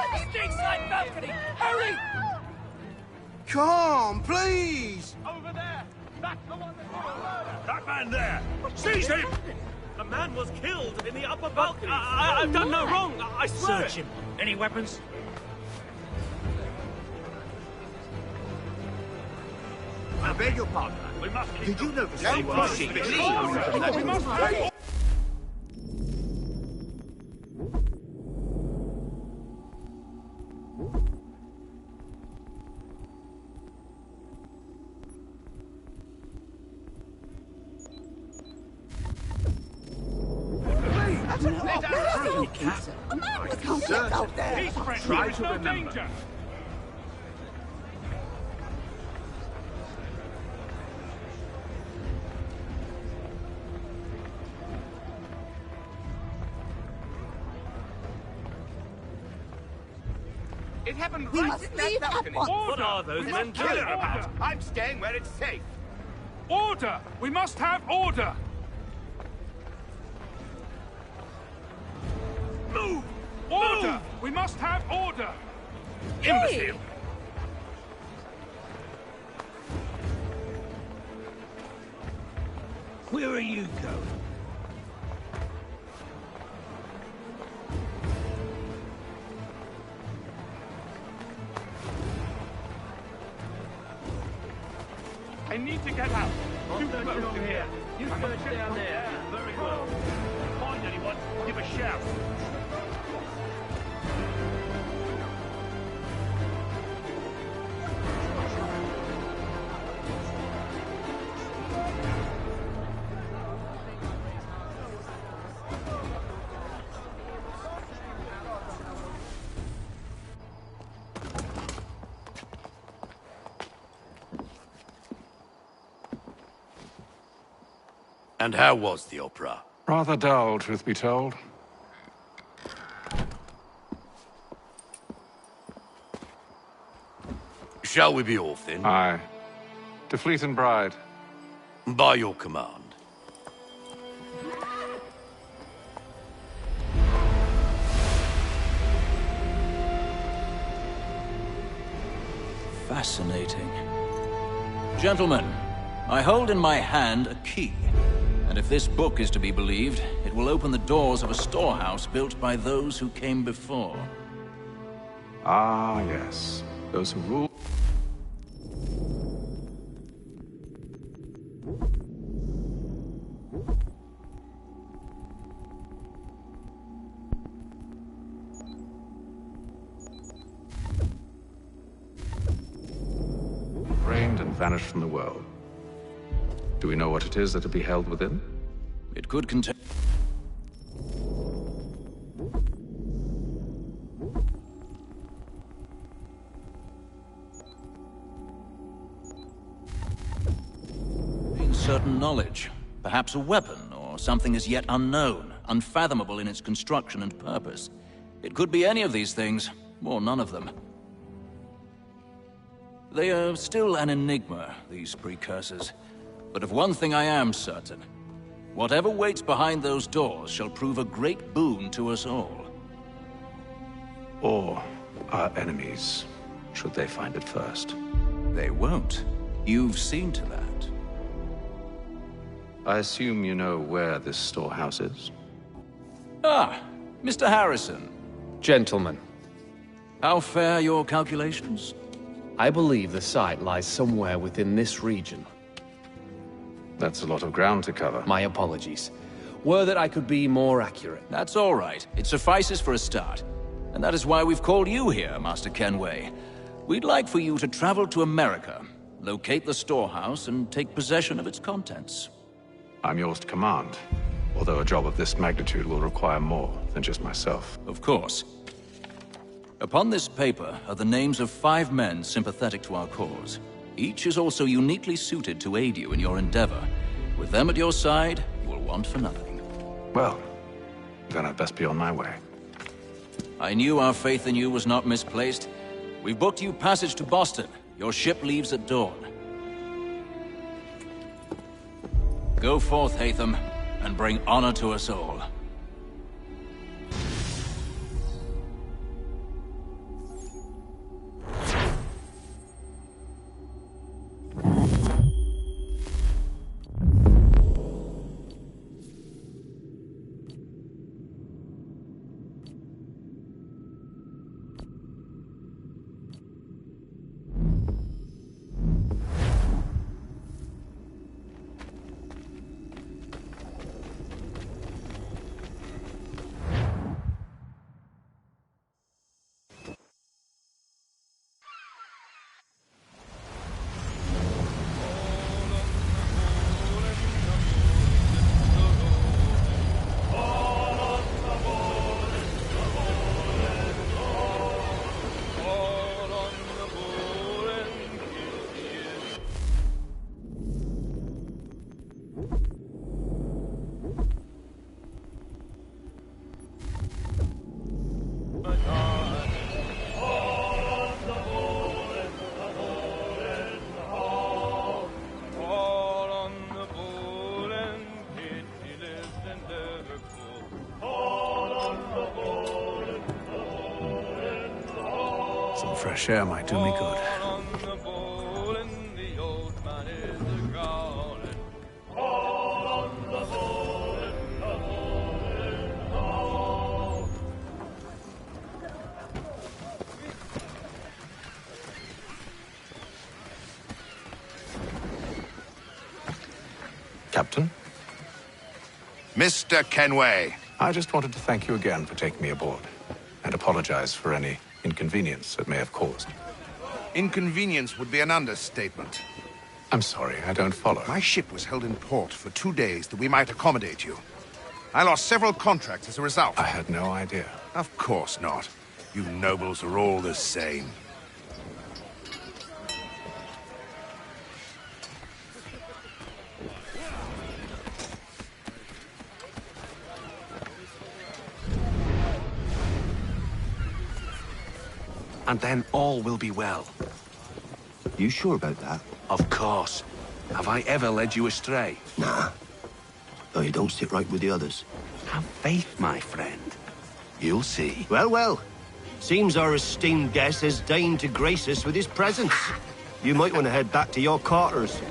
Steakside balcony! Hurry! Come, please! Over there! That's the one that did the murder! That man there! Seize him! The man was killed in the upper balcony! I've done no wrong! I swear Search him! Any weapons? I beg your pardon. We must keep Did you notice Don't anyone push seeing it. me? We must hurry! Peace, friend! There is no danger! It happened We right must in that leave at balcony. once. What are those We men must kill doing? her about. I'm staying where it's safe. Order! We must have order! Move! Order! We must have order! Imbecile! Where are you going? I need to get out. You Search both along here. You I must search get down from there. Very well. Find anyone, give a shout. And how was the opera? Rather dull, truth be told. Shall we be off then? Aye. To Fleet and Bride. By your command. Fascinating. Gentlemen, I hold in my hand a key. And if this book is to be believed, it will open the doors of a storehouse built by those who came before. Ah, yes. Those who rule. Reigned and vanished from the world. Do we know what it is that will be held within? It could contain... certain knowledge. Perhaps a weapon, or something as yet unknown, unfathomable in its construction and purpose. It could be any of these things, or none of them. They are still an enigma, these precursors. But of one thing I am certain. Whatever waits behind those doors shall prove a great boon to us all. Or our enemies, should they find it first. They won't. You've seen to that. I assume you know where this storehouse is? Ah, Mr. Harrison. Gentlemen, How fare your calculations? I believe the site lies somewhere within this region. That's a lot of ground to cover. My apologies. Were that I could be more accurate. That's all right. It suffices for a start. And that is why we've called you here, Master Kenway. We'd like for you to travel to America, locate the storehouse, and take possession of its contents. I'm yours to command, although a job of this magnitude will require more than just myself. Of course. Upon this paper are the names of 5 men sympathetic to our cause. Each is also uniquely suited to aid you in your endeavor. With them at your side, you will want for nothing. Well, then I'd best be on my way. I knew our faith in you was not misplaced. We've booked you passage to Boston. Your ship leaves at dawn. Go forth, Hatham, and bring honor to us all. fresh air might do me good. Captain, Mr. Kenway. I just wanted to thank you again for taking me aboard, and apologize for any inconvenience it may have caused. Inconvenience would be an understatement. I'm sorry, I don't follow. My ship was held in port for 2 days that we might accommodate you. I lost several contracts as a result. I had no idea. Of course not. You nobles are all the same. And then all will be well. You sure about that? Of course. Have I ever led you astray? Nah. Though you don't sit right with the others. Have faith, my friend. You'll see. Well, well. Seems our esteemed guest has deigned to grace us with his presence. You might want to head back to your quarters.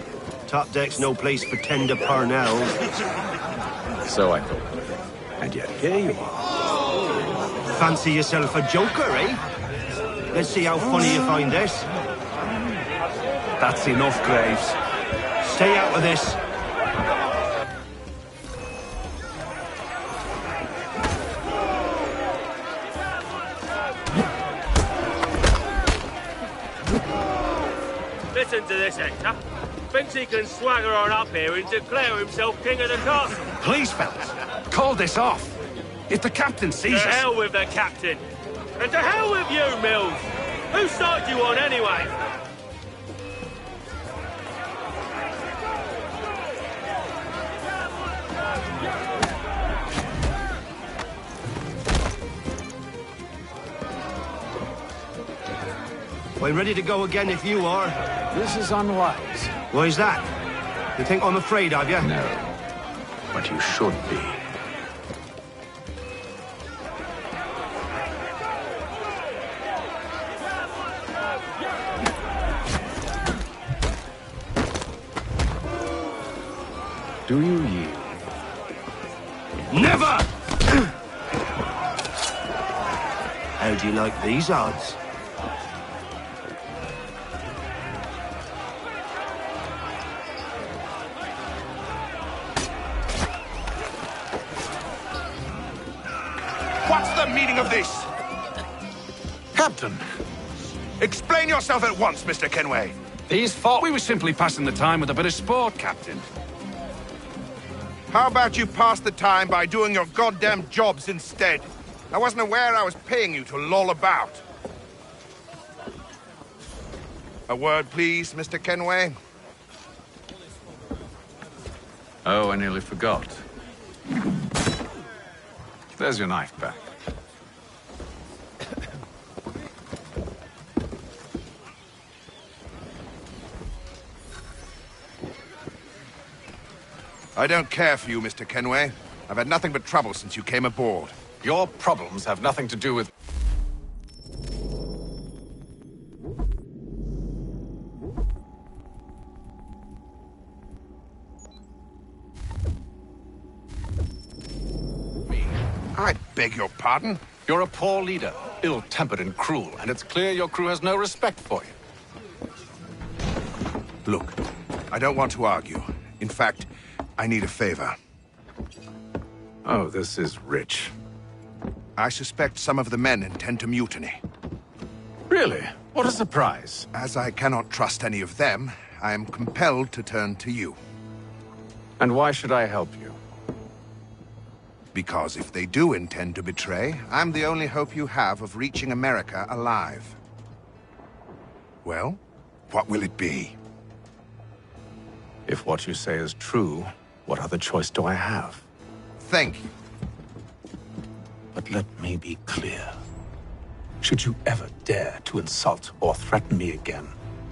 Top deck's no place for tender parnells. So I thought. And yet here you are. Fancy yourself a joker, eh? Let's see how funny you find this. That's enough, Graves. Stay out of this. Listen to this, Hector. Thinks he can swagger on up here and declare himself king of the castle. Please, fellas, call this off. If the captain sees To us... hell with the captain. And to hell with you, Mills. Whose side you on, anyway? We're ready to go again if you are. This is unwise. Why's that? You think I'm afraid of you? No. But you should be. Do you yield? Never! How do you like these odds? What's the meaning of this? Captain, Explain yourself at once, Mr. Kenway. these thought we were simply passing the time with a bit of sport, Captain. How about you pass the time by doing your goddamn jobs instead? I wasn't aware I was paying you to loll about. A word, please, Mr. Kenway. Oh, I nearly forgot. There's your knife back. I don't care for you, Mr. Kenway. I've had nothing but trouble since you came aboard. Your problems have nothing to do with... me. I beg your pardon? You're a poor leader, ill-tempered and cruel, and it's clear your crew has no respect for you. Look, I don't want to argue. In fact, I need a favor. Oh, this is rich. I suspect some of the men intend to mutiny. Really? What a surprise. As I cannot trust any of them, I am compelled to turn to you. And why should I help you? Because if they do intend to betray, I'm the only hope you have of reaching America alive. Well, what will it be? If what you say is true, what other choice do I have? Thank you. But let me be clear. Should you ever dare to insult or threaten me again,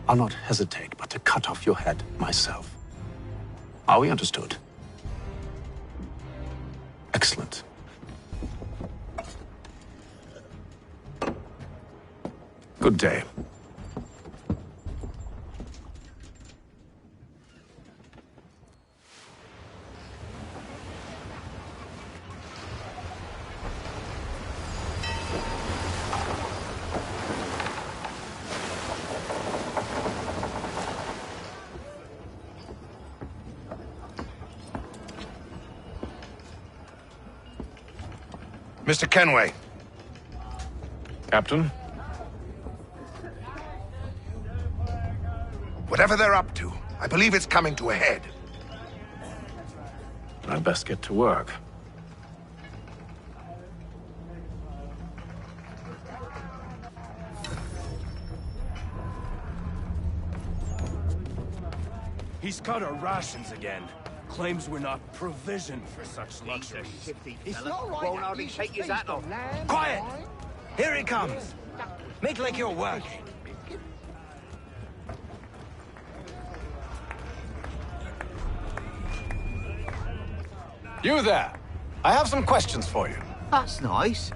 I'll not hesitate but to cut off your head myself. Are we understood? Excellent. Good day. Mr. Kenway. Captain? Whatever they're up to, I believe it's coming to a head. I'd best get to work. He's cut our rations again. Claims we're not provisioned for such luxuries. It's not right. Won't hardly take his hat off. Quiet! Here he comes! Make like you're working. You there! I have some questions for you. That's nice.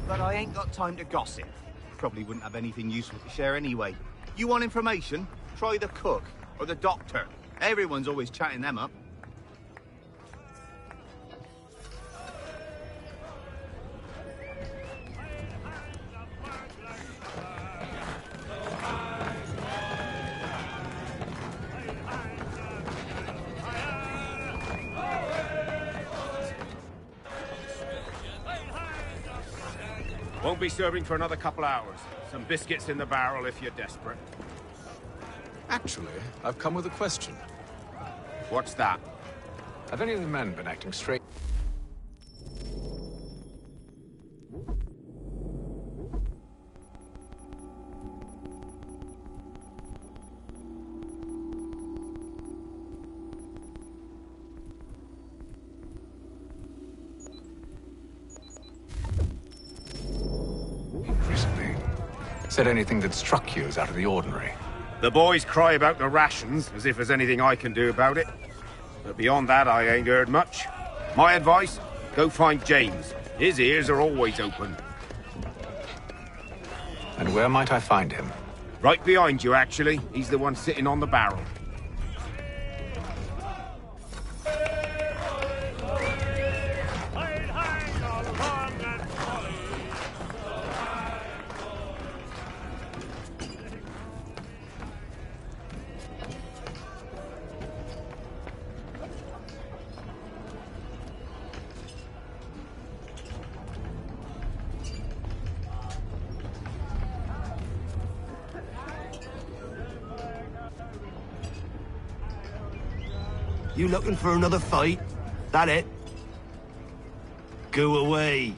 But I ain't got time to gossip. Probably wouldn't have anything useful to share anyway. You want information? Try the cook or the doctor. Everyone's always chatting them up. Won't be serving for another couple hours. Some biscuits in the barrel if you're desperate. Actually, I've come with a question. What's that? Have any of the men been acting straight? Recently, said anything that struck you as out of the ordinary? The boys cry about the rations, as if there's anything I can do about it. But beyond that, I ain't heard much. My advice? Go find James. His ears are always open. And where might I find him? Right behind you, actually. He's the one sitting on the barrel. You looking for another fight? That it? Go away.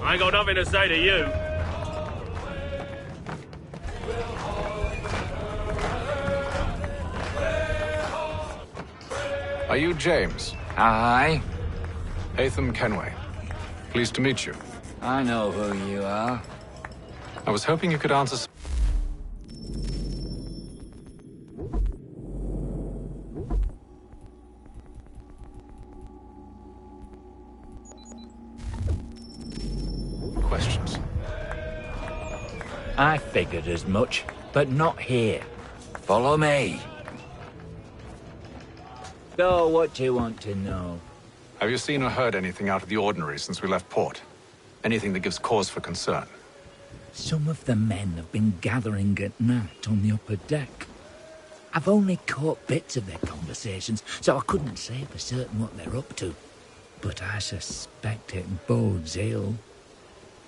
I ain't got nothing to say to you. Are you James? Aye. Hatham Kenway. Pleased to meet you. I know who you are. I was hoping you could answer some questions. I figured as much, but not here. Follow me. So, what do you want to know? Have you seen or heard anything out of the ordinary since we left port? Anything that gives cause for concern? Some of the men have been gathering at night on the upper deck. I've only caught bits of their conversations, so I couldn't say for certain what they're up to. But I suspect it bodes ill.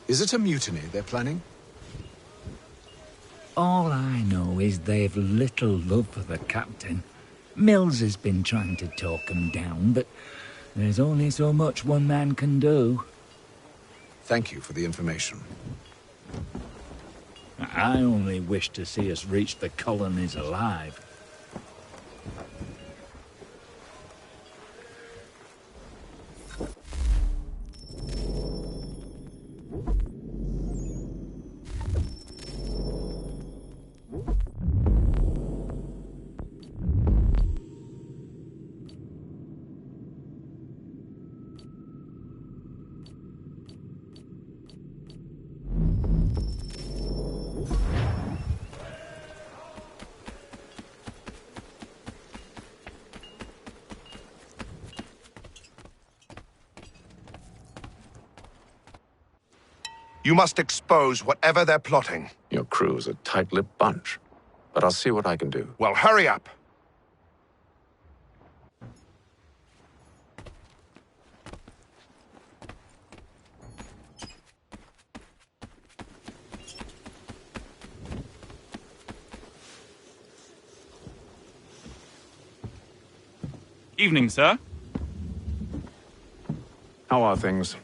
Is it a mutiny they're planning? All I know is they've little love for the captain. Mills has been trying to talk him down, but There's only so much one man can do. Thank you for the information. I only wish to see us reach the colonies alive. You must expose whatever they're plotting. Your crew's a tight-lipped bunch, but I'll see what I can do. Well, hurry up. Evening, sir. How are things?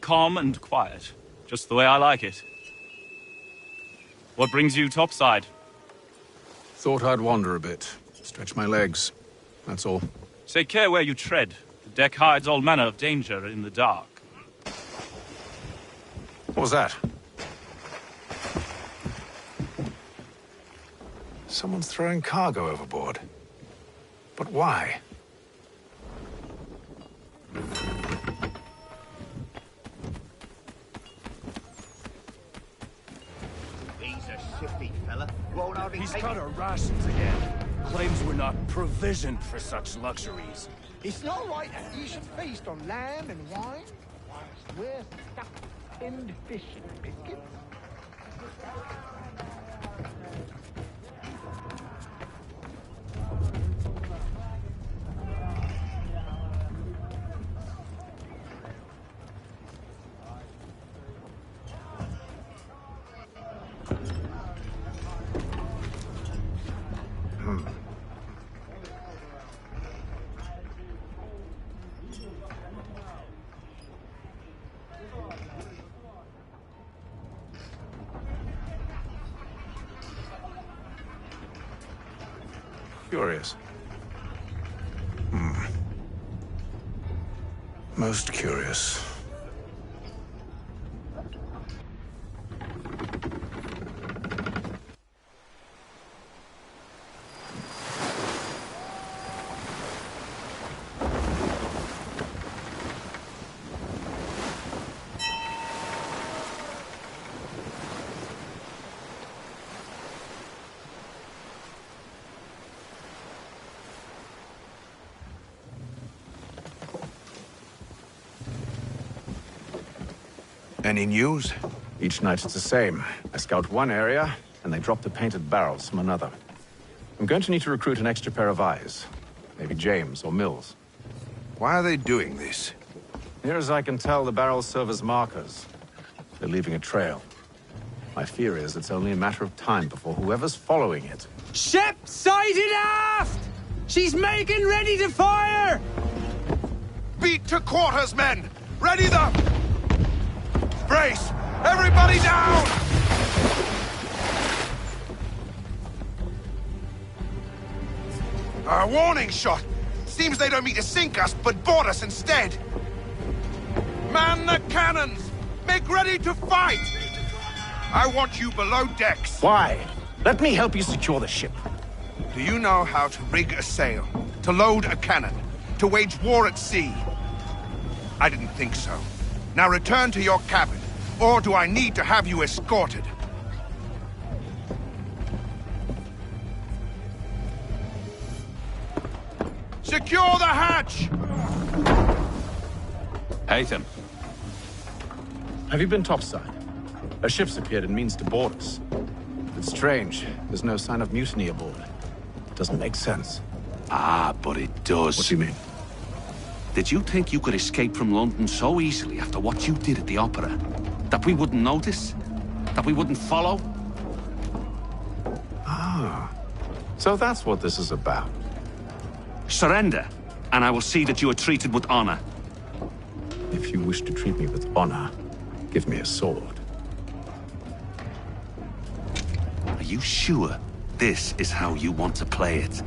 Calm and quiet. Just the way I like it. What brings you topside? Thought I'd wander a bit. Stretch my legs. That's all. Take care where you tread. The deck hides all manner of danger in the dark. What was that? Someone's throwing cargo overboard. But why? He's cut our rations again. Claims we're not provisioned for such luxuries. It's not right that you should feast on lamb and wine, whilst we're stuck in fish and biscuits. Curious. Most curious. Any news? Each night it's the same. I scout one area, and they drop the painted barrels from another. I'm going to need to recruit an extra pair of eyes. Maybe James or Mills. Why are they doing this? Near as I can tell, the barrels serve as markers. They're leaving a trail. My fear is it's only a matter of time before whoever's following it... Ship sighted aft! She's making ready to fire! Beat to quarters, men! Ready the... Brace! Everybody down! A warning shot! Seems they don't mean to sink us, but board us instead! Man the cannons! Make ready to fight! I want you below decks. Why? Let me help you secure the ship. Do you know how to rig a sail? To load a cannon? To wage war at sea? I didn't think so. Now return to your cabin, or do I need to have you escorted? Secure the hatch! Haytham. Have you been topside? A ship's appeared and means to board us. It's strange. There's no sign of mutiny aboard. It doesn't make sense. Ah, but it does. What do you mean? Did you think you could escape from London so easily after what you did at the opera? That we wouldn't notice? That we wouldn't follow? Ah. So that's what this is about. Surrender. and I will see that you are treated with honor. If you wish to treat me with honor, give me a sword. Are you sure this is how you want to play it?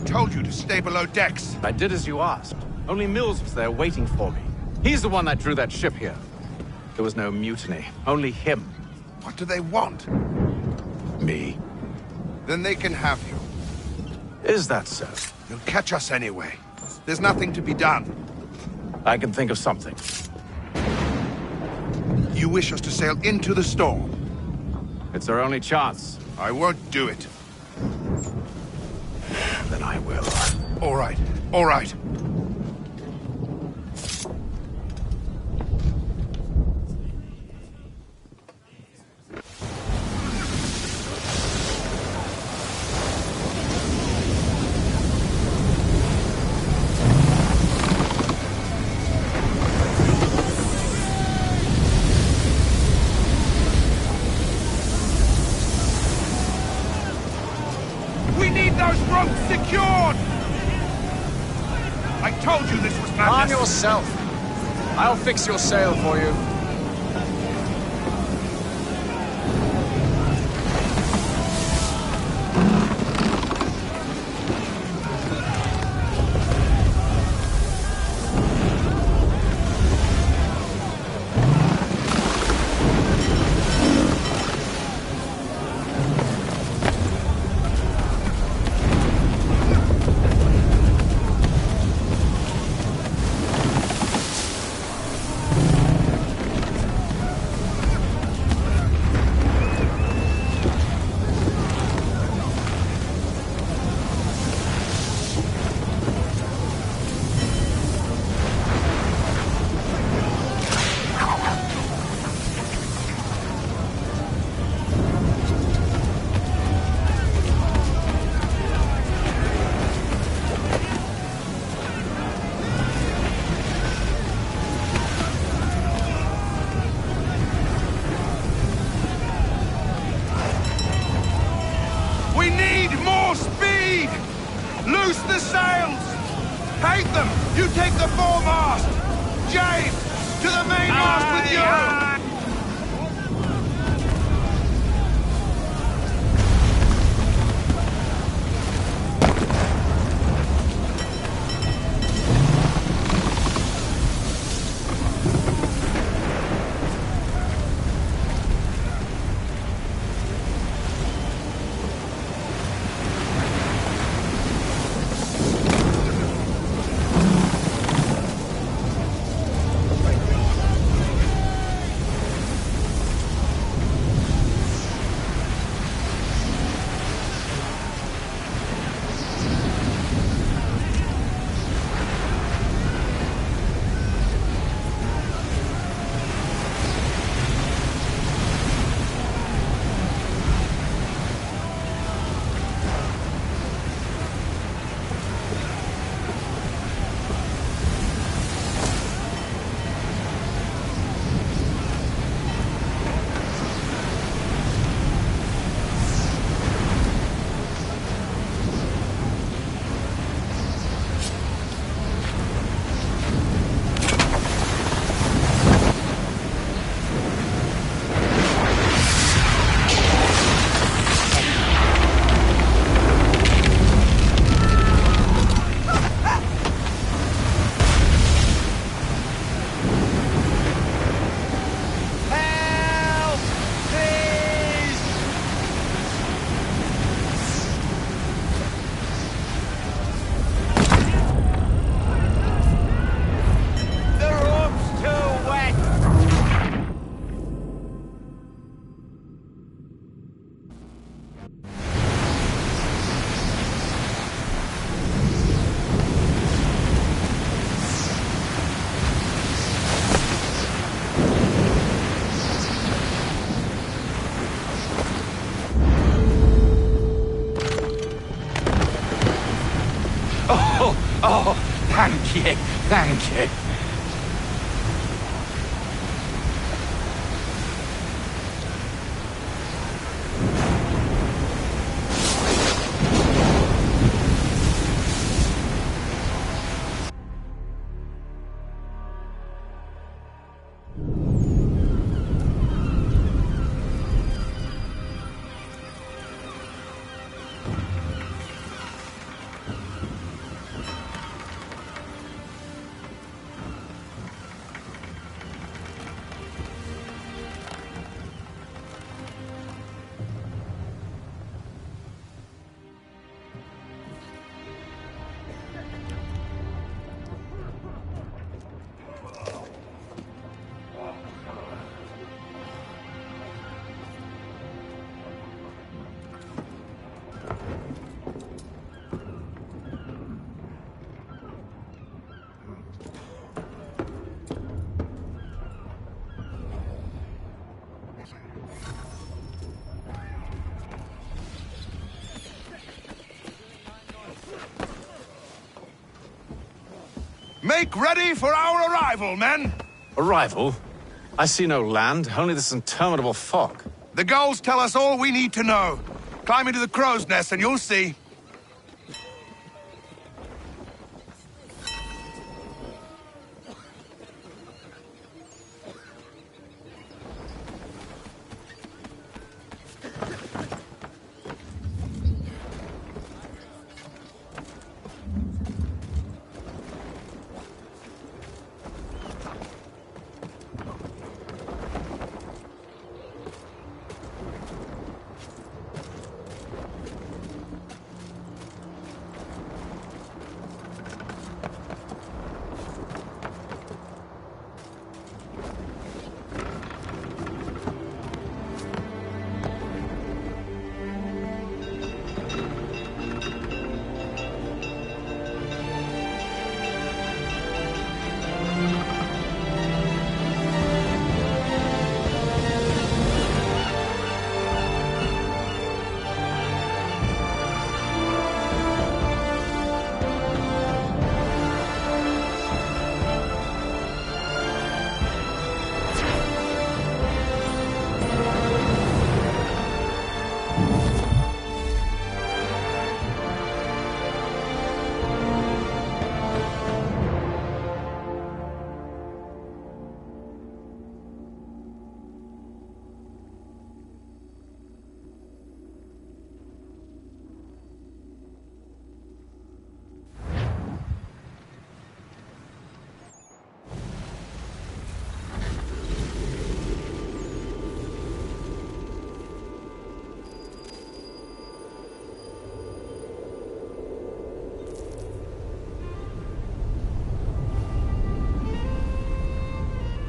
Told you to stay below decks. I did as you asked. Only Mills was there waiting for me. He's the one that drew that ship here. There was no mutiny, only him. What do they want? Me. Then they can have you. Is that so? You'll catch us anyway. There's nothing to be done. I can think of something. You wish us to sail into the storm? It's our only chance. I won't do it. Then I will. All right. All right. Arm yourself. I'll fix your sail for you. Oh, thank you, thank you. Make ready for our arrival, men! Arrival? I see no land, only this interminable fog. The gulls tell us all we need to know. Climb into the crow's nest and you'll see.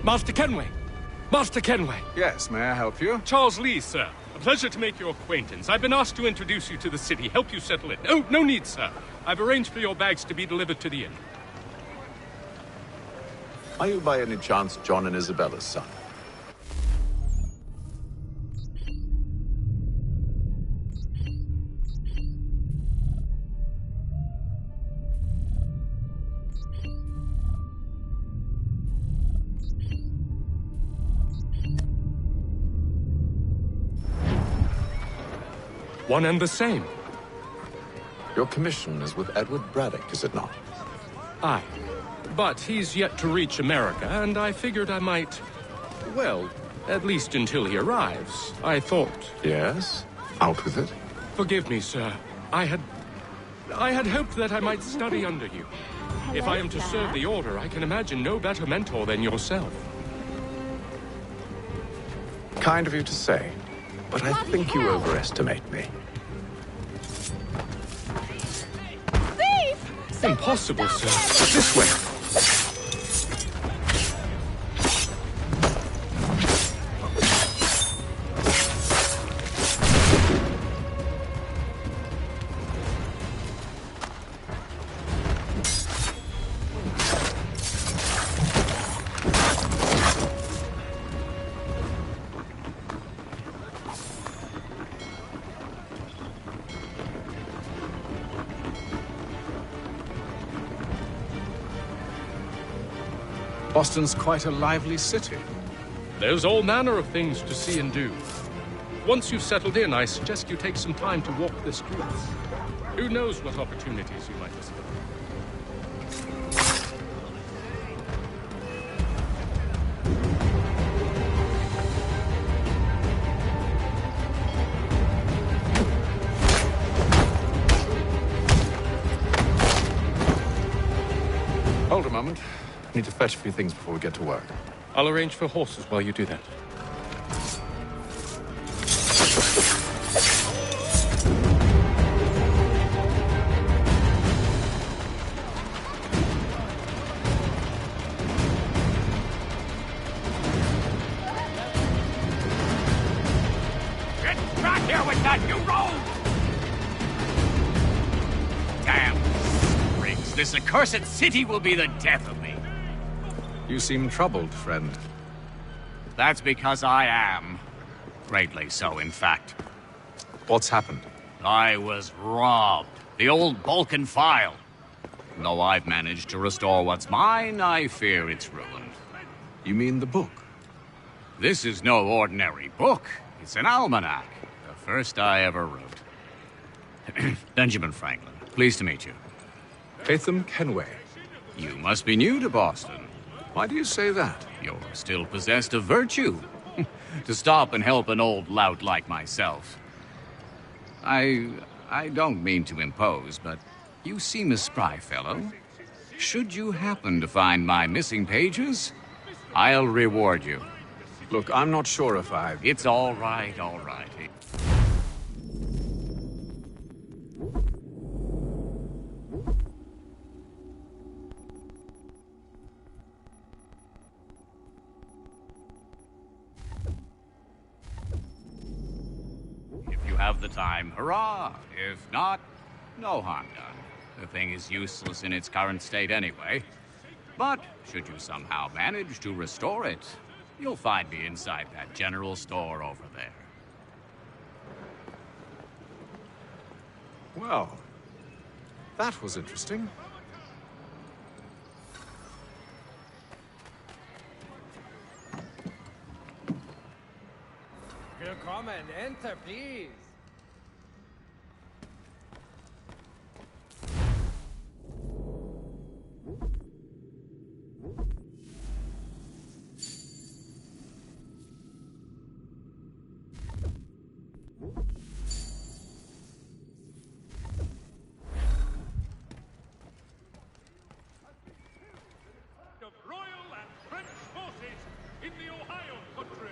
Master Kenway! Master Kenway! Yes, may I help you? Charles Lee, sir. A pleasure to make your acquaintance. I've been asked to introduce you to the city, help you settle in. Oh, no need, sir. I've arranged for your bags to be delivered to the inn. Are you by any chance John and Isabella's son? One and the same. Your commission is with Edward Braddock, is it not? Aye. But he's yet to reach America, and I figured I might... Well, at least until he arrives, I thought... Yes? Out with it. Forgive me, sir. I had hoped that I might study under you. If I am to serve the Order, I can imagine no better mentor than yourself. Kind of you to say, but I think you overestimate me. Impossible, sir. This way. Boston's quite a lively city. There's all manner of things to see and do. Once you've settled in, I suggest you take some time to walk the streets. Who knows what opportunities you might discover. Hold a moment. I need to fetch a few things before we get to work. I'll arrange for horses while you do that. Get back here with that, you rogue! Damn springs, this accursed city will be the death of me. You seem troubled, friend. That's because I am. Greatly so, in fact. What's happened? I was robbed. The old Balkan file. Though I've managed to restore what's mine, I fear it's ruined. You mean the book? This is no ordinary book. It's an almanac. The first I ever wrote. Benjamin Franklin, pleased to meet you. Hatham Kenway. You must be new to Boston. Why do you say that? You're still possessed of virtue. To stop and help an old lout like myself. I don't mean to impose, but you seem a spry fellow. Should you happen to find my missing pages, I'll reward you. Look, I'm not sure if I... It's all right, all right. Have the time, hurrah! If not, no harm done. The thing is useless in its current state anyway. But should you somehow manage to restore it, you'll find me inside that general store over there. Well, that was interesting. Willkommen, enter, please. Of Royal and French forces in the Ohio country.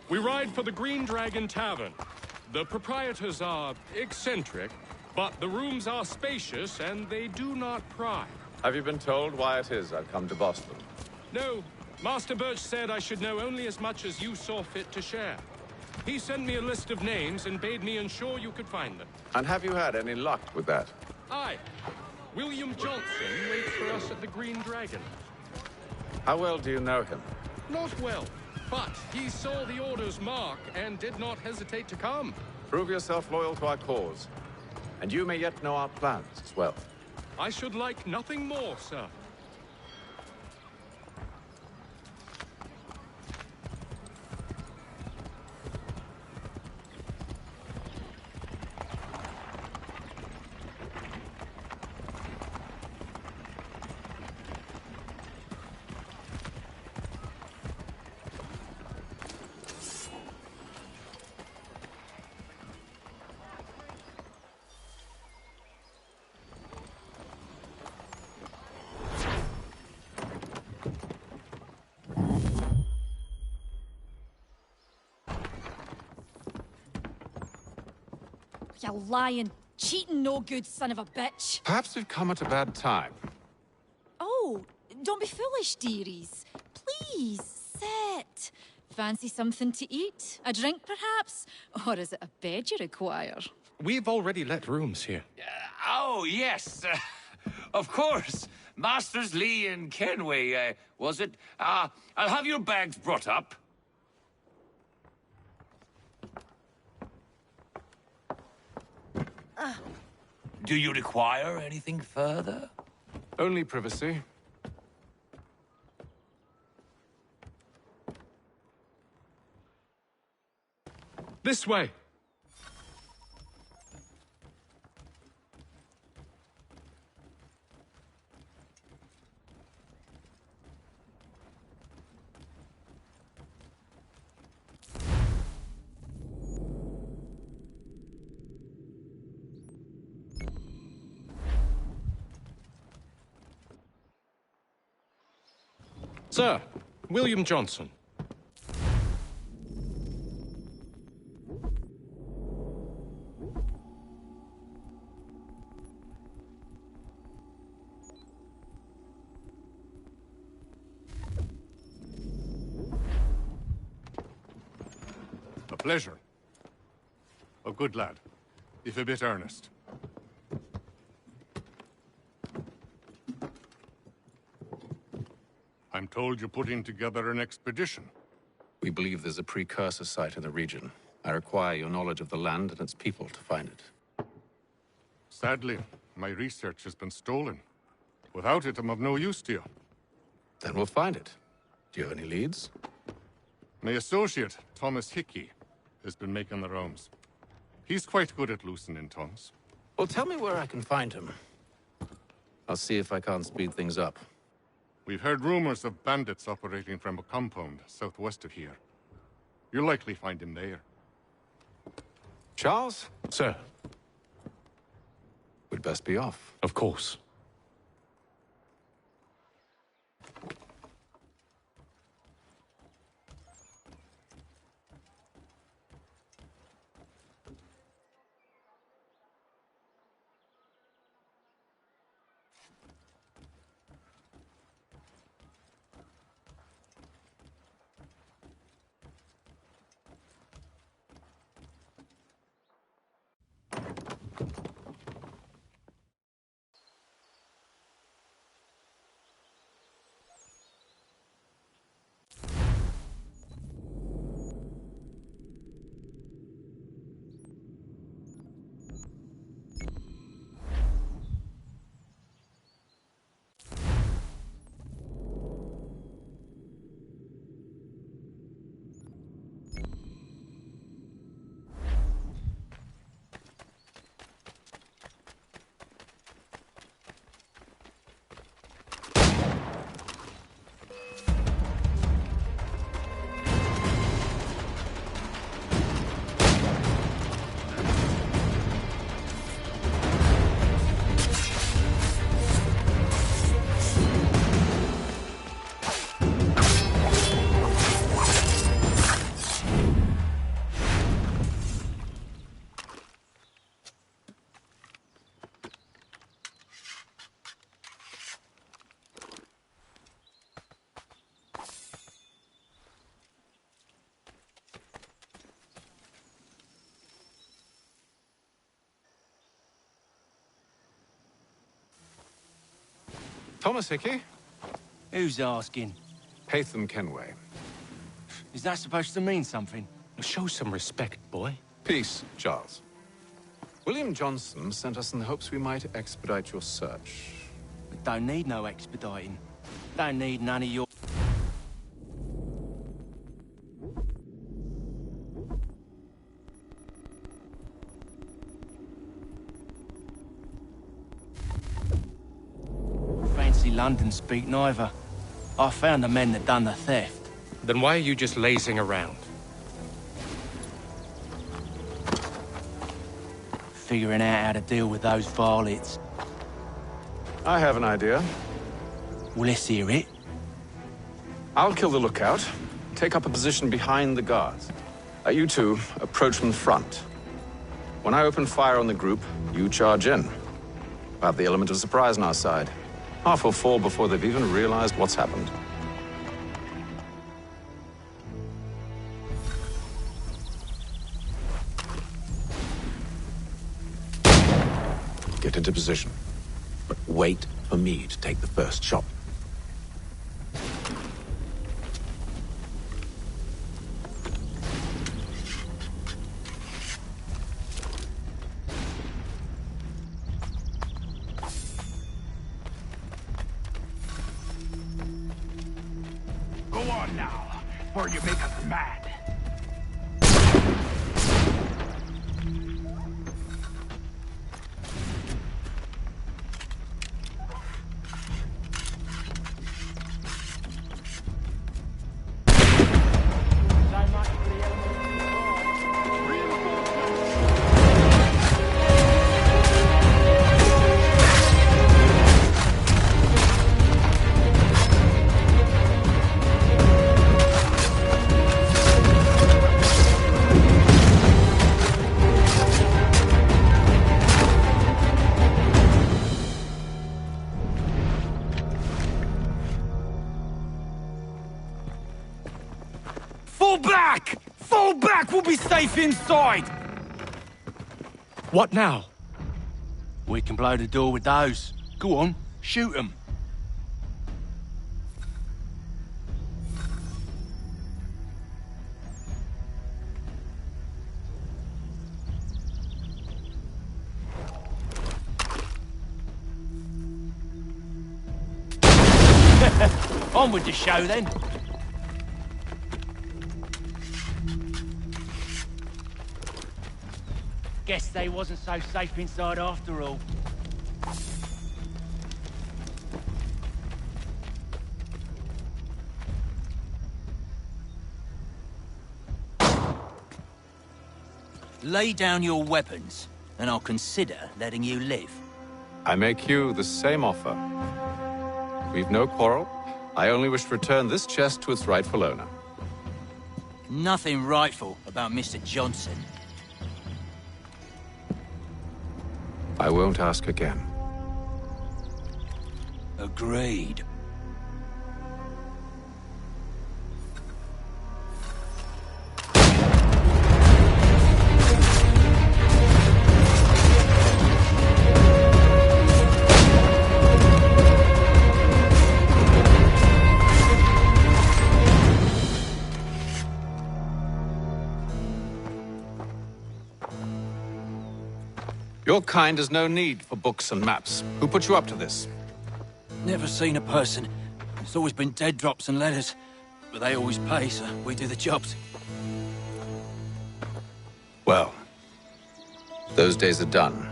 We ride for the Green Dragon Tavern. The proprietors are eccentric, but the rooms are spacious and they do not pry. Have you been told why it is I've come to Boston? No. Master Birch said I should know only as much as you saw fit to share. He sent me a list of names and bade me ensure you could find them. And have you had any luck with that? Aye. William Johnson waits for us at the Green Dragon. How well do you know him? Not well, but he saw the order's mark and did not hesitate to come. Prove yourself loyal to our cause, and you may yet know our plans as well. I should like nothing more, sir. You lying, cheating, no good son of a bitch. Perhaps we've come at a bad time. Oh, don't be foolish, dearies. Please, it? Fancy something to eat? A drink, perhaps? Or is it a bed you require? We've already let rooms here. Oh, yes. Of course. Masters Lee and Kenway, was it? I'll have your bags brought up. Do you require anything further? Only privacy. This way. Sir, William Johnson. A pleasure. A good lad, if a bit earnest. I'm told you're putting together an expedition. We believe there's a precursor site in the region. I require your knowledge of the land and its people to find it. Sadly, my research has been stolen. Without it, I'm of no use to you. Then we'll find it. Do you have any leads? My associate, Thomas Hickey, has been making the rounds. He's quite good at loosening tongues. Well, tell me where I can find him. I'll see if I can't speed things up. We've heard rumors of bandits operating from a compound southwest of here. You'll likely find him there. Charles? Sir. We'd best be off. Of course. Thomas Hickey? Who's asking? Haytham Kenway. Is that supposed to mean something? Show some respect, boy. Peace, Charles. William Johnson sent us in the hopes we might expedite your search. We don't need no expediting. Don't need none of your... Fancy London speak neither. I found the men that done the theft. Then why are you just lazing around? Figuring out how to deal with those varlets. I have an idea. Well, let's hear it. I'll kill the lookout, take up a position behind the guards. You two approach from the front. When I open fire on the group, you charge in. We'll have the element of surprise on our side. Half will fall before they've even realized what's happened. into position. But wait for me to take the first shot. Go on now, or you make us mad. Fall back! Fall back! We'll be safe inside! What now? We can blow the door with those. Go on, shoot them. On with the show then. Guess they wasn't so safe inside after all. Lay down your weapons, and I'll consider letting you live. I make you the same offer. We've no quarrel. I only wish to return this chest to its rightful owner. Nothing rightful about Mr. Johnson. I won't ask again. Agreed. Your kind has no need for books and maps. Who put you up to this? Never seen a person. It's always been dead drops and letters. But they always pay, so we do the jobs. Well, those days are done.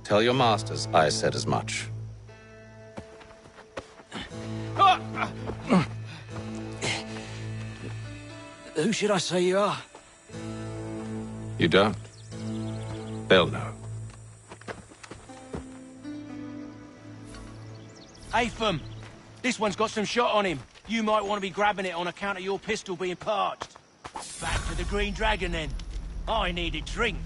Tell your masters I said as much. Who should I say you are? You don't? They'll know. Atham, this one's got some shot on him. You might want to be grabbing it on account of your pistol being parched. Back to the Green Dragon, then. I need a drink.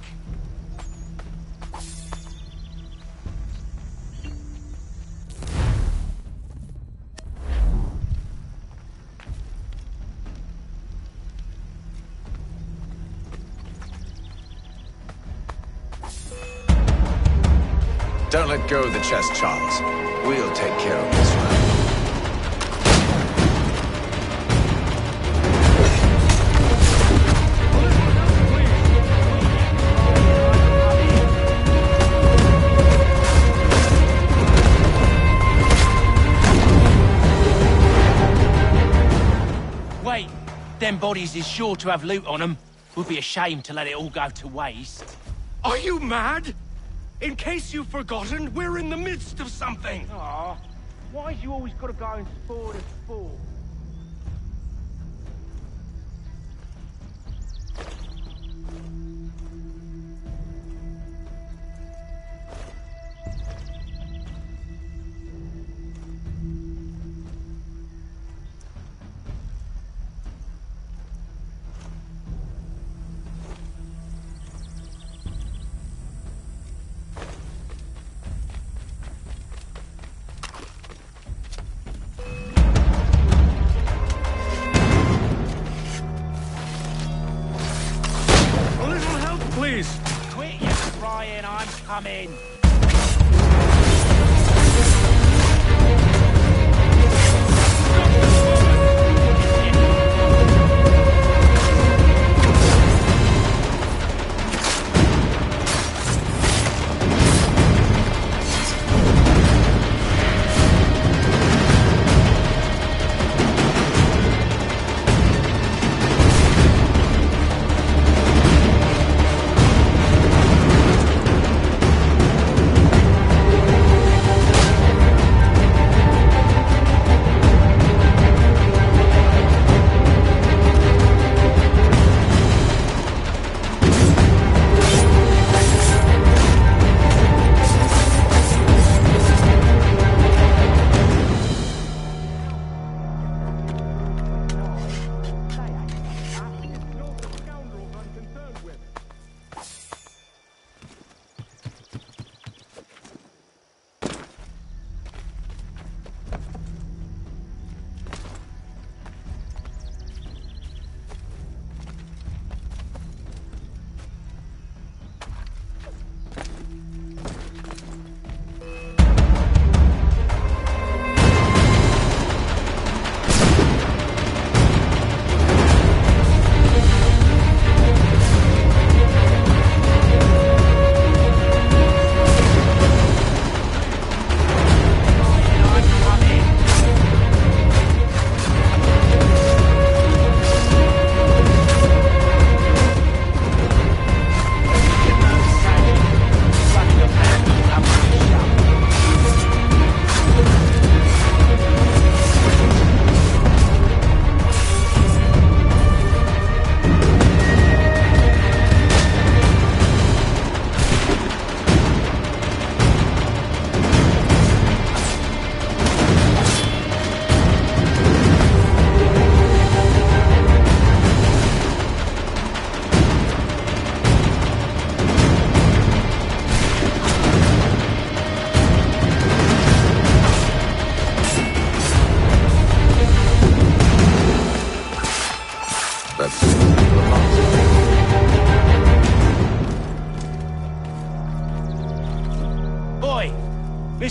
Don't let go of the chest, Charles. We'll take care of this one. Wait, them bodies is sure to have loot on them. Would be a shame to let it all go to waste. Are you mad? In case you've forgotten, we're in the midst of something! Aw, why's you always gotta go and spoil the sport? Please! Quit your crying, I'm coming!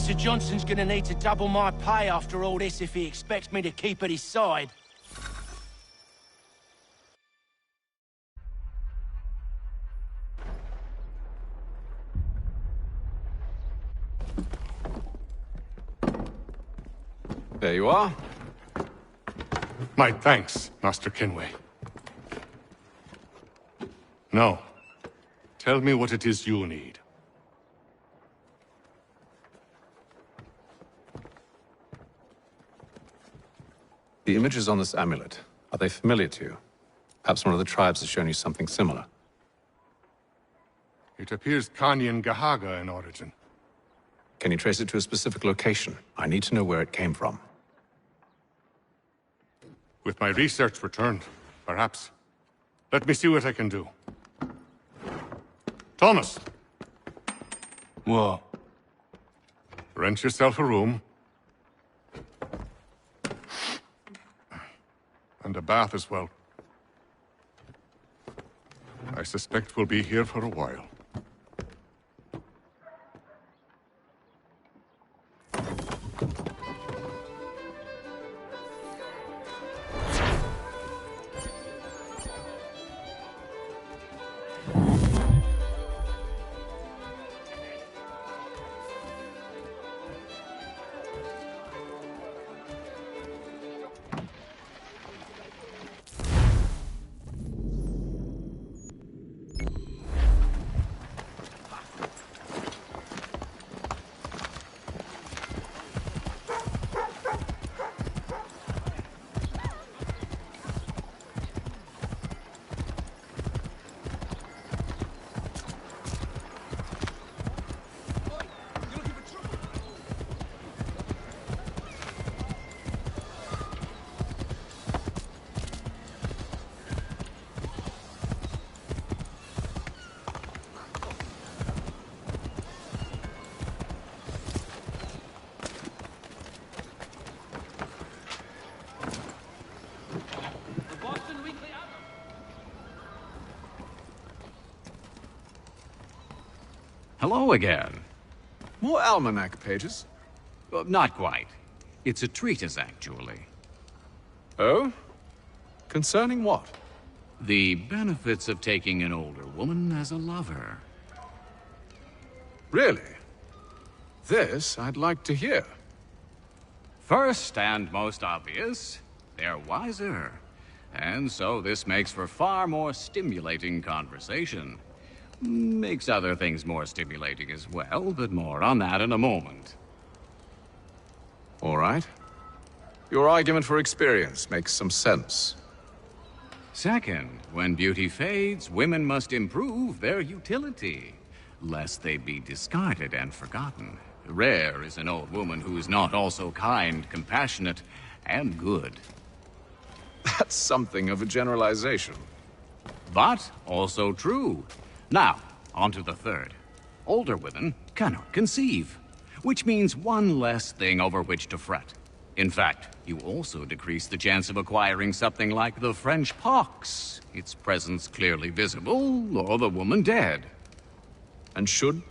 Sir Johnson's gonna need to double my pay after all this if he expects me to keep at his side. There you are. My thanks, Master Kenway. Now, tell me what it is you need. The images on this amulet, are they familiar to you? Perhaps one of the tribes has shown you something similar. It appears Kanyan Gahaga in origin. Can you trace it to a specific location? I need to know where it came from. With my research returned, perhaps. Let me see what I can do. Thomas! What? Rent yourself a room. And a bath as well. I suspect we'll be here for a while. Hello again. More almanac pages? Not quite. It's a treatise, actually. Oh? Concerning what? The benefits of taking an older woman as a lover. Really? This I'd like to hear. First and most obvious, they're wiser. And so this makes for far more stimulating conversation. Makes other things more stimulating as well, but more on that in a moment. All right. Your argument for experience makes some sense. Second, when beauty fades, women must improve their utility, lest they be discarded and forgotten. Rare is an old woman who is not also kind, compassionate, and good. That's something of a generalization. But also true. Now, on to the third. Older women cannot conceive, which means one less thing over which to fret. In fact, you also decrease the chance of acquiring something like the French pox, its presence clearly visible, or the woman dead. And should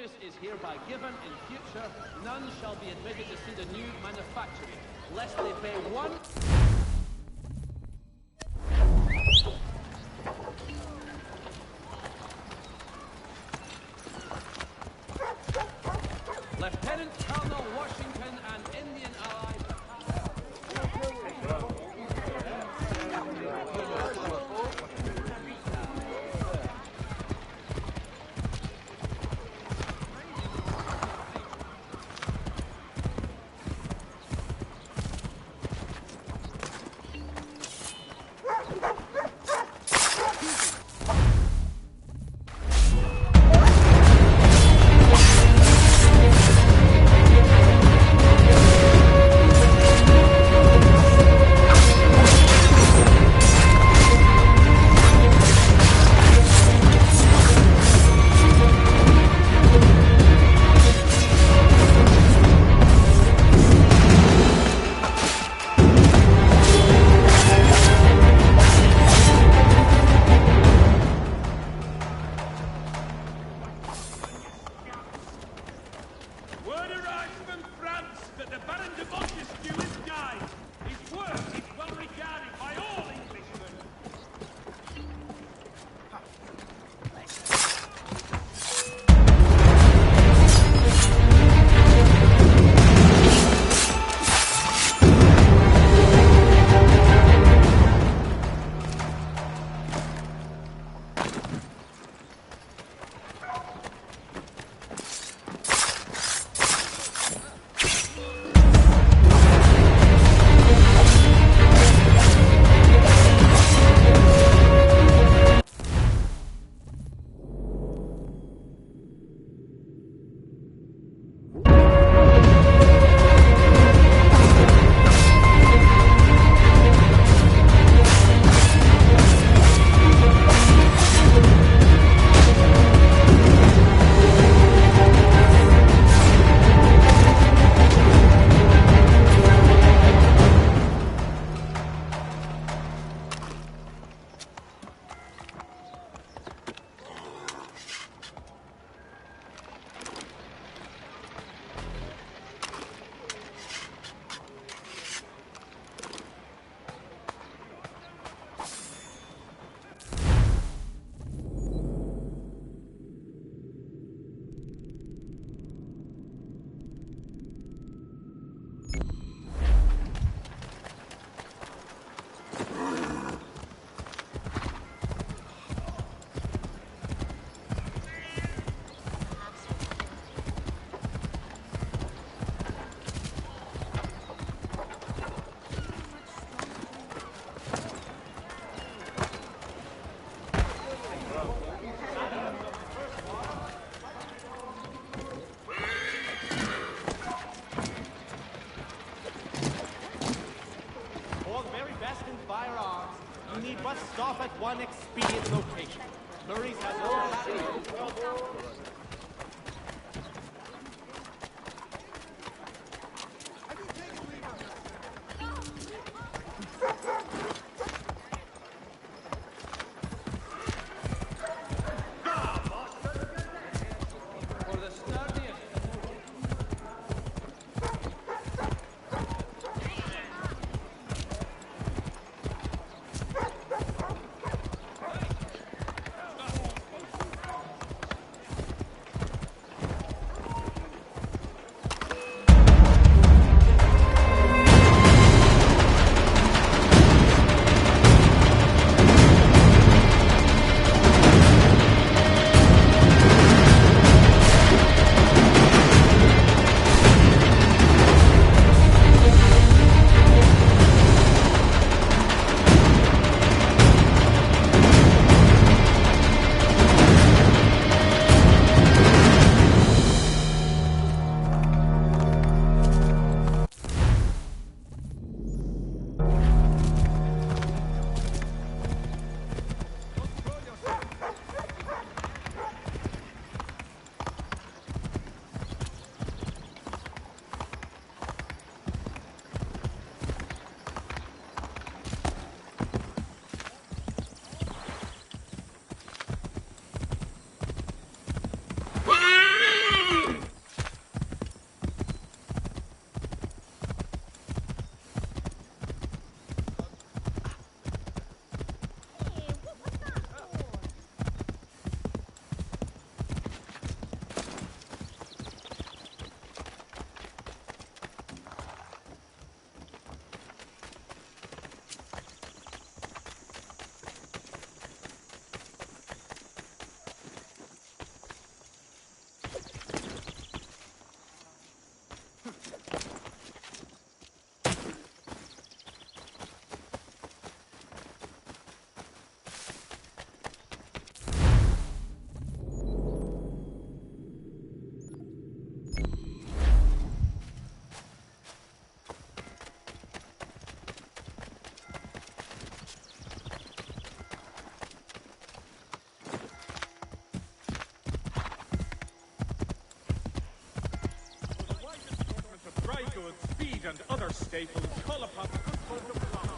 Notice is hereby given in future, none shall be admitted to see the new manufacturing, lest they pay one... Lieutenant Colonel Washington and Indian ally... that the Baron de Montesquieu has died. His work is well regarded by all Englishmen. Stop at one expedient location. Murray's has all and other staples call upon the good folk of London.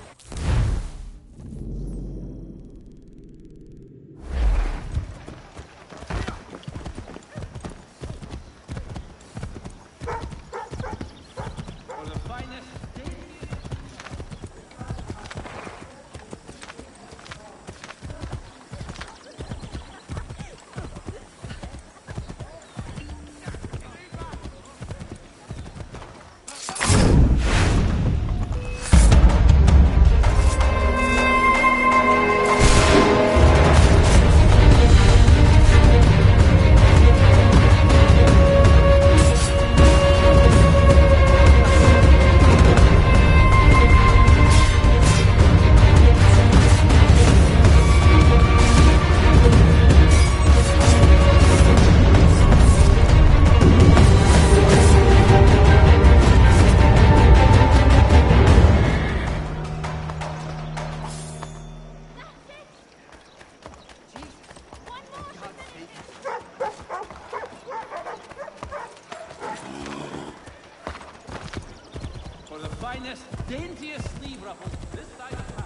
finest, daintiest sleeve ruffles this side of town.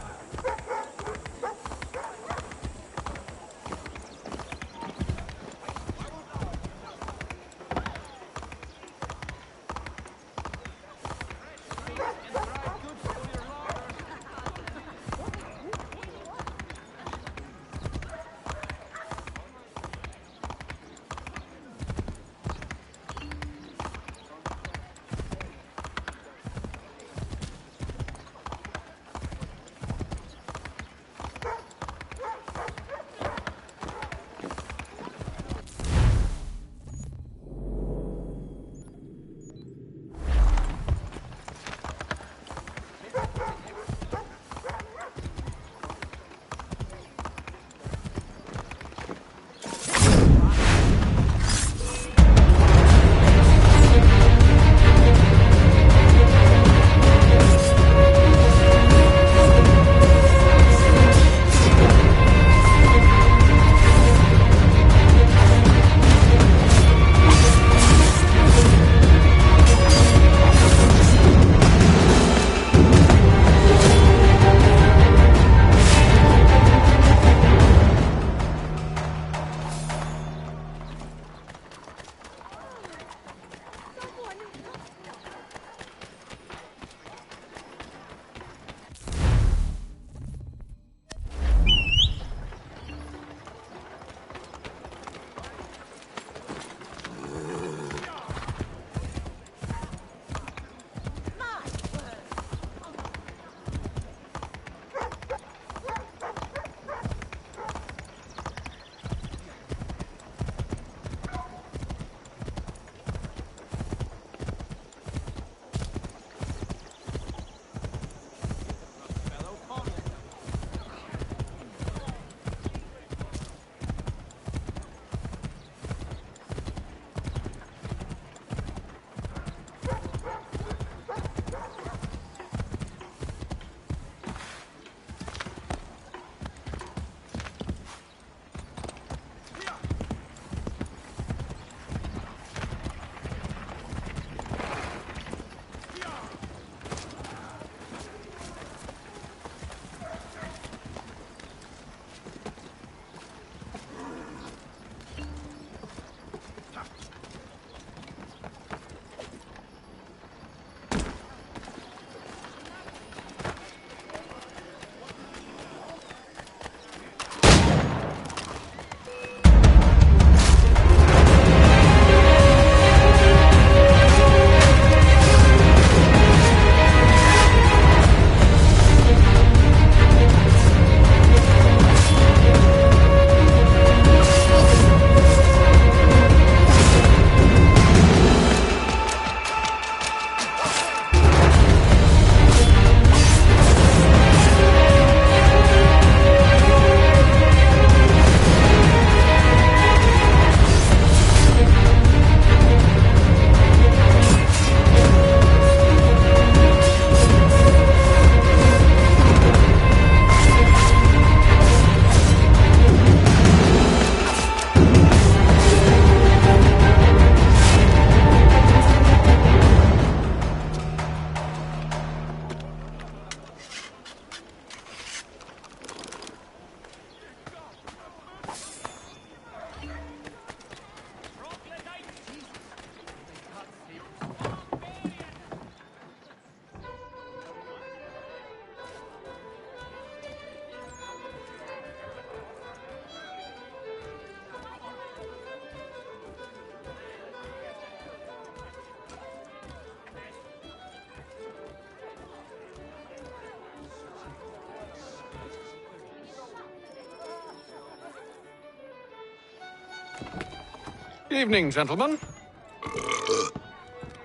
Evening, gentlemen.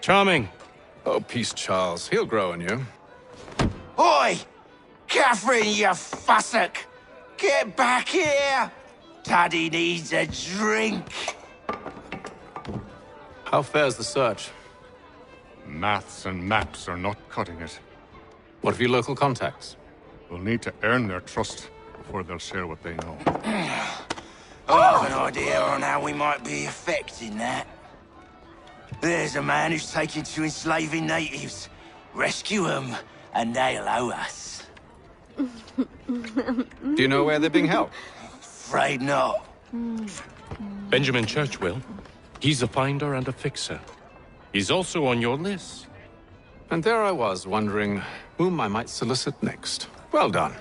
Charming. Oh, peace, Charles. He'll grow on you. Oi! Catherine, you fussock! Get back here! Taddy needs a drink. How fares the search? Maths and maps are not cutting it. What of your local contacts? We'll need to earn their trust before they'll share what they know. I have an idea on how we might be affecting that. There's a man who's taken to enslaving natives. Rescue them, and they'll owe us. Do you know where they're being held? Afraid not. Benjamin Church will. He's a finder and a fixer. He's also on your list. And there I was, wondering whom I might solicit next. Well done.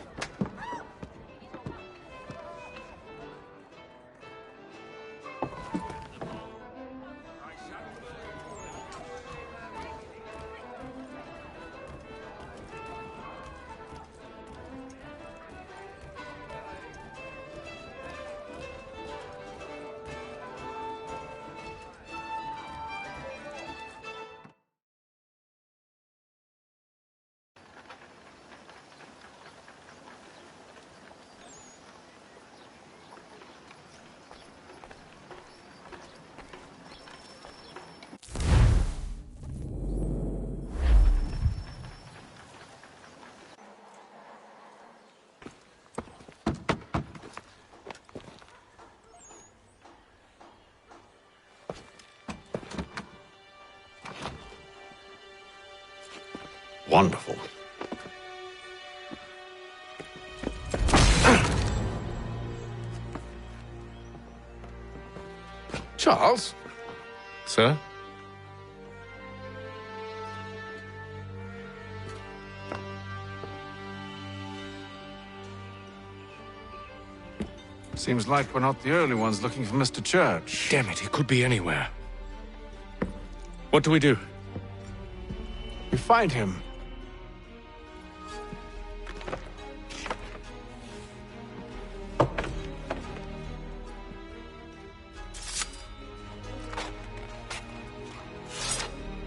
Wonderful. Charles? Sir? Seems like we're not the only ones looking for Mr. Church. Damn it, he could be anywhere. What do we do? We find him.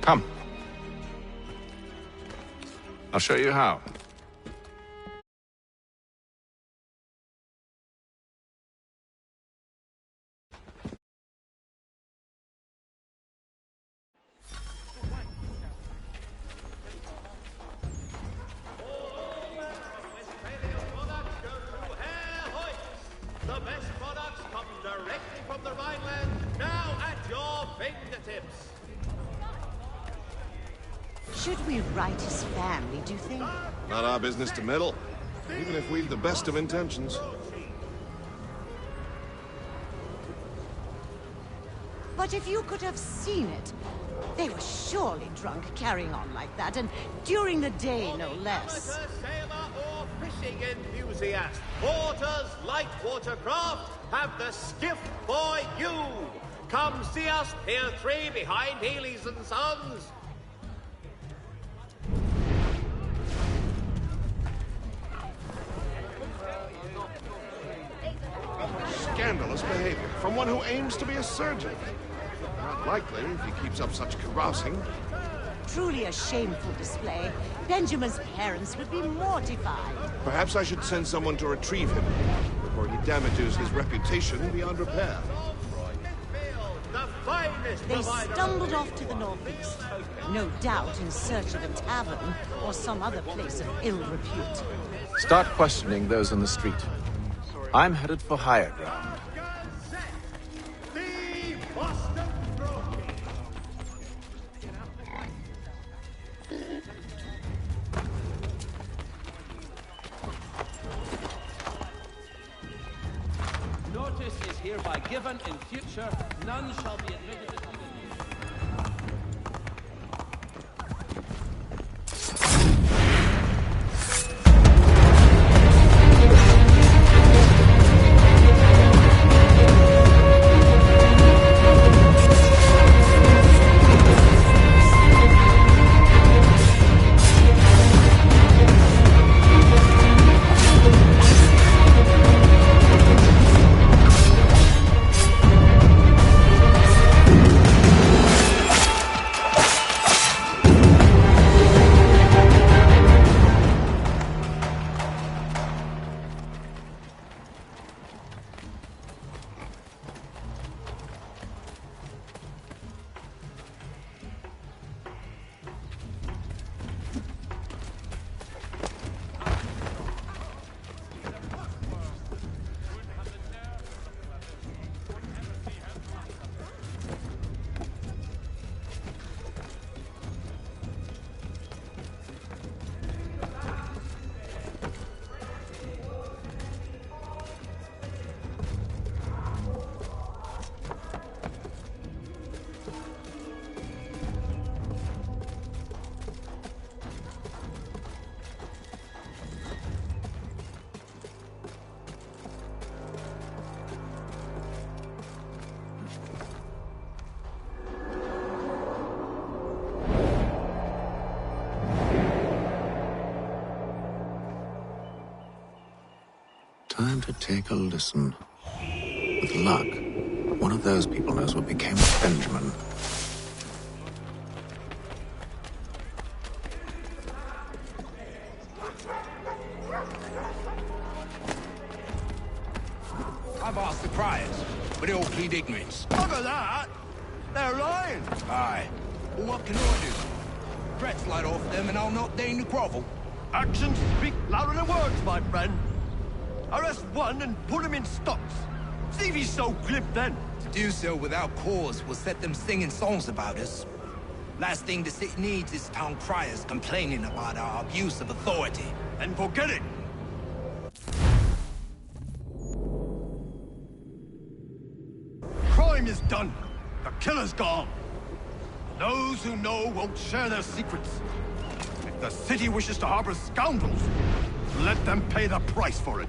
Come. I'll show you how. The best products come directly from the Rhineland, now at your fingertips. Should we write his family, do you think? Not our business to meddle, even if we've the best of intentions. But if you could have seen it, they were surely drunk carrying on like that, and during the day, no less. Amateur sailor or fishing enthusiast, Porter's light watercraft have the skiff for you. Come see us, Pier 3 behind Healy's and Sons. Scandalous behavior from one who aims to be a surgeon. Not likely if he keeps up such carousing. Truly a shameful display. Benjamin's parents would be mortified. Perhaps I should send someone to retrieve him before he damages his reputation beyond repair. They stumbled off to the northeast, no doubt in search of a tavern or some other place of ill repute. Start questioning those on the street. I'm headed for higher ground. Notice is hereby given. In future, none shall be admitted to see the new. Time to take a listen. With luck, one of those people knows what became of Benjamin. I've asked the criers, but they all plead ignorance. Bugger that! They're lying! Aye. Well, what can I do? Threats light off them and I'll not deign to grovel. Actions speak louder than words, my friend. Arrest one and put him in stocks. See if he's so glib then. To do so without cause will set them singing songs about us. Last thing the city needs is town criers complaining about our abuse of authority. And forget it! Crime is done. The killer's gone. Those who know won't share their secrets. If the city wishes to harbor scoundrels, let them pay the price for it.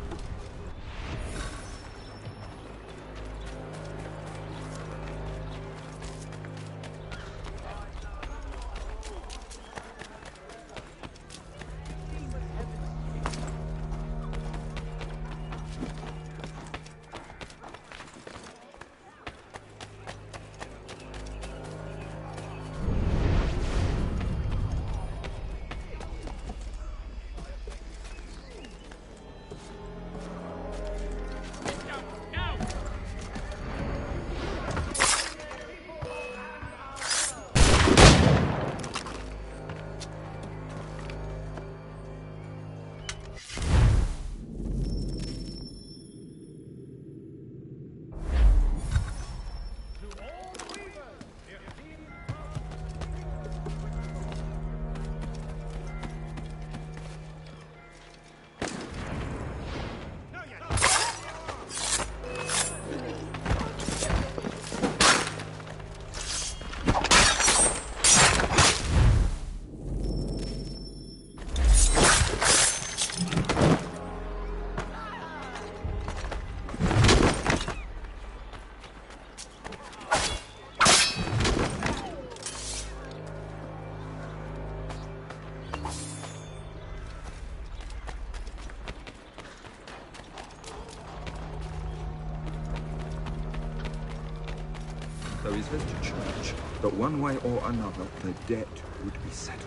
So he says to church that one way or another the debt would be settled.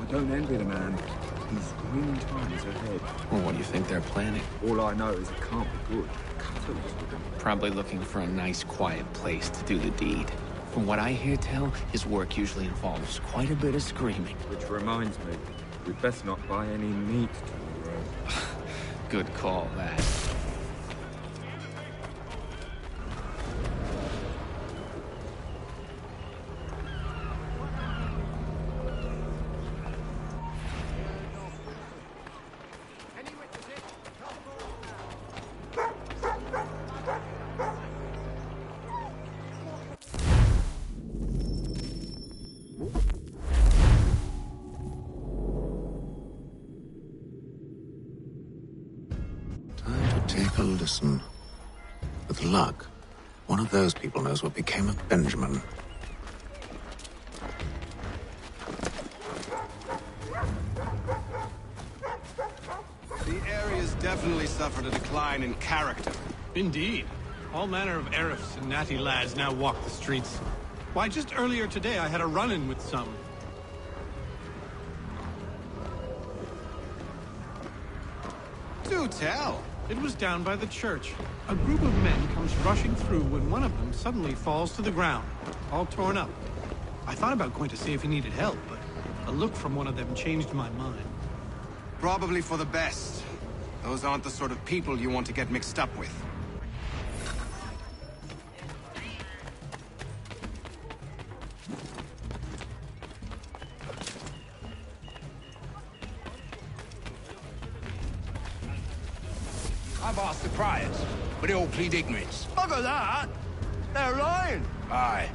I don't envy the man. He's green times ahead. Well, what do you think they're planning? All I know is it can't be good. Cutters with him. Probably looking for a nice, quiet place to do the deed. From what I hear tell, his work usually involves quite a bit of screaming. Which reminds me, we'd best not buy any meat tomorrow. Good call, that. Take a listen. With luck, one of those people knows what became of Benjamin. The area's definitely suffered a decline in character. Indeed. All manner of Arifs and natty lads now walk the streets. Why, just earlier today I had a run-in with some. Do tell. It was down by the church. A group of men comes rushing through when one of them suddenly falls to the ground, all torn up. I thought about going to see if he needed help, but a look from one of them changed my mind. Probably for the best. Those aren't the sort of people you want to get mixed up with. I've asked the criers, but they all plead ignorance. Bugger that! They're lying! Aye.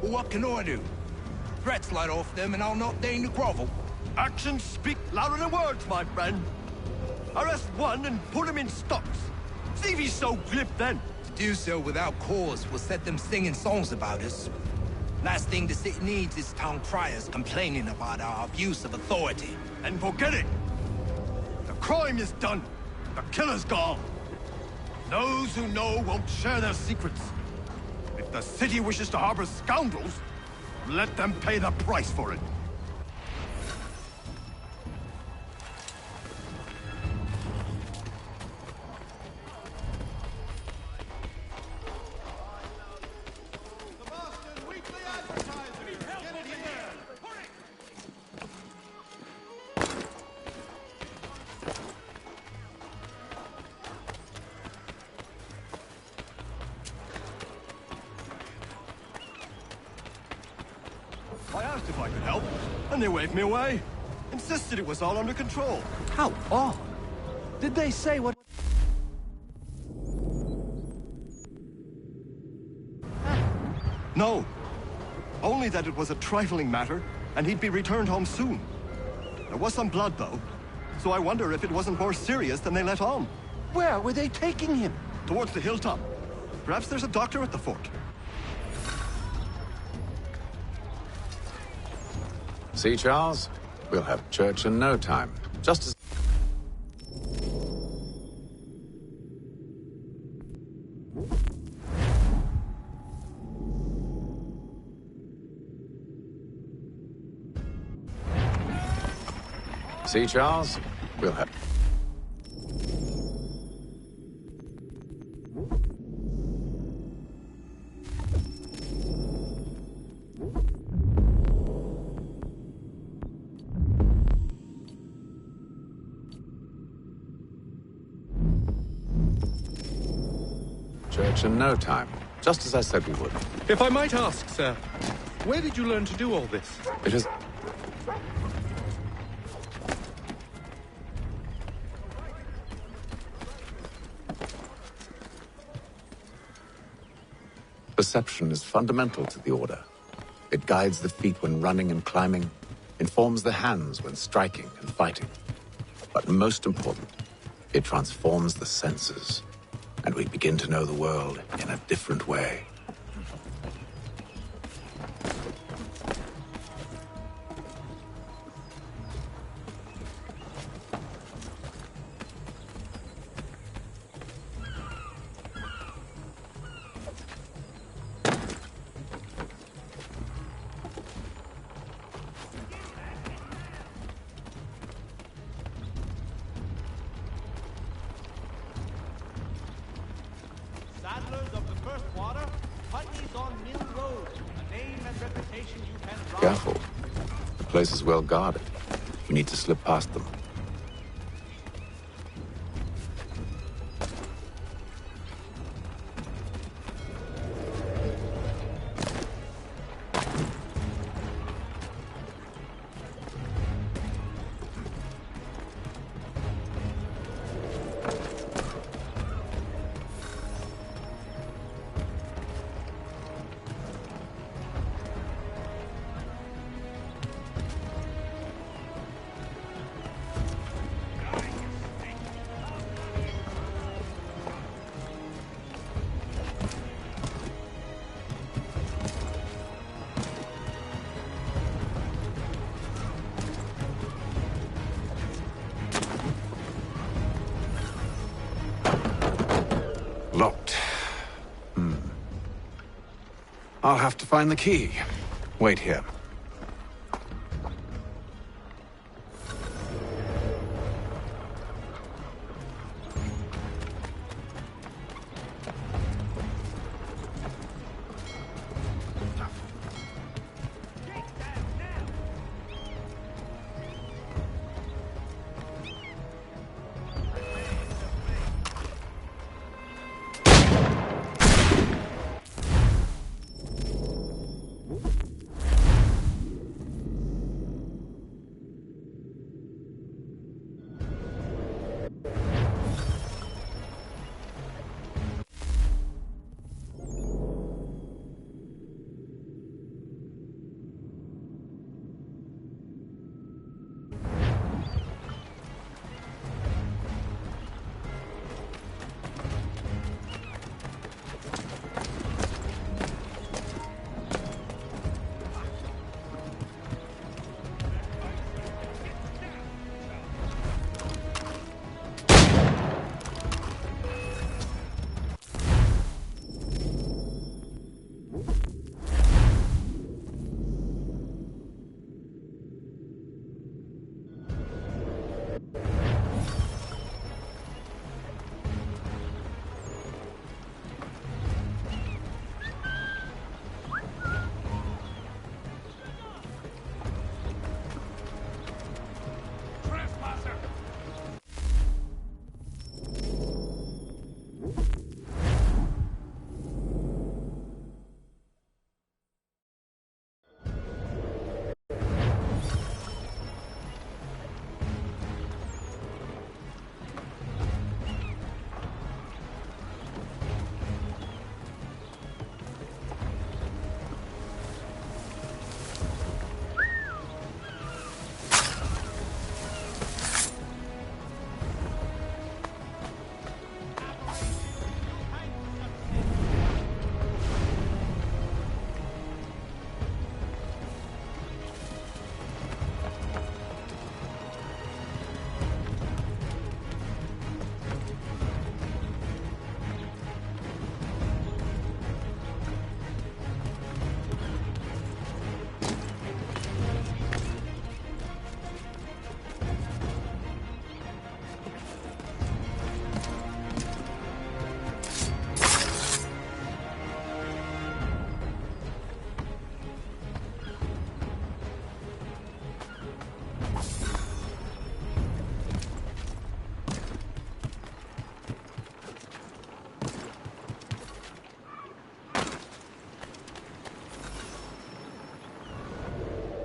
Well, what can I do? Threats light off them and I'll not deign to grovel. Actions speak louder than words, my friend. Arrest one and put him in stocks. See if he's so glib then. To do so without cause will set them singing songs about us. Last thing the city needs is town criers complaining about our abuse of authority. And forget it! The crime is done. The killer's gone. Those who know won't share their secrets. If the city wishes to harbor scoundrels, let them pay the price for it. I asked if I could help, and they waved me away. Insisted it was all under control. How odd. Did they say what... No. Only that it was a trifling matter, and he'd be returned home soon. There was some blood, though, so I wonder if it wasn't more serious than they let on. Where were they taking him? Towards the hilltop. Perhaps there's a doctor at the fort. See, Charles? We'll have church in no time. Just as... See, Charles? We'll have... Church in no time, just as I said we would. If I might ask, sir, where did you learn to do all this? It is... Perception is fundamental to the Order. It guides the feet when running and climbing, informs the hands when striking and fighting. But most important, it transforms the senses, and we begin to know the world in a different way. Careful. The place is well guarded. We need to slip past them. Locked. I'll have to find the key. Wait here.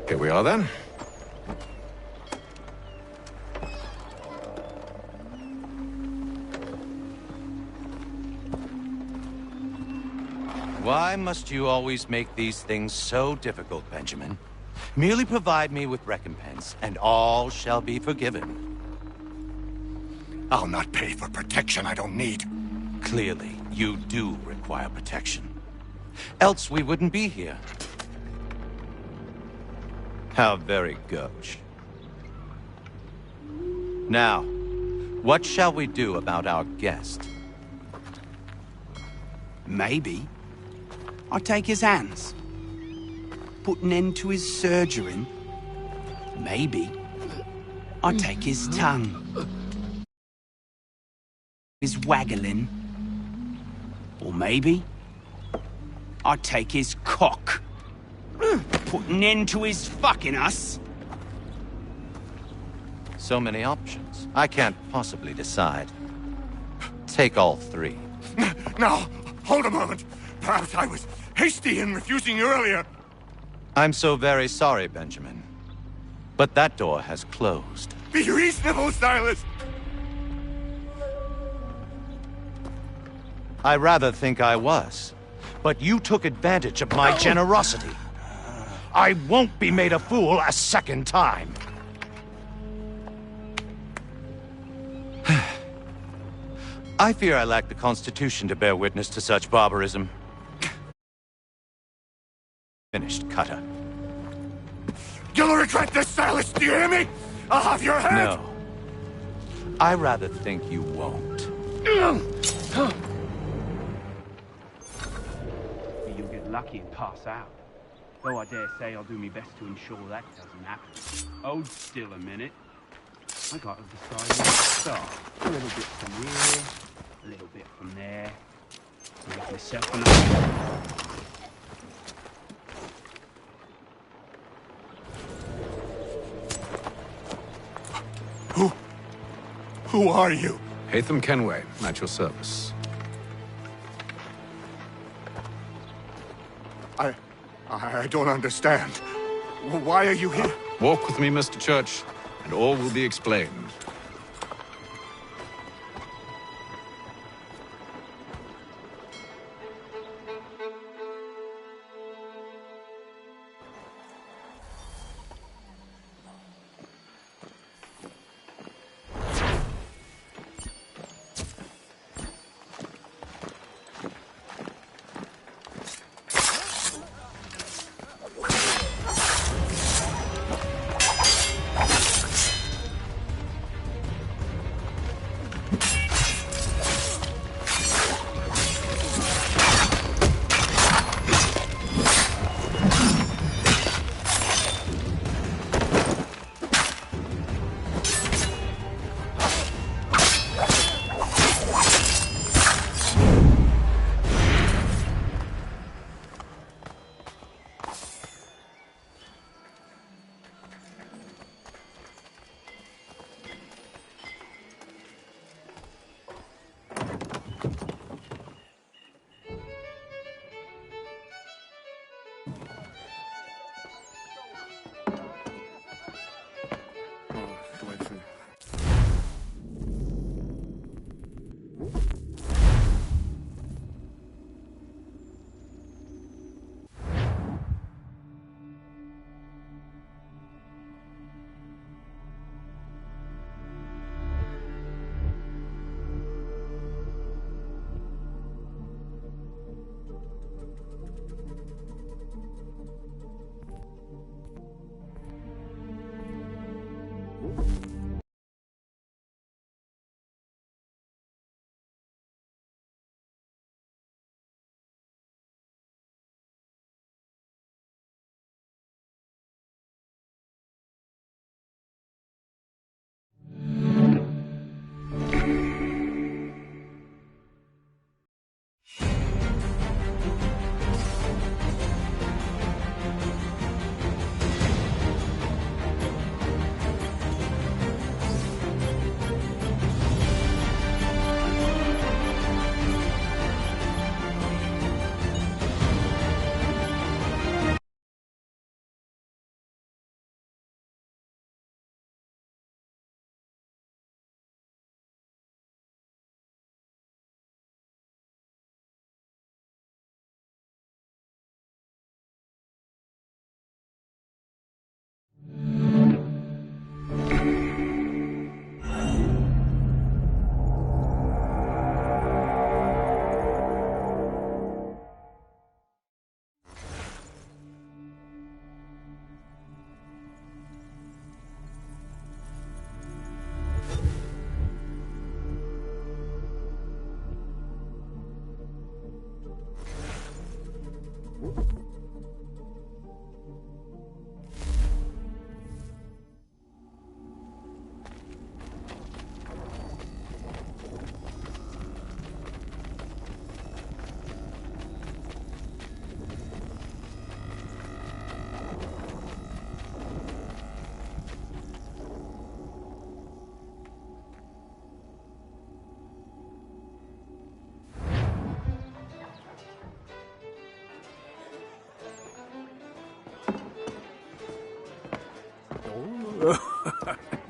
Here we are then. Why must you always make these things so difficult, Benjamin? Merely provide me with recompense, and all shall be forgiven. I'll not pay for protection I don't need. Clearly, you do require protection. Else we wouldn't be here. How very gauche. Now, what shall we do about our guest? Maybe I'll take his hands. Put an end to his surgering. Maybe I'll take his tongue. His waggling. Or maybe I'll take his cock. Put an end to his fucking us. So many options. I can't possibly decide. Take all three. Now, hold a moment. Perhaps I was hasty in refusing you earlier. I'm so very sorry, Benjamin. But that door has closed. Be reasonable, Silas! I rather think I was. But you took advantage of my generosity. I won't be made a fool a second time. I fear I lack the constitution to bear witness to such barbarism. Finished, Cutter. You'll regret this, Silas, do you hear me? I'll have your head! No. I rather think you won't. You'll get lucky and pass out. Though I dare say I'll do my best to ensure that doesn't happen. Hold still a minute. I got to decide where to start. A little bit from here, a little bit from there. Make myself enough. Who are you? Hatham Kenway, at your service. I don't understand. Why are you here? Walk with me, Mr. Church, and all will be explained.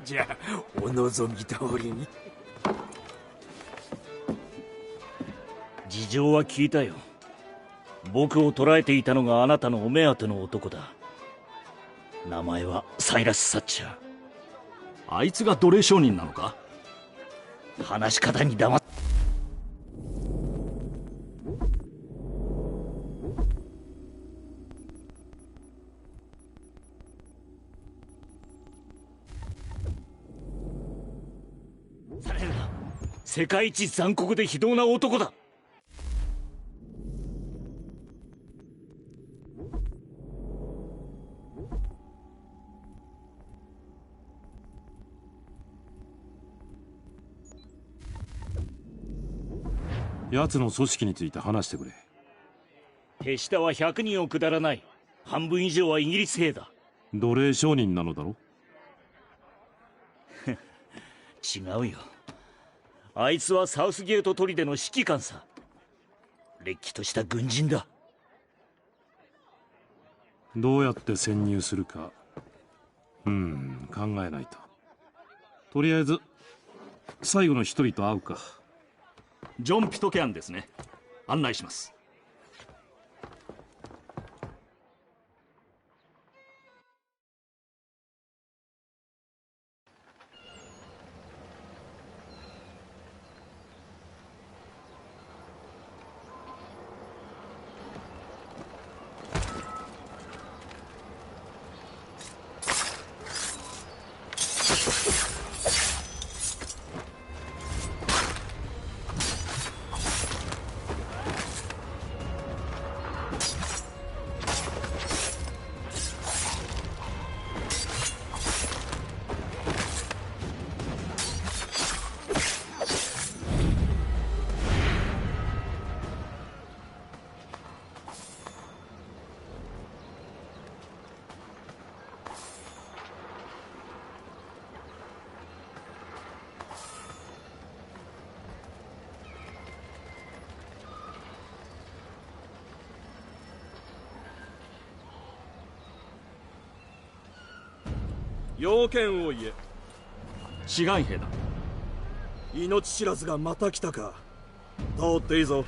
じゃあお望み通りに。事情は聞いたよ。僕を捕らえていたのがあなたのお目当ての男だ。名前はサイラス・サッチャー。あいつが奴隷商人なのか？話し方に黙っ。されるな。世界一残酷で非道な男だ。奴の組織について話してくれ。手下は100人を下らない。半分以上はイギリス兵だ。奴隷商人なのだろ？違うよ。あいつはサウスゲート砦の指揮官さ。れっきとした軍人だ。どうやって潜入するか考えないと。とりあえず最後の一人と会うか。ジョン・ピトケアンですね。案内します。要件を言え。志願兵だ。命知らずがまた来たか。通っていいぞ。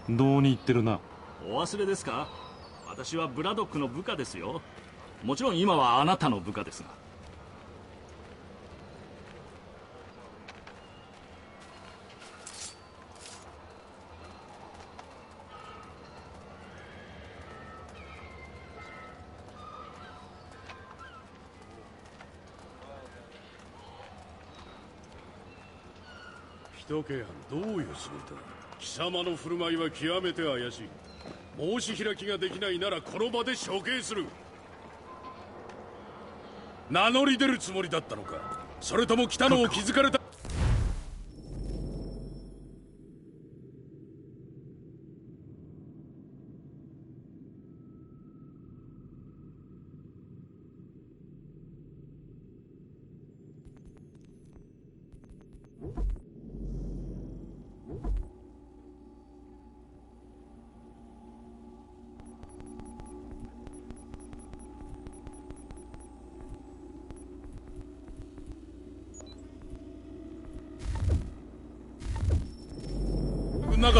どうに言ってるな。お忘れですか？私はブラドックの部下ですよ。もちろん今はあなたの部下ですが。ピトケアン、どういう仕事？貴様の振る舞いは極めて怪しい。申し開きができないならこの場で処刑する。名乗り出るつもりだったのか、それとも来たのを気づかれた。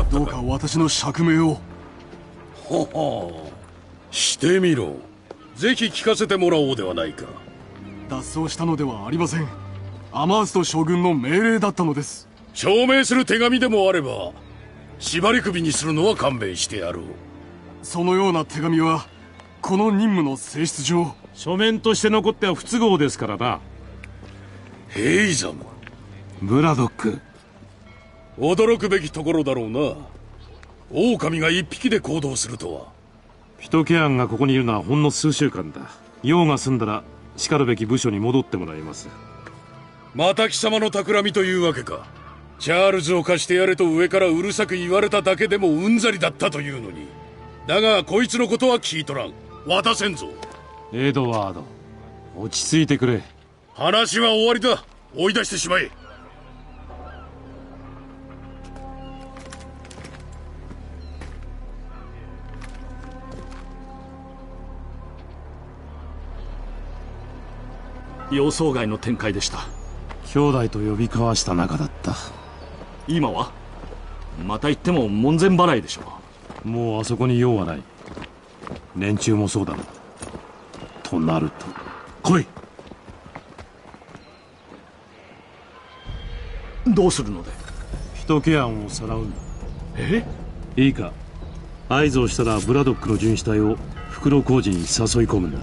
どうか私の釈明を。ははしてみろ。ぜひ聞かせてもらおうではないか。脱走したのではありません。アマースト将軍の命令だったのです。証明する手紙でもあれば縛り首にするのは勘弁してやろう。そのような手紙はこの任務の性質上書面として残っては不都合ですからな。ヘイザム、ブラドック、驚くべきところだろうな。狼が一匹で行動するとは。ピトケアンがここにいるのはほんの数週間だ。用が済んだらしかるべき部署に戻ってもらいます。また貴様の企みというわけか。チャールズを貸してやれと上からうるさく言われただけでもうんざりだったというのに。だがこいつのことは聞いとらん。渡せんぞ。エドワード、落ち着いてくれ。話は終わりだ。追い出してしまえ。予想外の展開でした。兄弟と呼び交わした仲だった。今はまた言っても門前払いでしょう。もうあそこに用はない。連中もそうだな。となると来い。どうするので。一ケアンをさらうんだ。いいか、合図をしたらブラドックの巡視隊を袋小路に誘い込むんだ。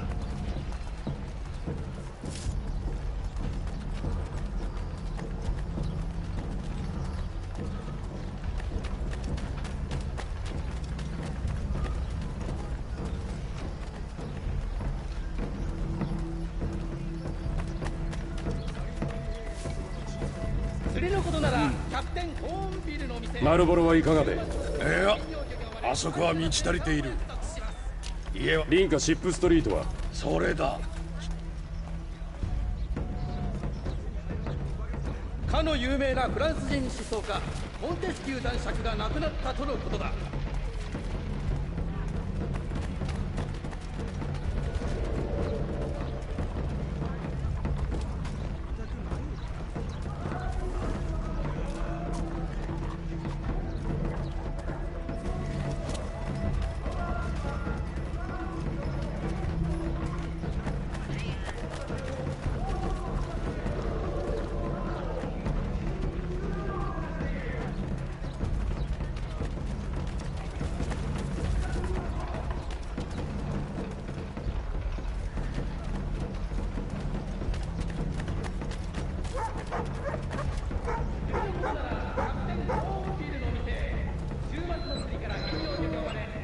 丸ボロはいかがで。いや、あそこは満ち足りている。家はリンカシップストリートはそれだ。かの有名なフランス人思想家モンテスキュー男爵が亡くなったとのことだ。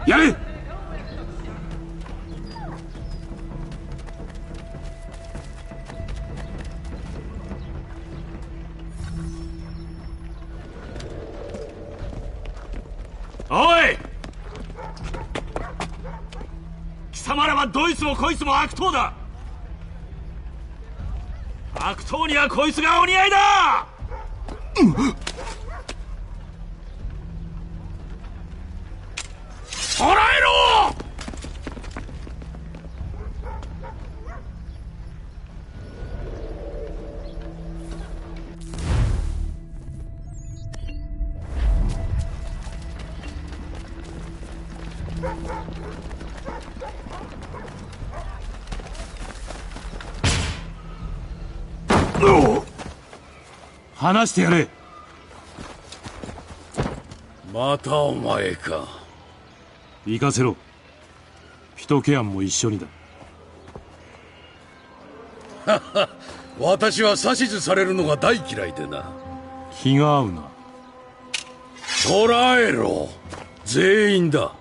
やれ。おい、貴様らはどいつもこいつも悪党だ。悪党にはこいつがお似合いだ。捕らえろ。話してやれ。またお前か。行かせろ。一ケアンも一緒にだ。私は指図されるのが大嫌いでな。気が合うな。捕らえろ。全員だ。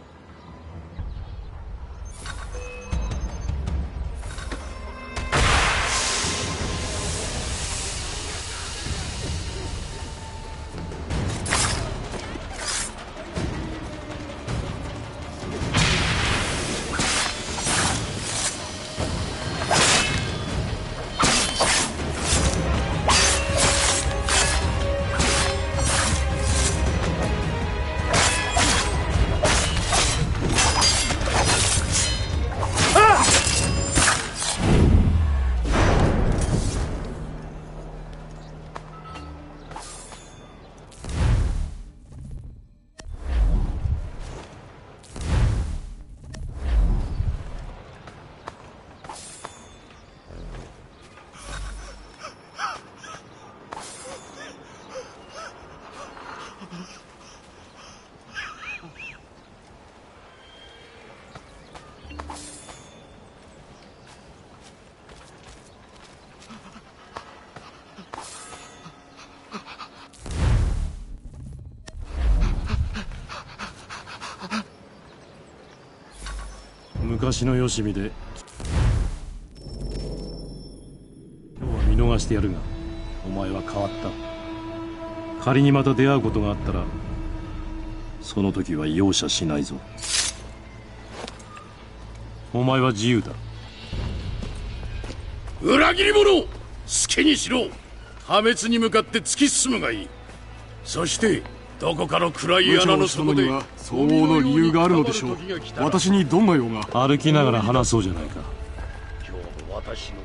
昔のよしみで今日は見逃してやるが、お前は変わった。仮にまた出会うことがあったらその時は容赦しないぞ。お前は自由だ。裏切り者、好きにしろ。破滅に向かって突き進むがいい。そしてどこかの暗い穴の底で相応の理由があるのでしょう。私にどんな用が。歩きながら話そうじゃないか。今日も私の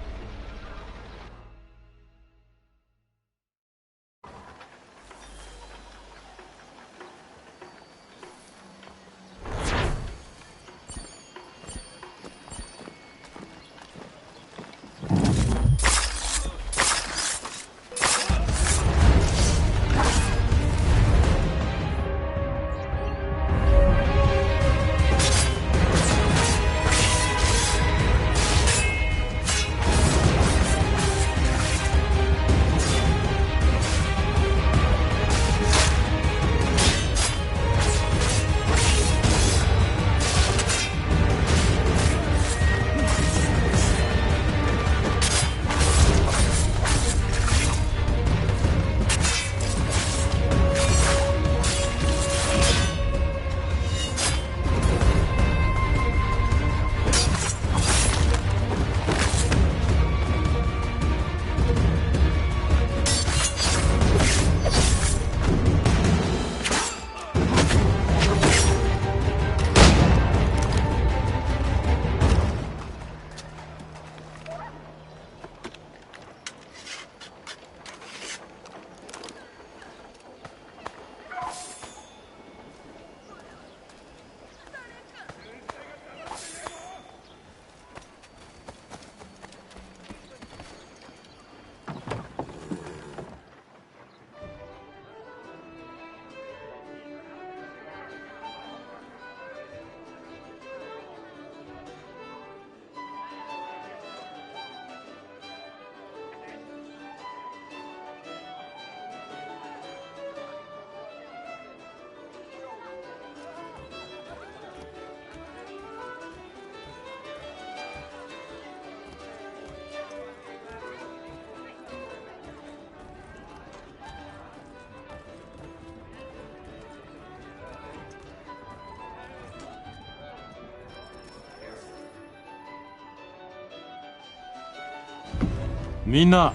みんな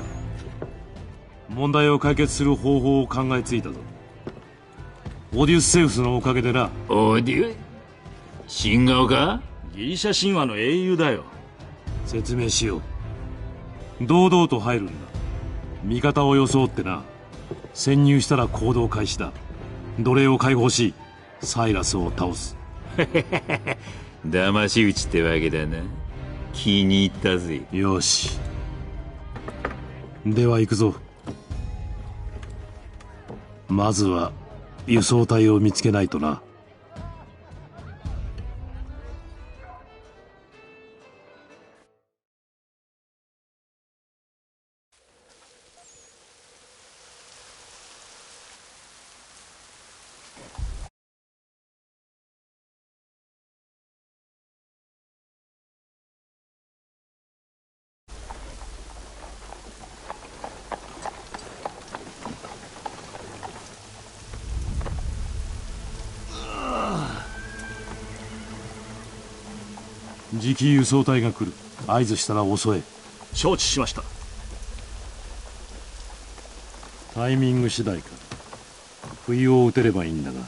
問題を解決する方法を考えついたぞ。オデュッセウスのおかげでな。オデュ新顔か？ギリシャ神話の英雄だよ。説明しよう。堂々と入るんだ。味方を装ってな。潜入したら行動開始だ。奴隷を解放しサイラスを倒す。騙し討ちってわけだな。気に入ったぜ。よし、では行くぞ。まずは輸送隊を見つけないとな。次期輸送隊が来る。合図したら襲え。承知しました。タイミング次第か。不意を打てればいいんだが。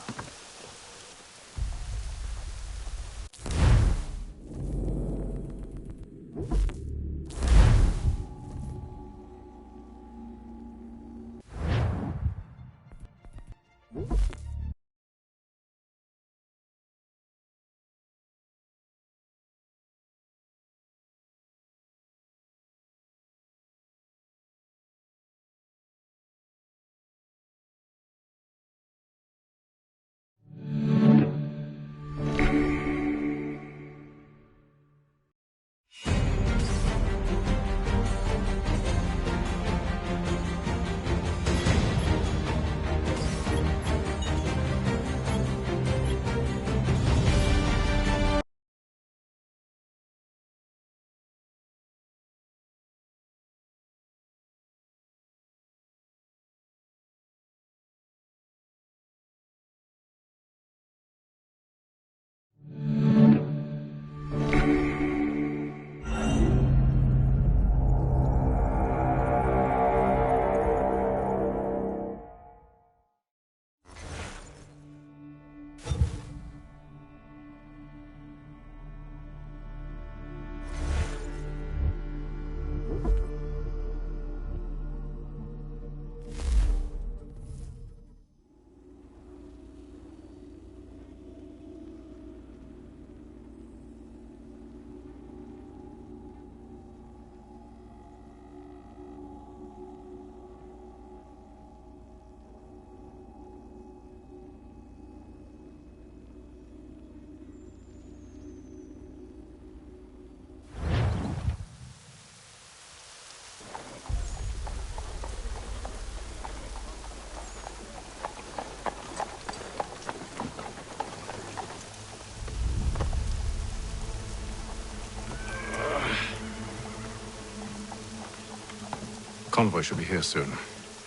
Convoy should be here soon.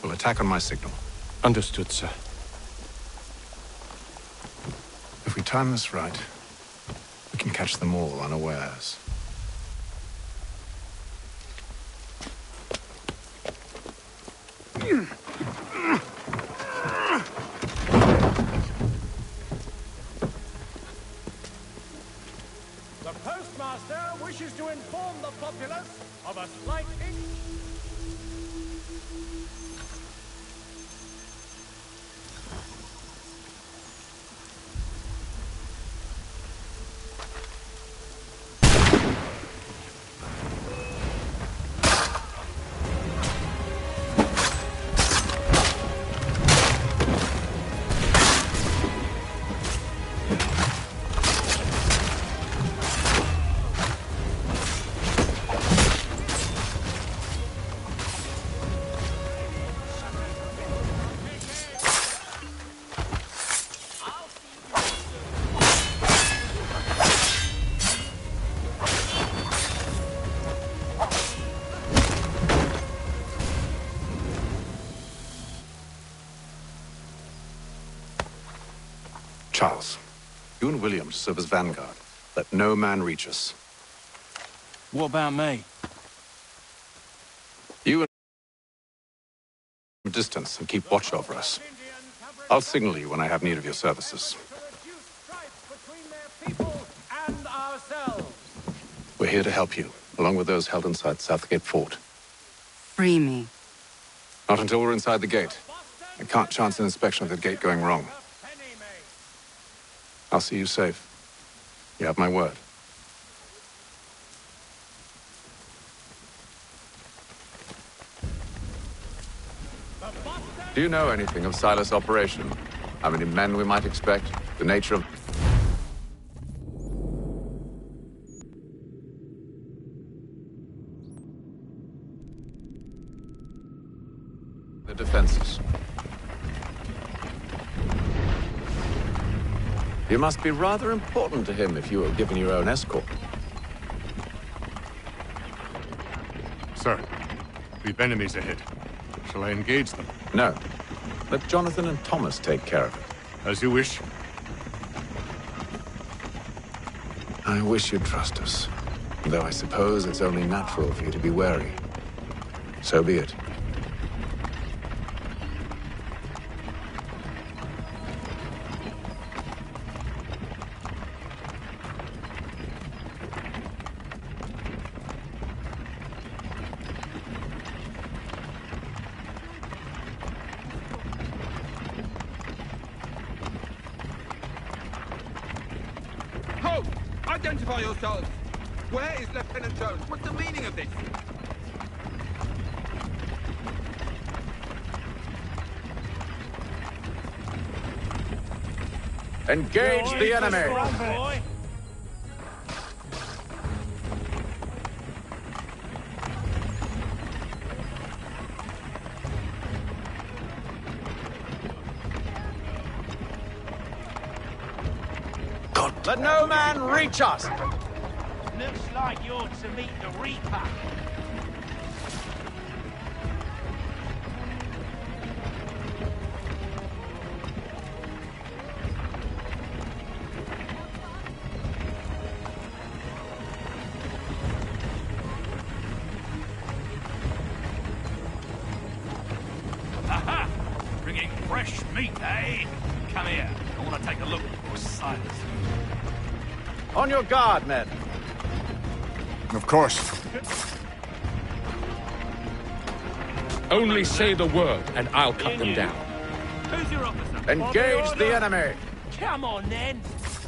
We'll attack on my signal. Understood, sir. If we time this right, we can catch them all unawares. The postmaster wishes to inform the populace of a slight hitch. Charles, you and William serve as vanguard. Let no man reach us. What about me? distance and keep watch over us. I'll signal you when I have need of your services. And ourselves. We're here to help you, along with those held inside Southgate Fort. Free me. Not until we're inside the gate. I can't chance an inspection of the gate going wrong. I'll see you safe. You have my word. Do you know anything of Silas' operation? How many men we might expect? The nature of... the defenses. You must be rather important to him if you were given your own escort. Sir, we've enemies ahead. Shall I engage them? No. Let Jonathan and Thomas take care of it. As you wish. I wish you'd trust us. Though I suppose it's only natural for you to be wary. So be it. Halt! Identify yourselves! Where is Lieutenant Jones? What's the meaning of this? Engage the enemy! Let no man reach us! Looks like you're to meet the Reaper. Aha! Bringing fresh meat, eh? Come here. I want to take a look for Silas. On your guard, men. Of course. Only say the word, and I'll cut them down. Who's your officer? Engage the enemy! Come on, then.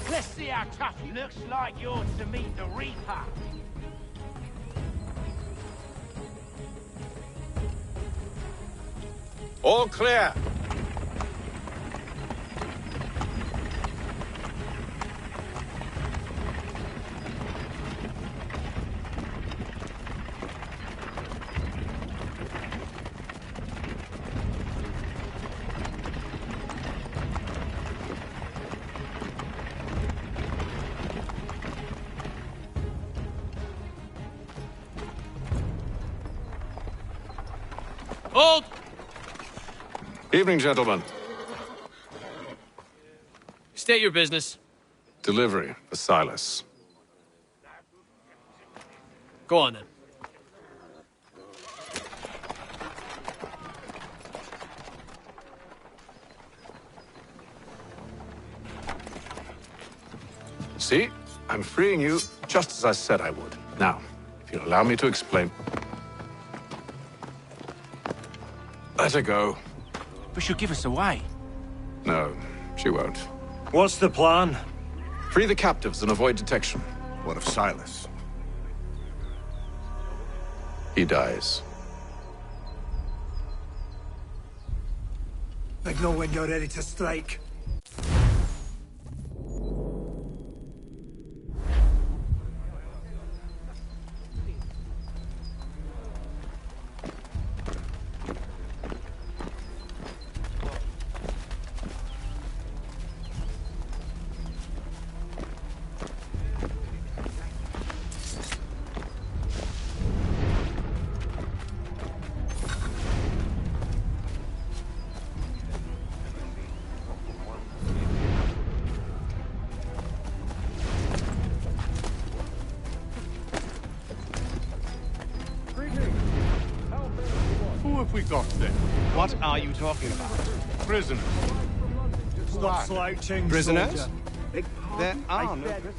Let's see how tough you looks like you're to meet the Reaper. All clear. Hold! Evening, gentlemen. State your business. Delivery for Silas. Go on, then. See? I'm freeing you just as I said I would. Now, if you'll allow me to explain... Let her go. But she'll give us away. No, she won't. What's the plan? Free the captives and avoid detection. What of Silas? He dies. Signal when you're ready to strike. have we got then? What are you talking about? Prisoners. Stop slouching, Prisoners? soldier. There are no prisoners.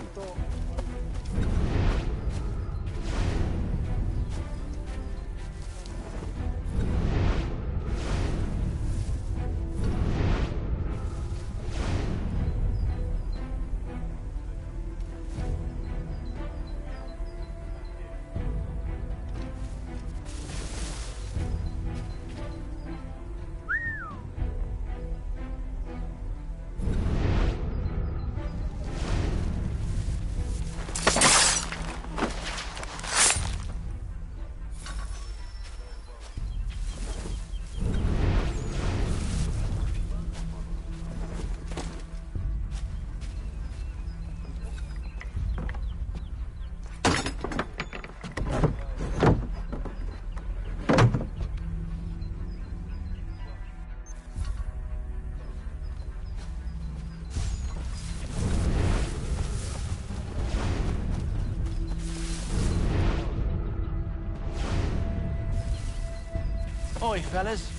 Oi, fellas.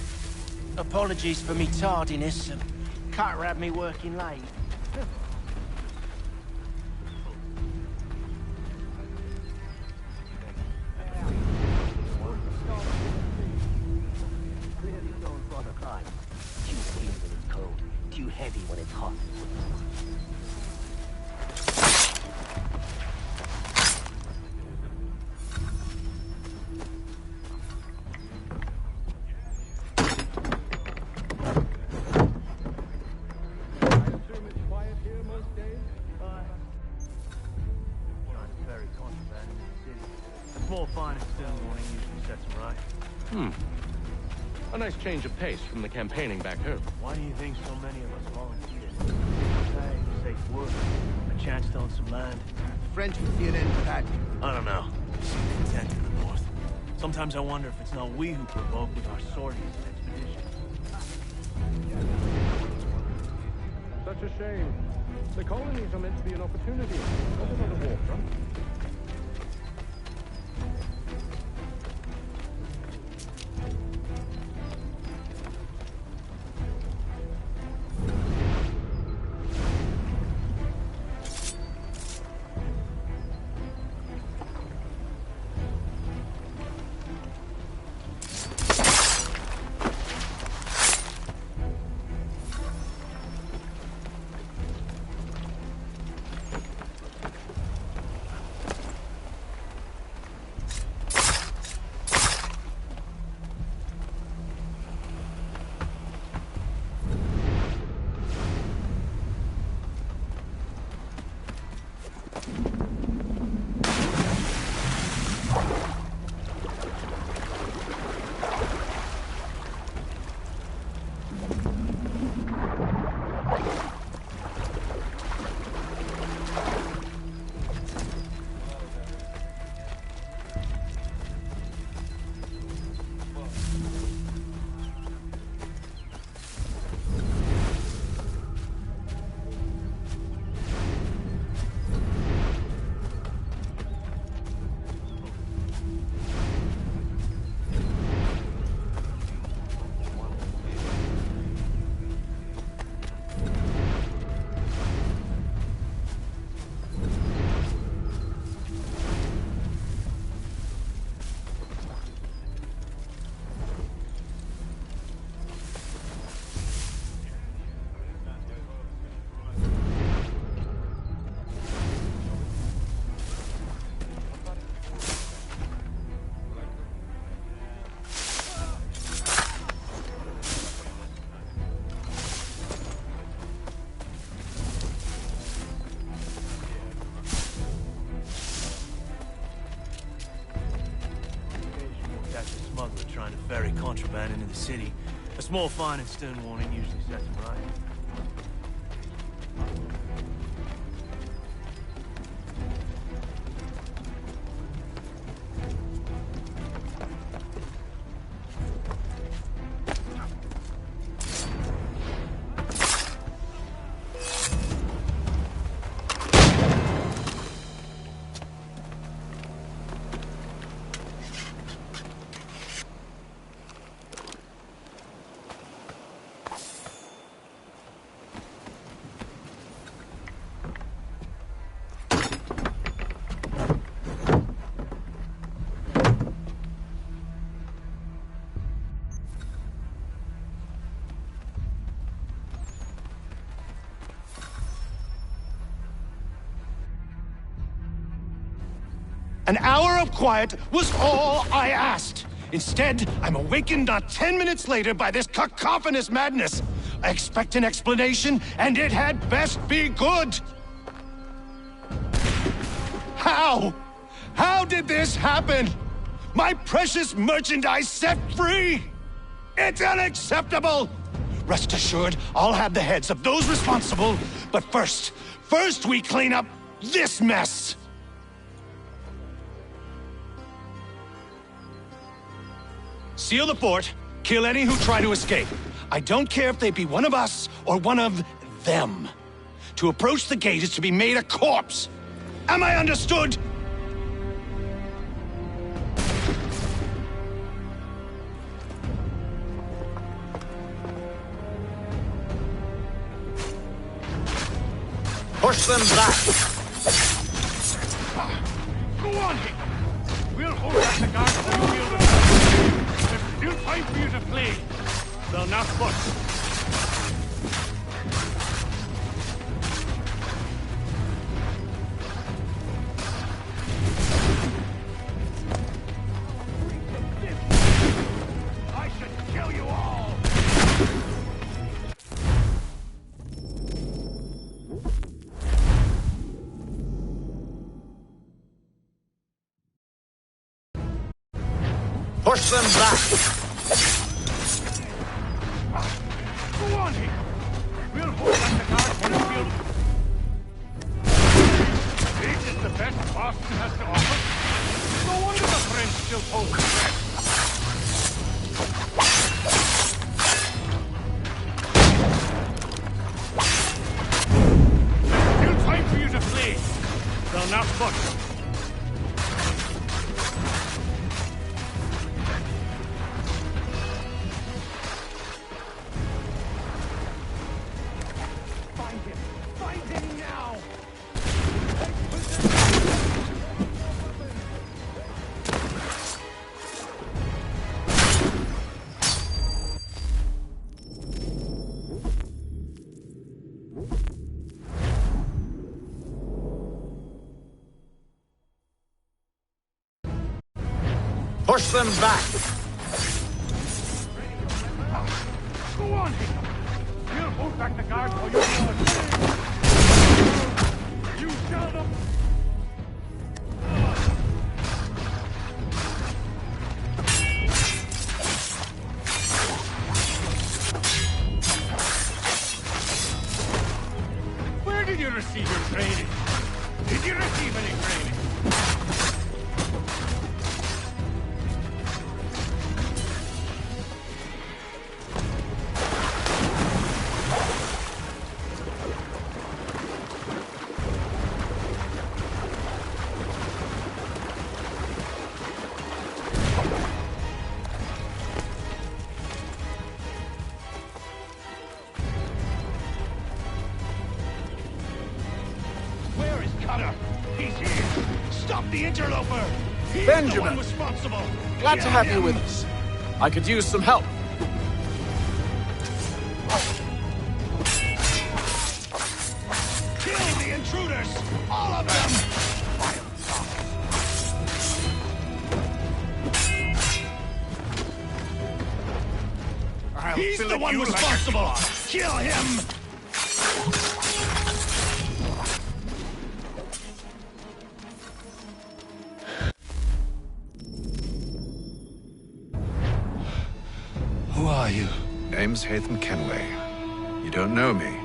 Apologies for me tardiness. Can't have me working late. Too thin when it's cold, too heavy when it's hot. A nice change of pace from the campaigning back home. Why do you think so many of us volunteered? Hey, safe work, a chance to own some land. The French would see an end to that. I don't know. They seem content in the north. Sometimes I wonder if it's not we who provoke with our sorties and expeditions. Such a shame. The colonies are meant to be an opportunity, not another war front. Trying to ferry contraband into the city. A small fine and stern warning usually sets them right. An hour of quiet was all I asked. Instead, I'm awakened not 10 minutes later by this cacophonous madness. I expect an explanation, and it had best be good. How? How did this happen? My precious merchandise set free? It's unacceptable! Rest assured, I'll have the heads of those responsible. But first we clean up this mess. Seal the fort, kill any who try to escape. I don't care if they be one of us or one of them. To approach the gate is to be made a corpse. Am I understood? Push them back. Go on, Hick. We'll hold back the guards from the field of battle. There's still time for you to flee. They'll not budge. Push them back. Go on, Hick. We'll hold back the guards from the field. This is the best Boston has to offer. No wonder the French still hold the threat. There's still time for you to flee. They'll not budge. Push them back. Go on, Hick. We'll hold back the guards while you do it. You shall not... Where did you receive your training? Did you receive any training? He's here! Stop the interloper! He's Benjamin! The one responsible. Glad to have you with us. I could use some help. Kill the intruders! All of them! He's the one responsible! Kill him! Who are you? Name's Hatham Kenway. You don't know me,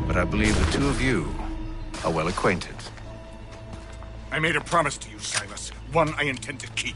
but I believe the two of you are well acquainted. I made a promise to you, Silas. One I intend to keep.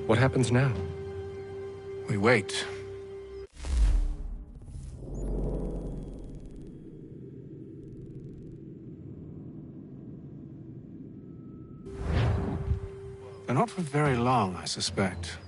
What happens now? We wait. But not for very long, I suspect.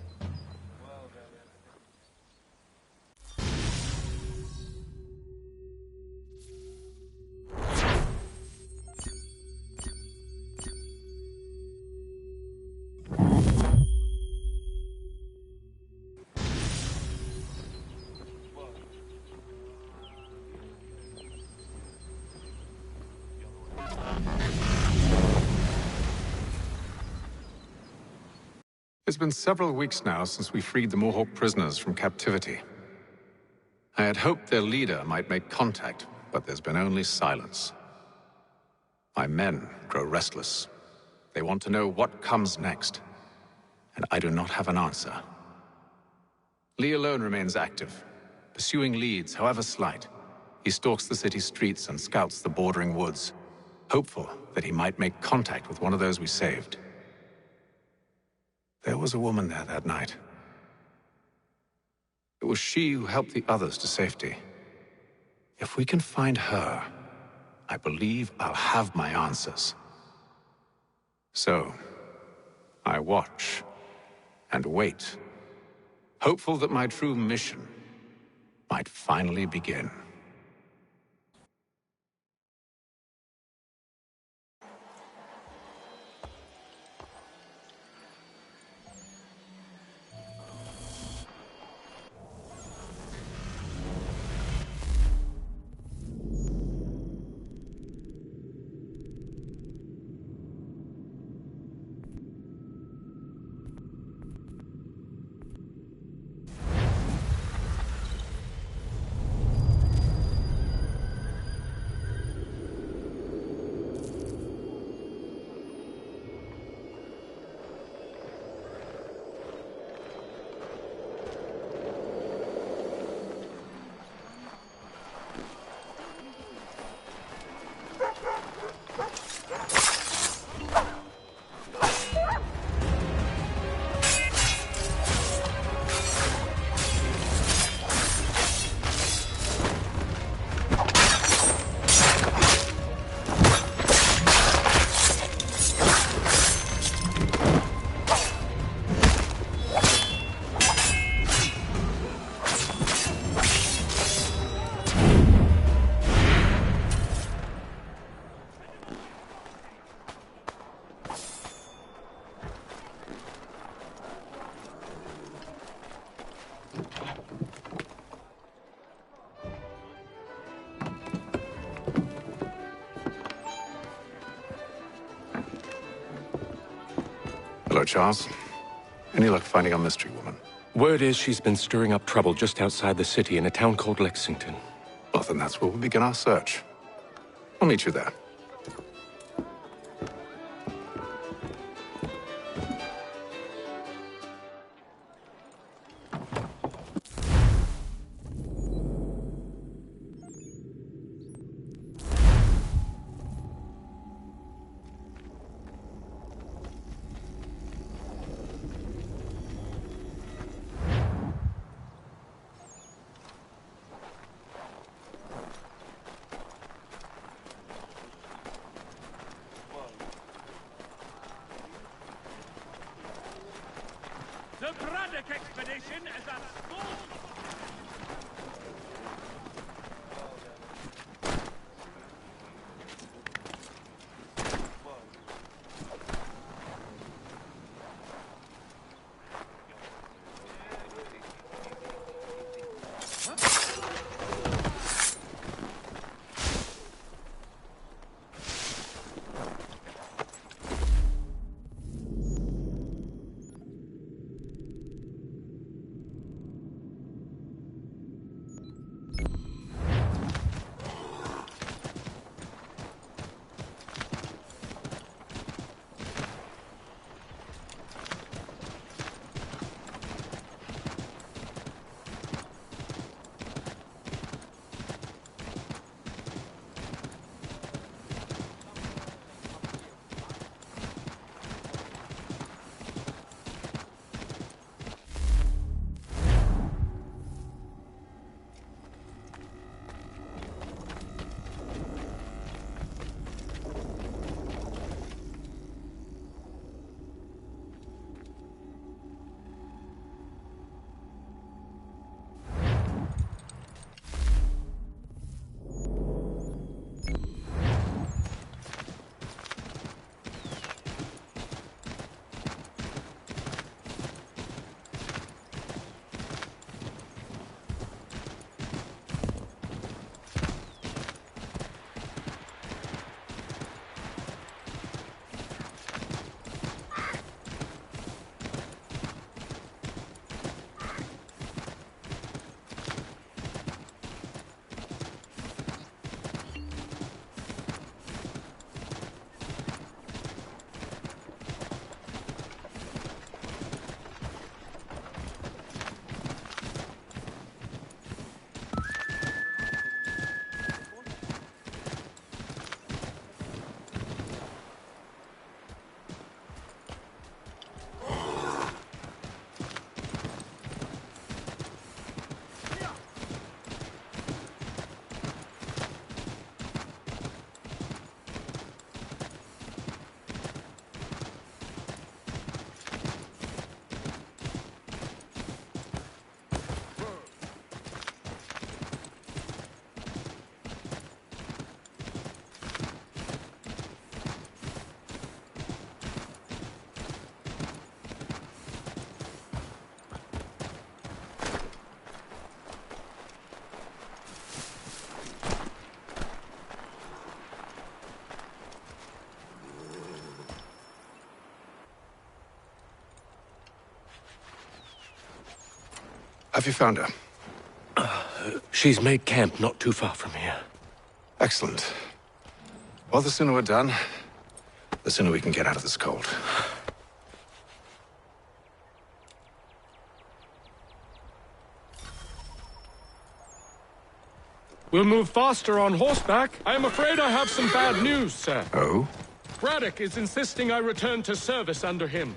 It's been several weeks now since we freed the Mohawk prisoners from captivity. I had hoped their leader might make contact, but there's been only silence. My men grow restless. They want to know what comes next, and I do not have an answer. Lee alone remains active, pursuing leads, however slight. He stalks the city streets and scouts the bordering woods, hopeful that he might make contact with one of those we saved. There was a woman there that night. It was she who helped the others to safety. If we can find her, I believe I'll have my answers. So, I watch and wait, hopeful that my true mission might finally begin. Hello, Charles. Any luck finding our mystery woman? Word is she's been stirring up trouble just outside the city in a town called Lexington. Well, then that's where we'll begin our search. I'll meet you there. The Braddock expedition is a small... Have you found her? She's made camp not too far from here. Excellent. Well, the sooner we're done, the sooner we can get out of this cold. We'll move faster on horseback. I am afraid I have some bad news, sir. Oh? Braddock is insisting I return to service under him.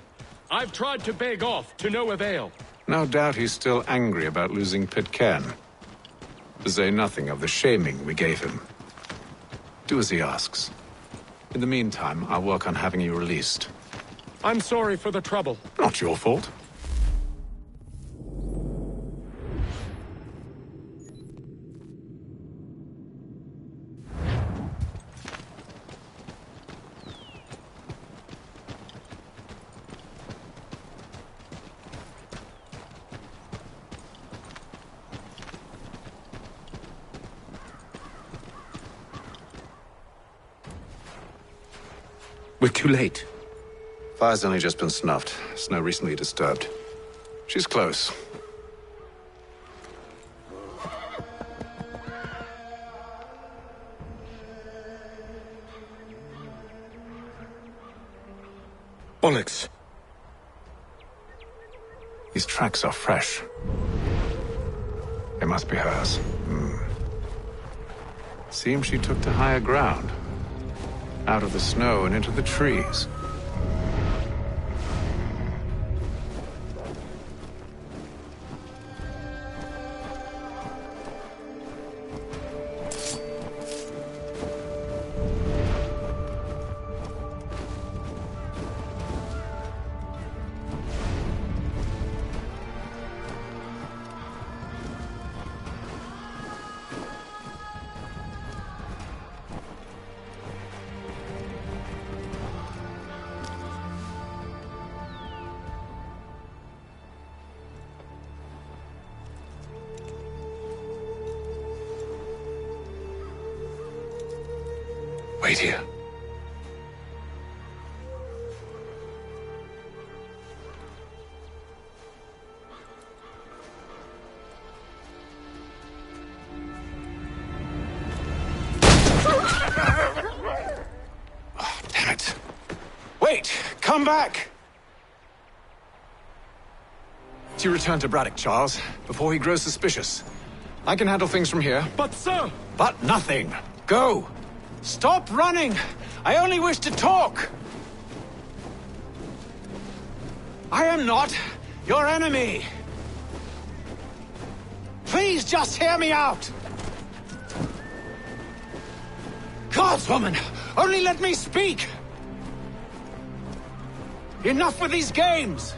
I've tried to beg off, to no avail. No doubt he's still angry about losing Pitcairn. To say nothing of the shaming we gave him. Do as he asks. In the meantime, I'll work on having you released. I'm sorry for the trouble. Not your fault. We're too late. Fire's only just been snuffed. Snow recently disturbed. She's close. Bollocks. These tracks are fresh. They must be hers. Seems she took to higher ground. Out of the snow and into the trees. Wait here. Oh, damn it. Wait! Come back! You return to Braddock, Charles, before he grows suspicious. I can handle things from here. But, sir! But nothing! Go! Stop running! I only wish to talk! I am not your enemy! Please just hear me out! Gods, woman! Only let me speak! Enough with these games!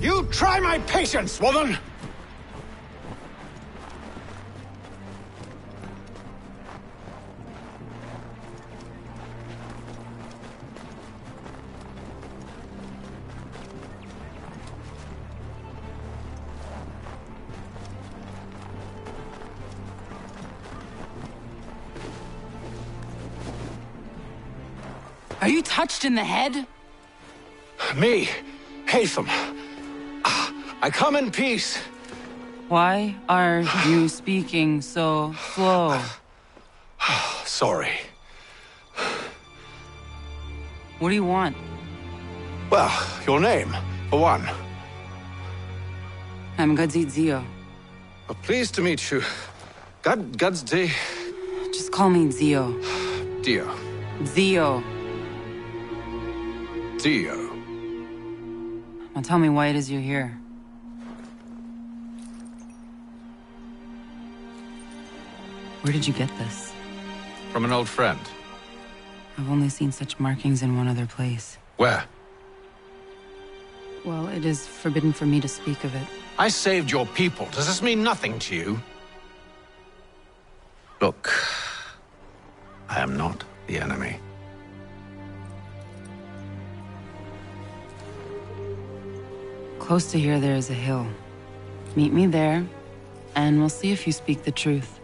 You try my patience, woman! Are you touched in the head? Me, Hatham. I come in peace. Why are you speaking so slow? Sorry. What do you want? Well, your name, for one. I'm Gadzit Zio. Well, pleased to meet you. Gadzde. Just call me Zio. Dio. Zio. Dio. Now tell me why it is you're here. Where did you get this? From an old friend. I've only seen such markings in one other place. Where? Well, it is forbidden for me to speak of it. I saved your people. Does this mean nothing to you? Look, I am not the enemy. Close to here, there is a hill. Meet me there, and we'll see if you speak the truth.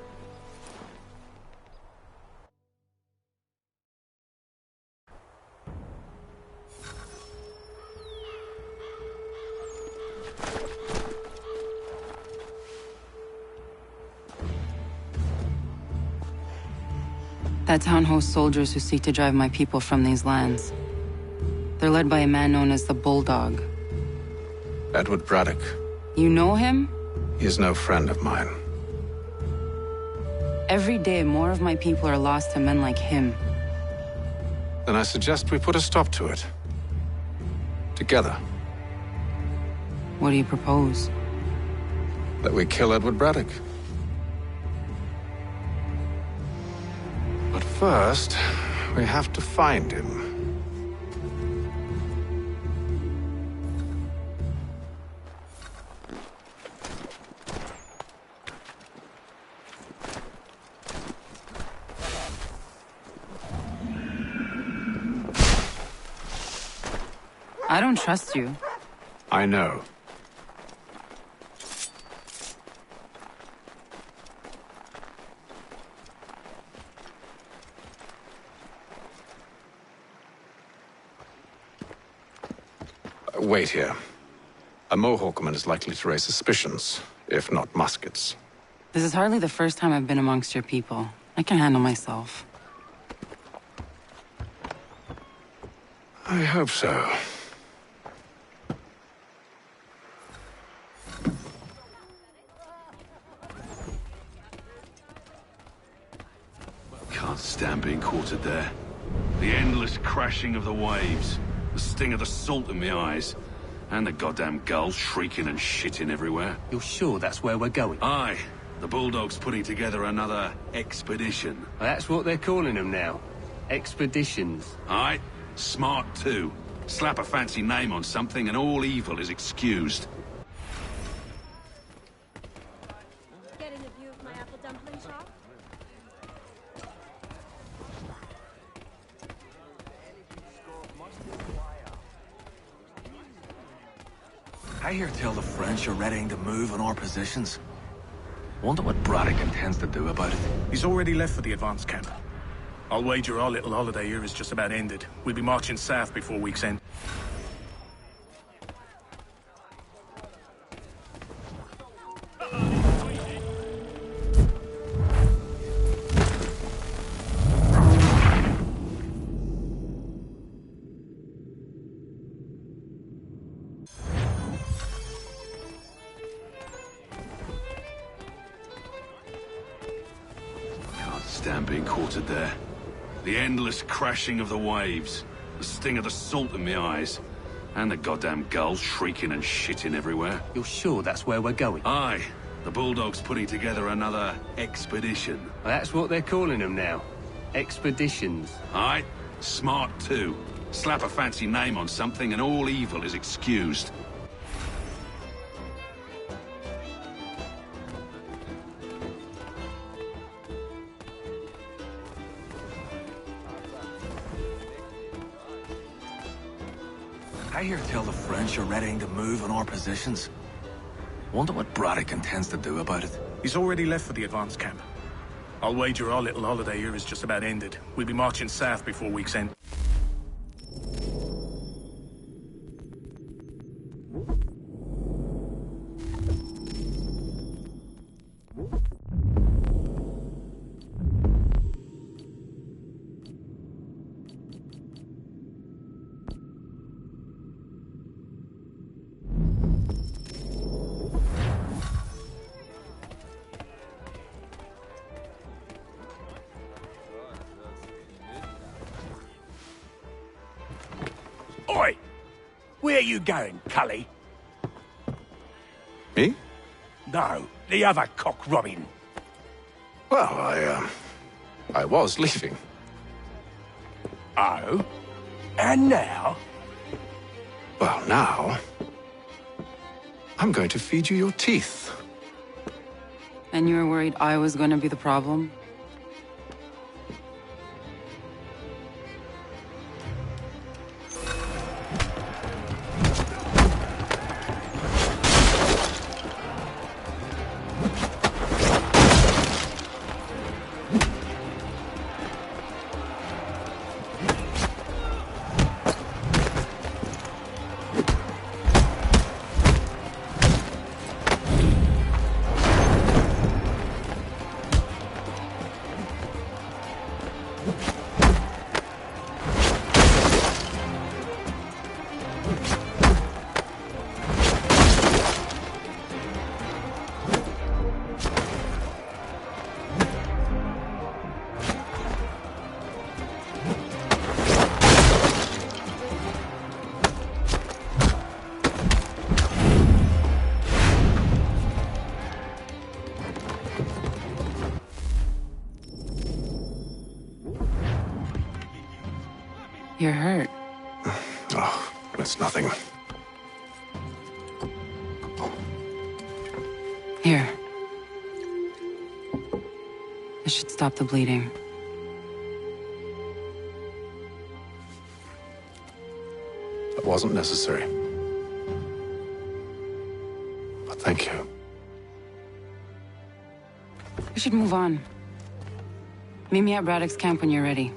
That town hosts soldiers who seek to drive my people from these lands. They're led by a man known as the Bulldog. Edward Braddock. You know him? He is no friend of mine. Every day, more of my people are lost to men like him. Then I suggest we put a stop to it. Together. What do you propose? That we kill Edward Braddock. But first, we have to find him. I don't trust you. I know. Wait here. A Mohawkman is likely to raise suspicions, if not muskets. This is hardly the first time I've been amongst your people. I can handle myself. I hope so. Can't stand being quartered there. The endless crashing of the waves, the sting of the salt in my eyes, and the goddamn gulls shrieking and shitting everywhere. You're sure that's where we're going? Aye. The Bulldog's putting together another expedition. Well, that's what they're calling them now. Expeditions. Aye. Smart too. Slap a fancy name on something and all evil is excused. Getting a view of my apple dumpling shop? I hear tell the French are readying to move on our positions. Wonder what Braddock intends to do about it. He's already left for the advance camp. I'll wager our little holiday here is just about ended. We'll be marching south before week's end. Stand being quartered there. The endless crashing of the waves, the sting of the salt in my eyes, and the goddamn gulls shrieking and shitting everywhere. You're sure that's where we're going? Aye. The Bulldog's putting together another expedition. Well, that's what they're calling them now. Expeditions. Aye. Smart too. Slap a fancy name on something and all evil is excused. I hear tell the French are readying to move on our positions. Wonder what Braddock intends to do about it. He's already left for the advance camp. I'll wager our little holiday here is just about ended. We'll be marching south before week's end. Oi! Where you going, Cully? Me? No, the other cock Robin. Well, I was leaving. Oh? And now? Well, now... I'm going to feed you your teeth. And you were worried I was going to be the problem? You're hurt. Oh, it's nothing. Here. This should stop the bleeding. That wasn't necessary. But thank you. We should move on. Meet me at Braddock's camp when you're ready.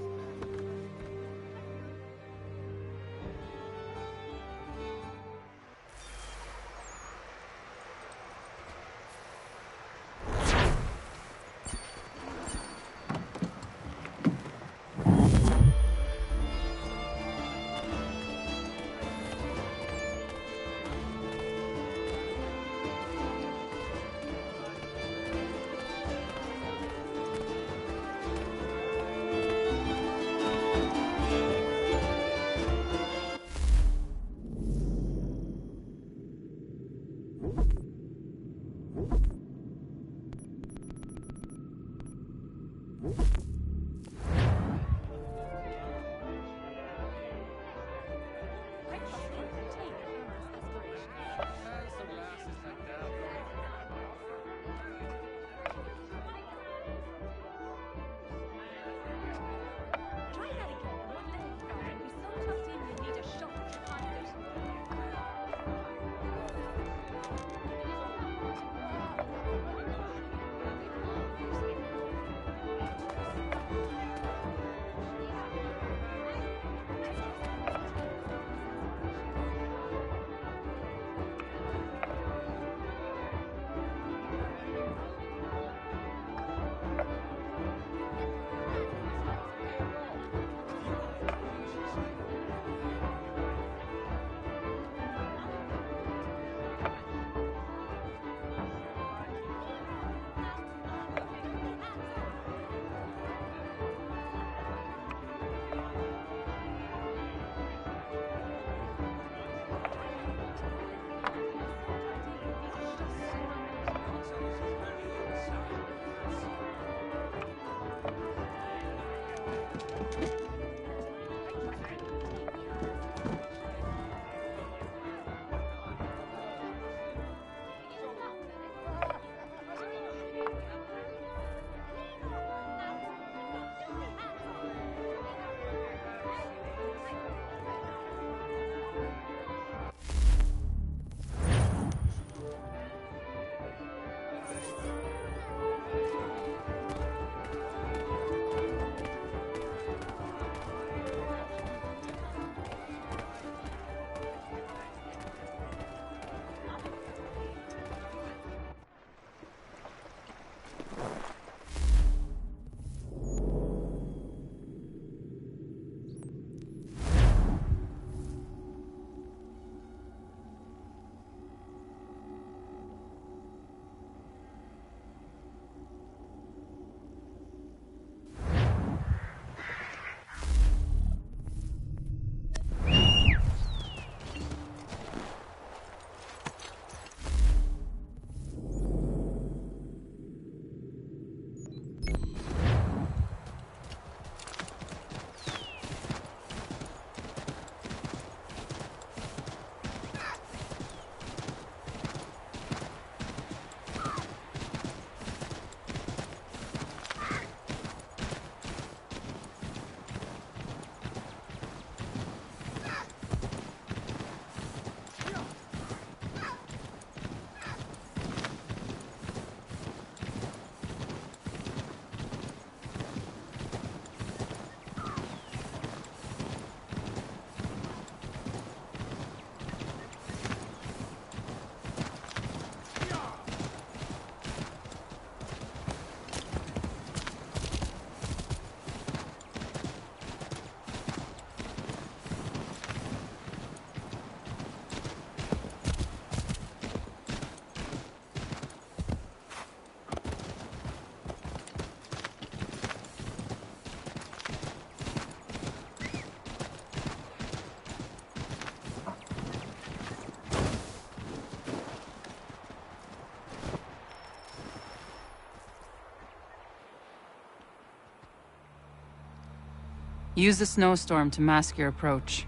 Use the snowstorm to mask your approach.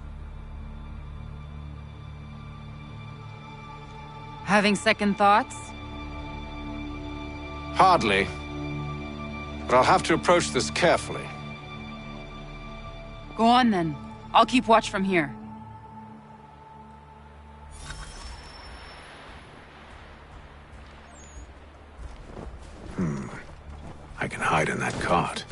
Having second thoughts? Hardly. But I'll have to approach this carefully. Go on then. I'll keep watch from here. I can hide in that cart.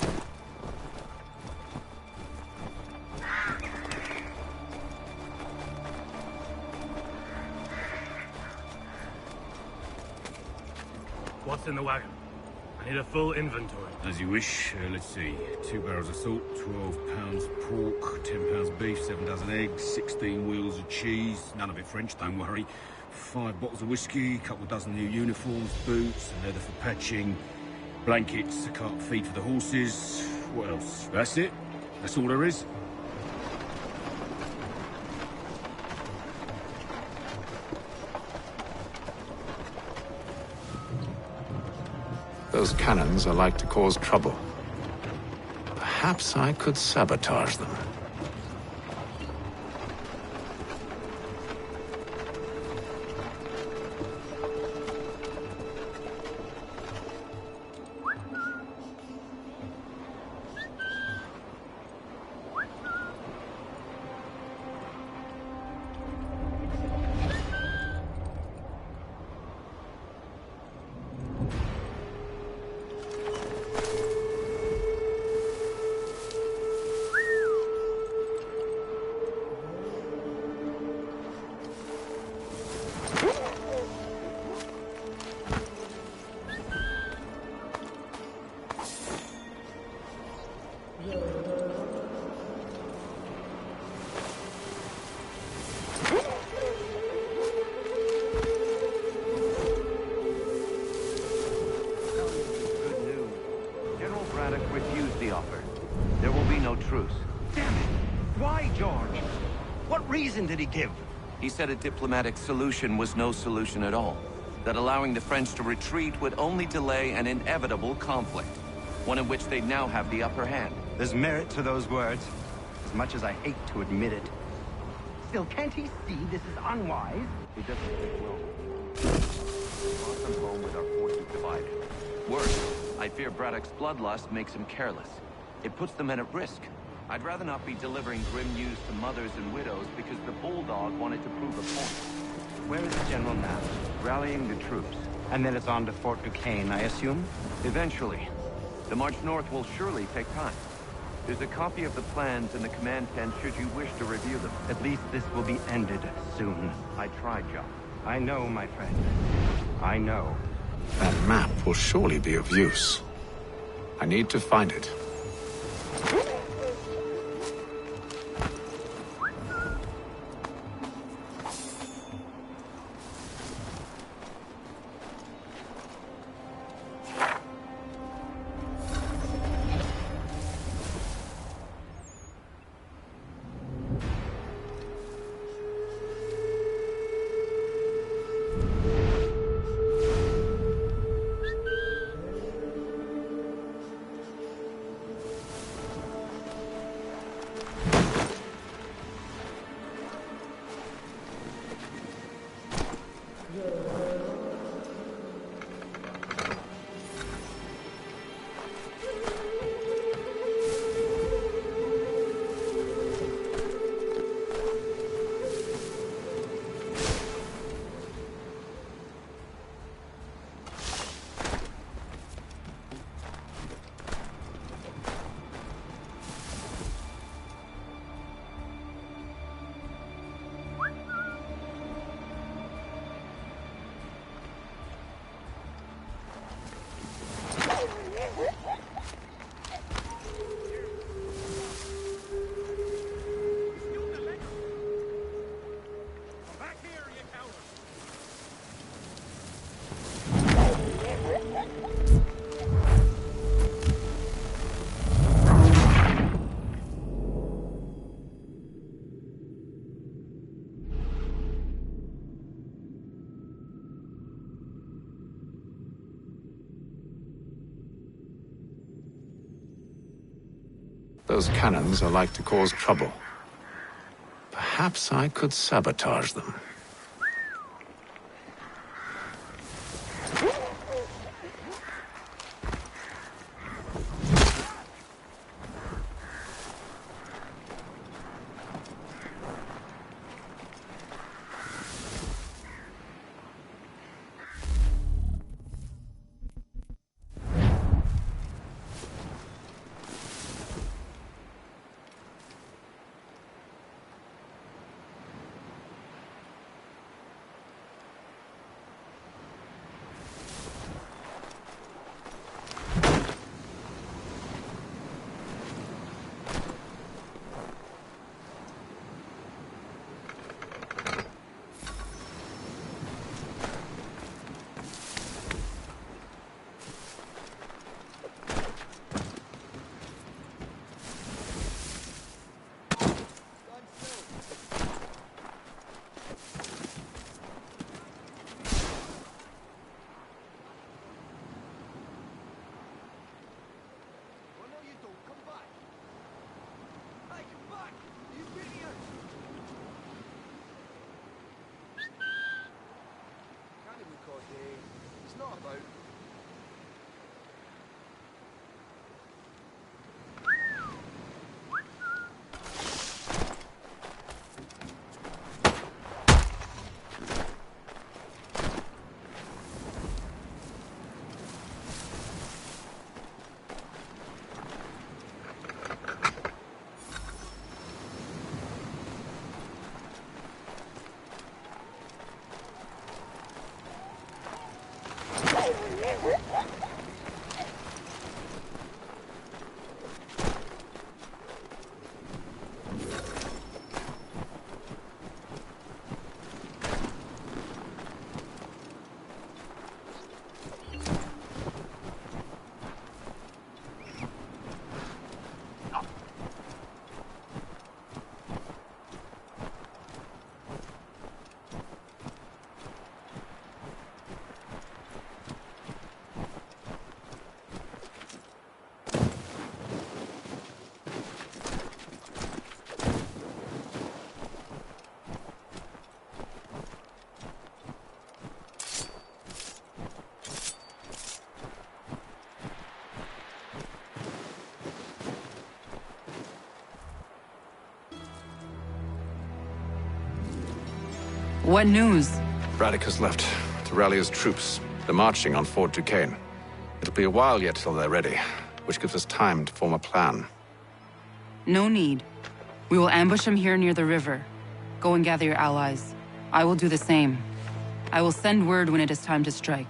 What's in the wagon? I need a full inventory. As you wish. Let's see. 2 barrels of salt, 12 pounds pork, 10 pounds beef, 7 dozen eggs, 16 wheels of cheese. None of it French, don't worry. 5 bottles of whiskey, couple dozen new uniforms, boots, and leather for patching, blankets, a cart feed for the horses. What else? That's it. That's all there is. Those cannons are like to cause trouble. Perhaps I could sabotage them. Did he give? He said a diplomatic solution was no solution at all. That allowing the French to retreat would only delay an inevitable conflict. One in which they now have the upper hand. There's merit to those words, as much as I hate to admit it. Still, can't he see this is unwise? He doesn't think well. Brought them home with our forces divided. Worse, I fear Braddock's bloodlust makes him careless. It puts the men at risk. I'd rather not be delivering grim news to mothers and widows because the Bulldog wanted to prove a point. Where is the General now? Rallying the troops. And then it's on to Fort Duquesne, I assume? Eventually. The march north will surely take time. There's a copy of the plans in the command tent should you wish to review them. At least this will be ended soon. I tried, John. I know, my friend. I know. That map will surely be of use. I need to find it. Those cannons are like to cause trouble. Perhaps I could sabotage them. What news? Braddock has left to rally his troops. They're marching on Fort Duquesne. It'll be a while yet till they're ready, which gives us time to form a plan. No need. We will ambush him here near the river. Go and gather your allies. I will do the same. I will send word when it is time to strike.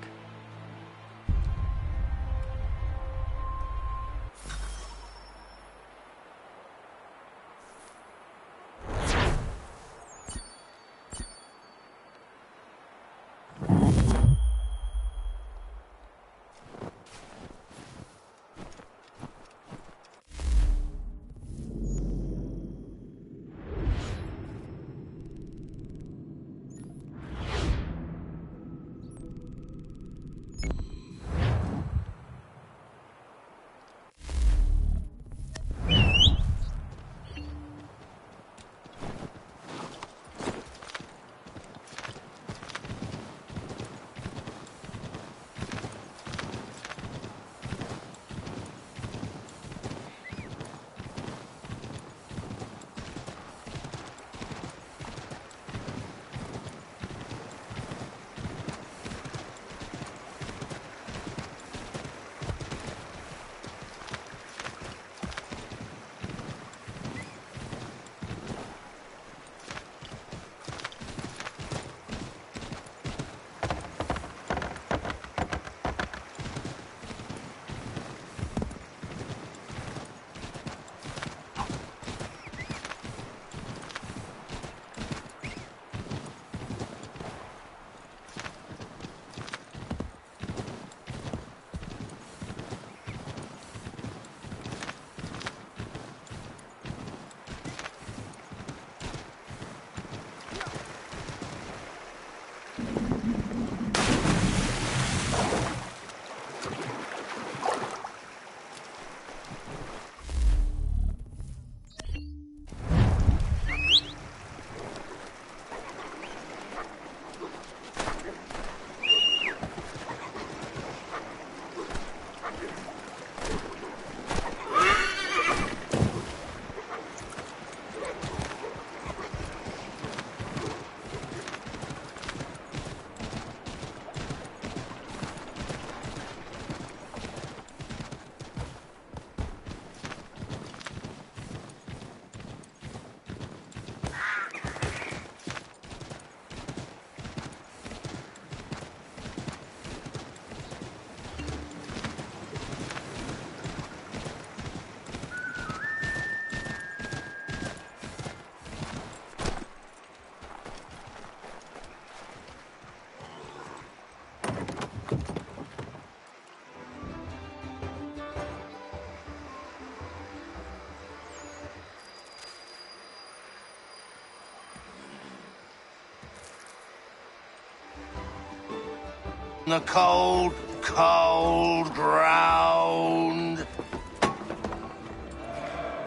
on the cold, cold ground.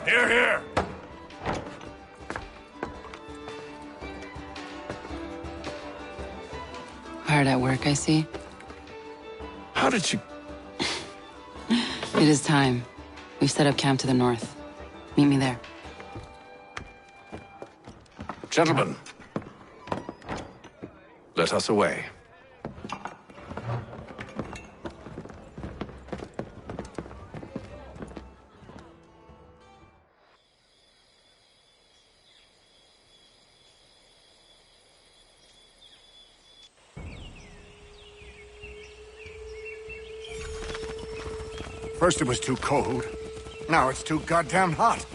Here, here. Hard at work, I see. How did you... It is time. We've set up camp to the north. Meet me there. Gentlemen, let us away. First it was too cold. Now it's too goddamn hot.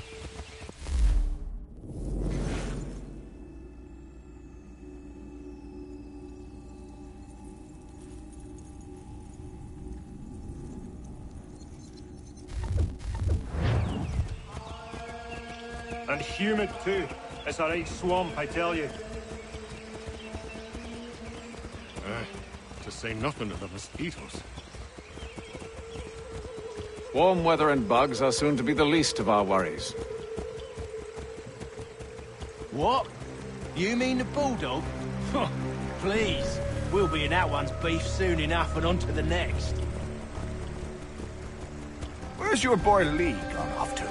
And humid too. It's a right swamp, I tell you. To say nothing of the mosquitoes. Warm weather and bugs are soon to be the least of our worries. What? You mean the bulldog? Please. We'll be in that one's beef soon enough and on to the next. Where's your boy Lee gone off to?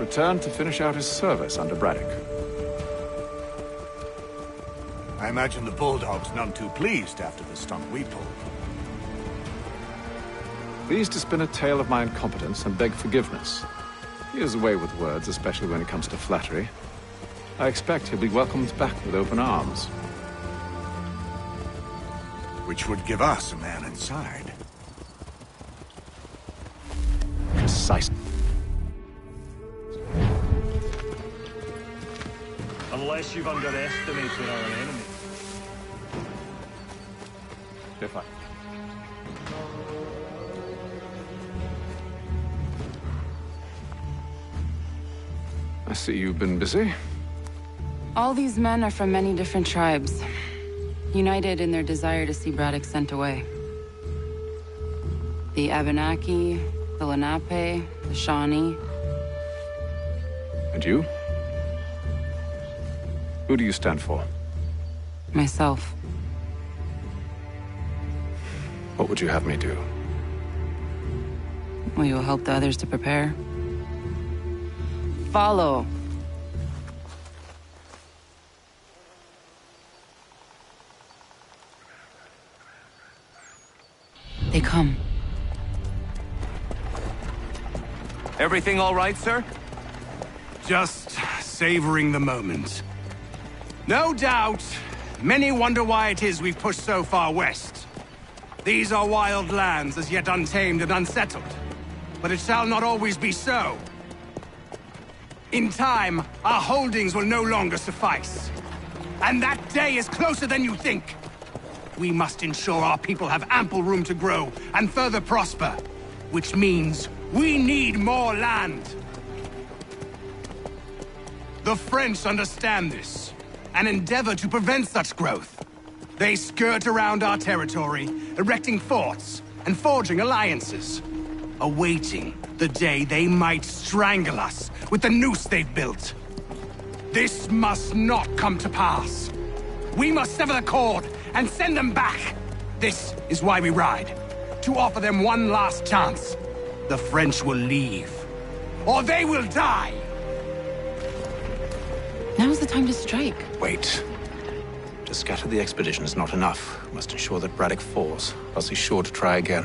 Returned to finish out his service under Braddock. I imagine the bulldog's none too pleased after the stunt we pulled. Pleased to spin a tale of my incompetence and beg forgiveness. He is away with words, especially when it comes to flattery. I expect he'll be welcomed back with open arms. Which would give us a man inside. Precisely. Unless you've underestimated our enemy. If I... I see you've been busy. All these men are from many different tribes, united in their desire to see Braddock sent away. The Abenaki, the Lenape, the Shawnee. And you? Who do you stand for? Myself. What would you have me do? Will you help the others to prepare? Follow. They come. Everything all right, sir? Just savoring the moment. No doubt, many wonder why it is we've pushed so far west. These are wild lands as yet untamed and unsettled. But it shall not always be so. In time, our holdings will no longer suffice. And that day is closer than you think. We must ensure our people have ample room to grow and further prosper. Which means we need more land. The French understand this, and endeavor to prevent such growth. They skirt around our territory, erecting forts and forging alliances, awaiting the day they might strangle us with the noose they've built. This must not come to pass. We must sever the cord and send them back. This is why we ride, to offer them one last chance. The French will leave, or they will die. Now's the time to strike. Wait. To scatter the expedition is not enough. We must ensure that Braddock falls, else he's sure to try again.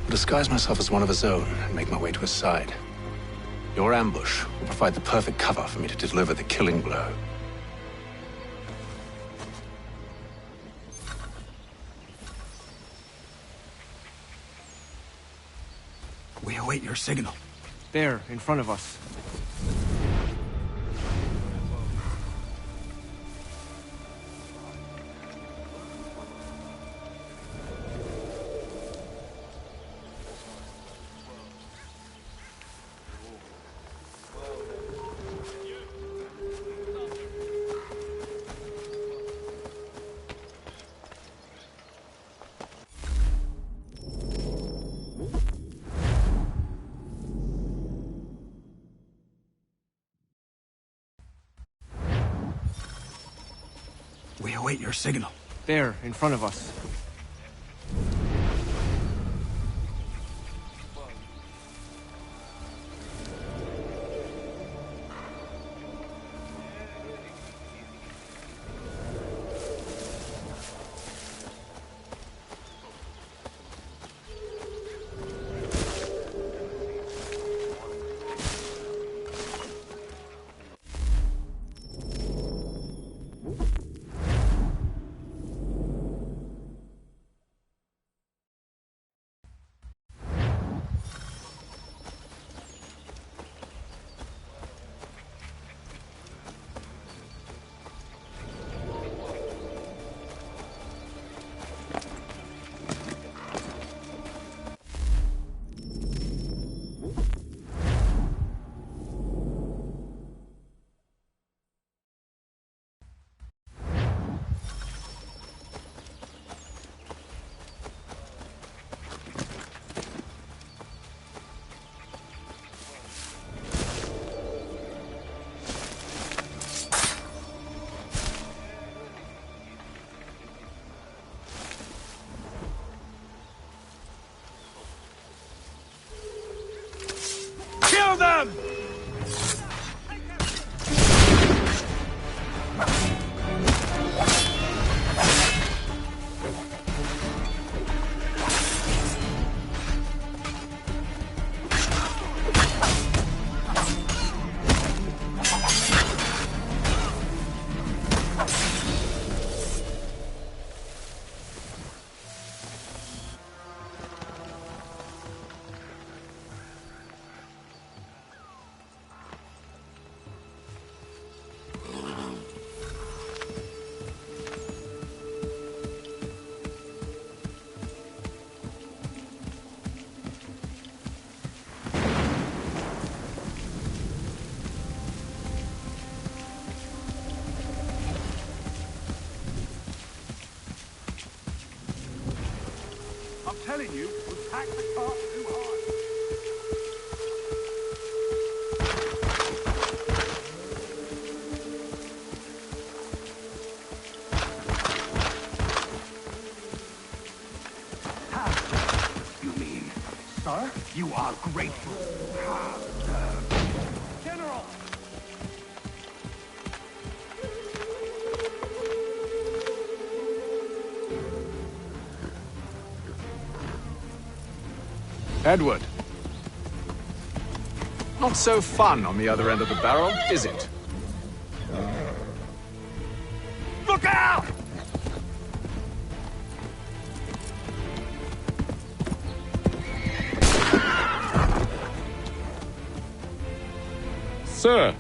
I'll disguise myself as one of his own and make my way to his side. Your ambush will provide the perfect cover for me to deliver the killing blow. We await your signal. There, in front of us. await your signal. There, in front of us. Kill them! I'm telling you, we've packed the cart too hard. You mean, sir? You are grateful. General! Edward. Not so fun on the other end of the barrel, is it? Look out! Sir.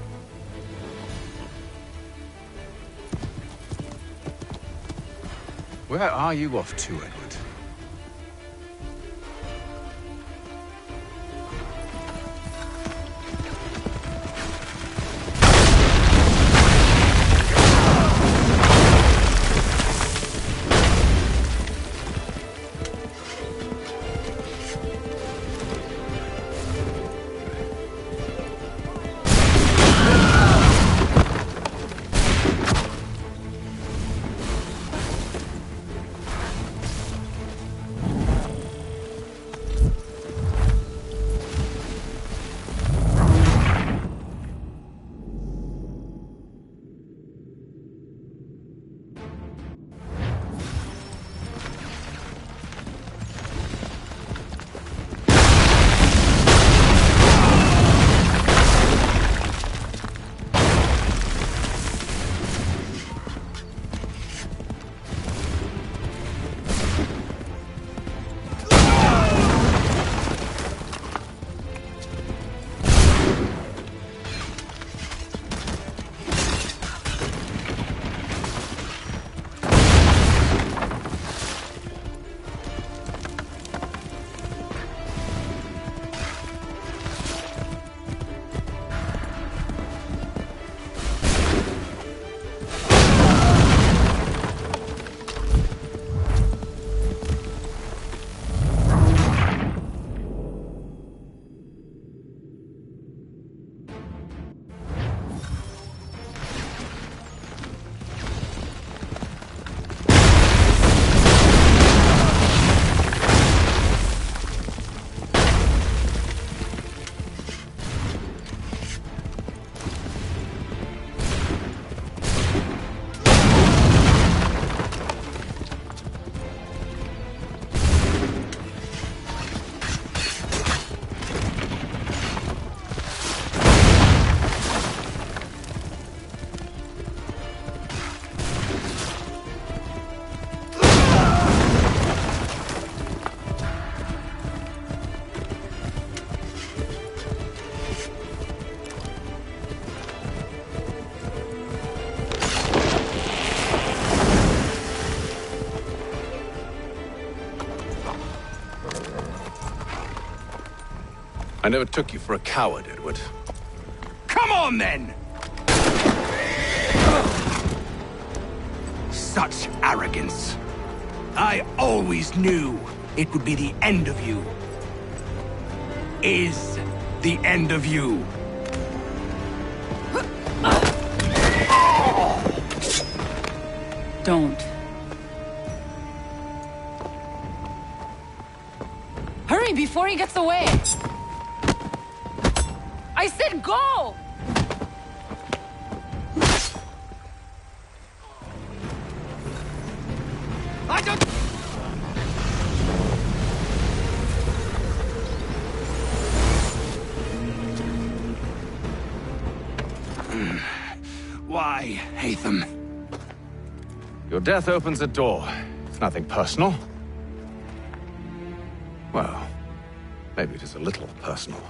Where are you off to, Edward? I never took you for a coward, Edward. Come on, then! Such arrogance. I always knew it would be the end of you. Is the end of you. Don't. Hurry before he gets away! I said go! I don't... Why, Hatham? Your death opens a door. It's nothing personal. Well, maybe it is a little personal.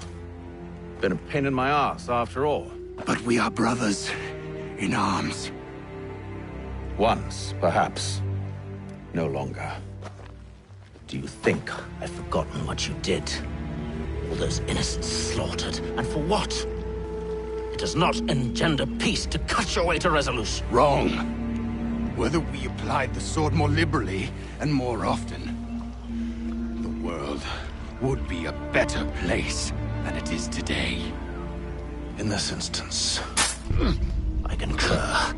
Been a pain in my ass, after all. But we are brothers in arms. Once, perhaps. No longer. Do you think I've forgotten what you did? All those innocents slaughtered, and for what? It does not engender peace to cut your way to resolution. Wrong. Whether we applied the sword more liberally and more often, the world would be a better place than it is today. In this instance, I concur.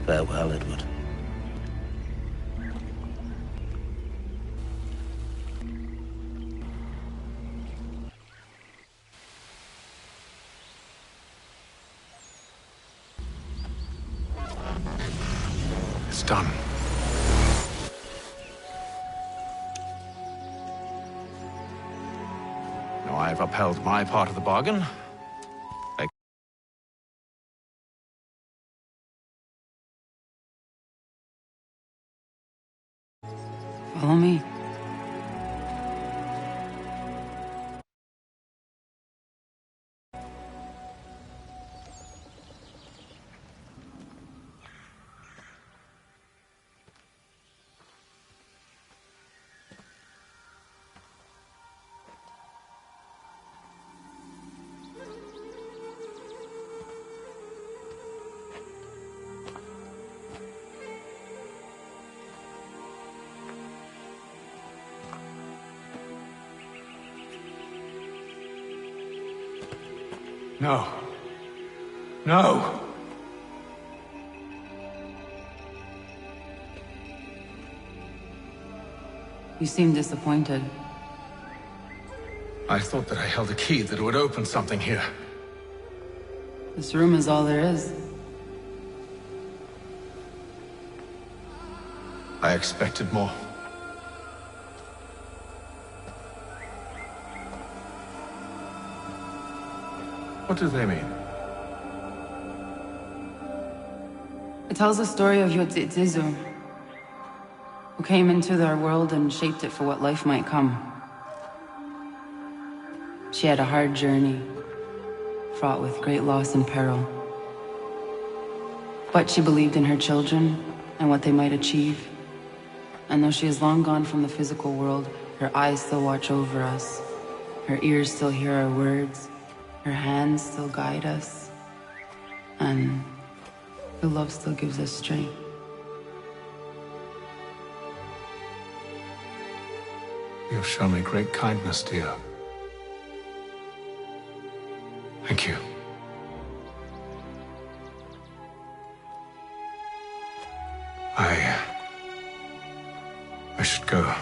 Farewell, Edward. It's done. Now I've upheld my part of the bargain. Follow me. No. No! You seem disappointed. I thought that I held a key that would open something here. This room is all there is. I expected more. What do they mean? It tells the story of Yotzitzizu, who came into their world and shaped it for what life might come. She had a hard journey, fraught with great loss and peril. But she believed in her children and what they might achieve. And though she is long gone from the physical world, her eyes still watch over us. Her ears still hear our words. Her hands still guide us. And her love still gives us strength. You have shown me great kindness, dear. Thank you. I should go.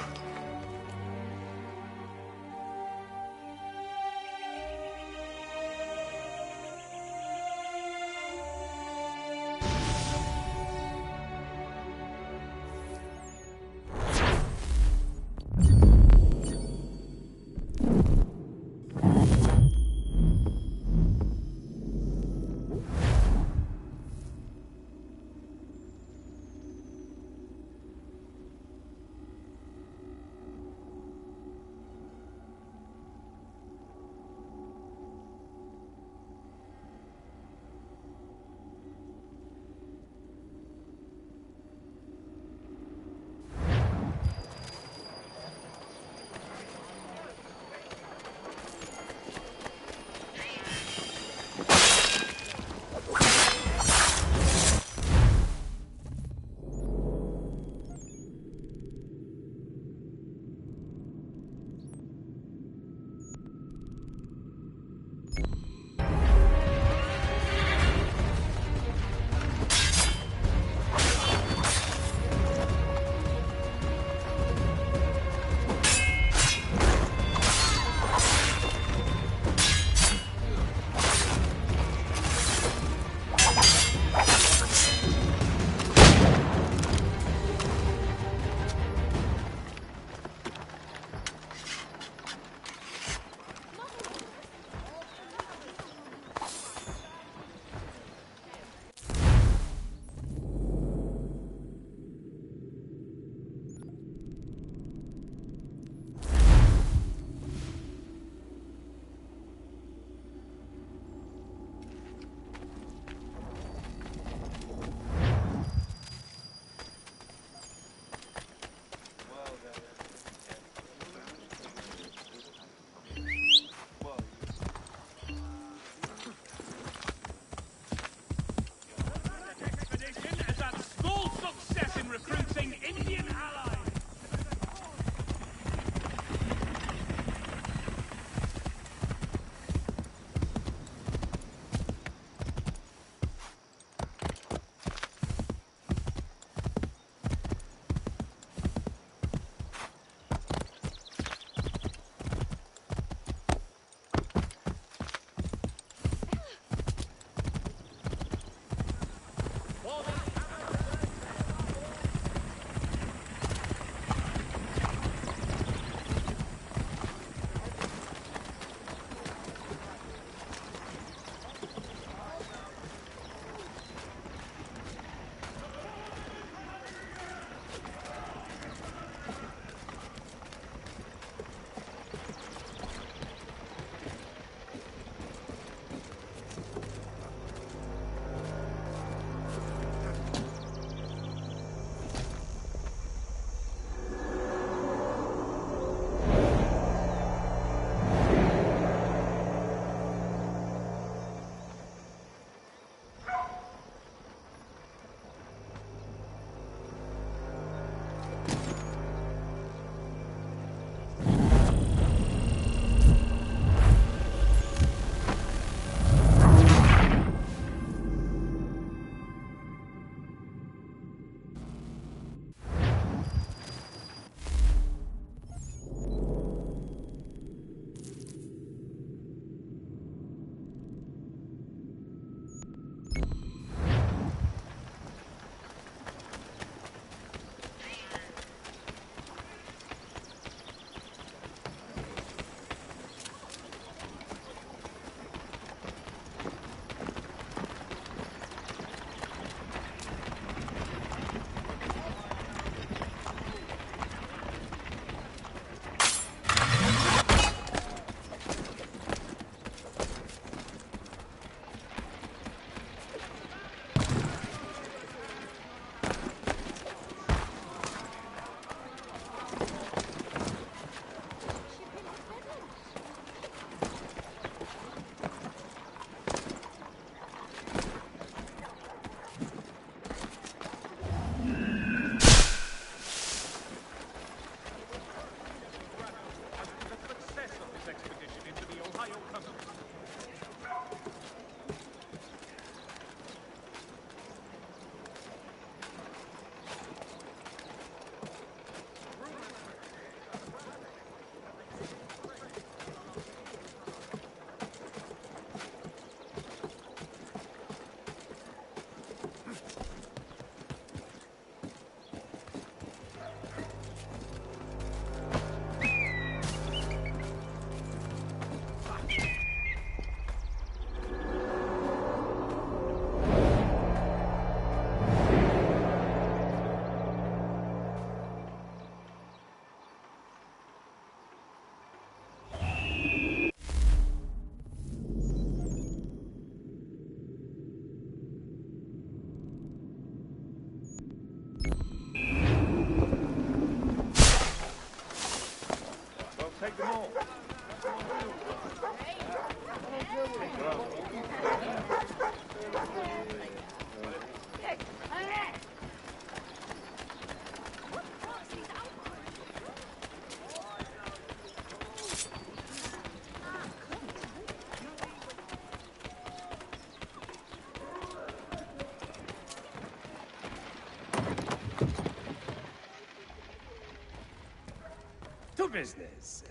To business.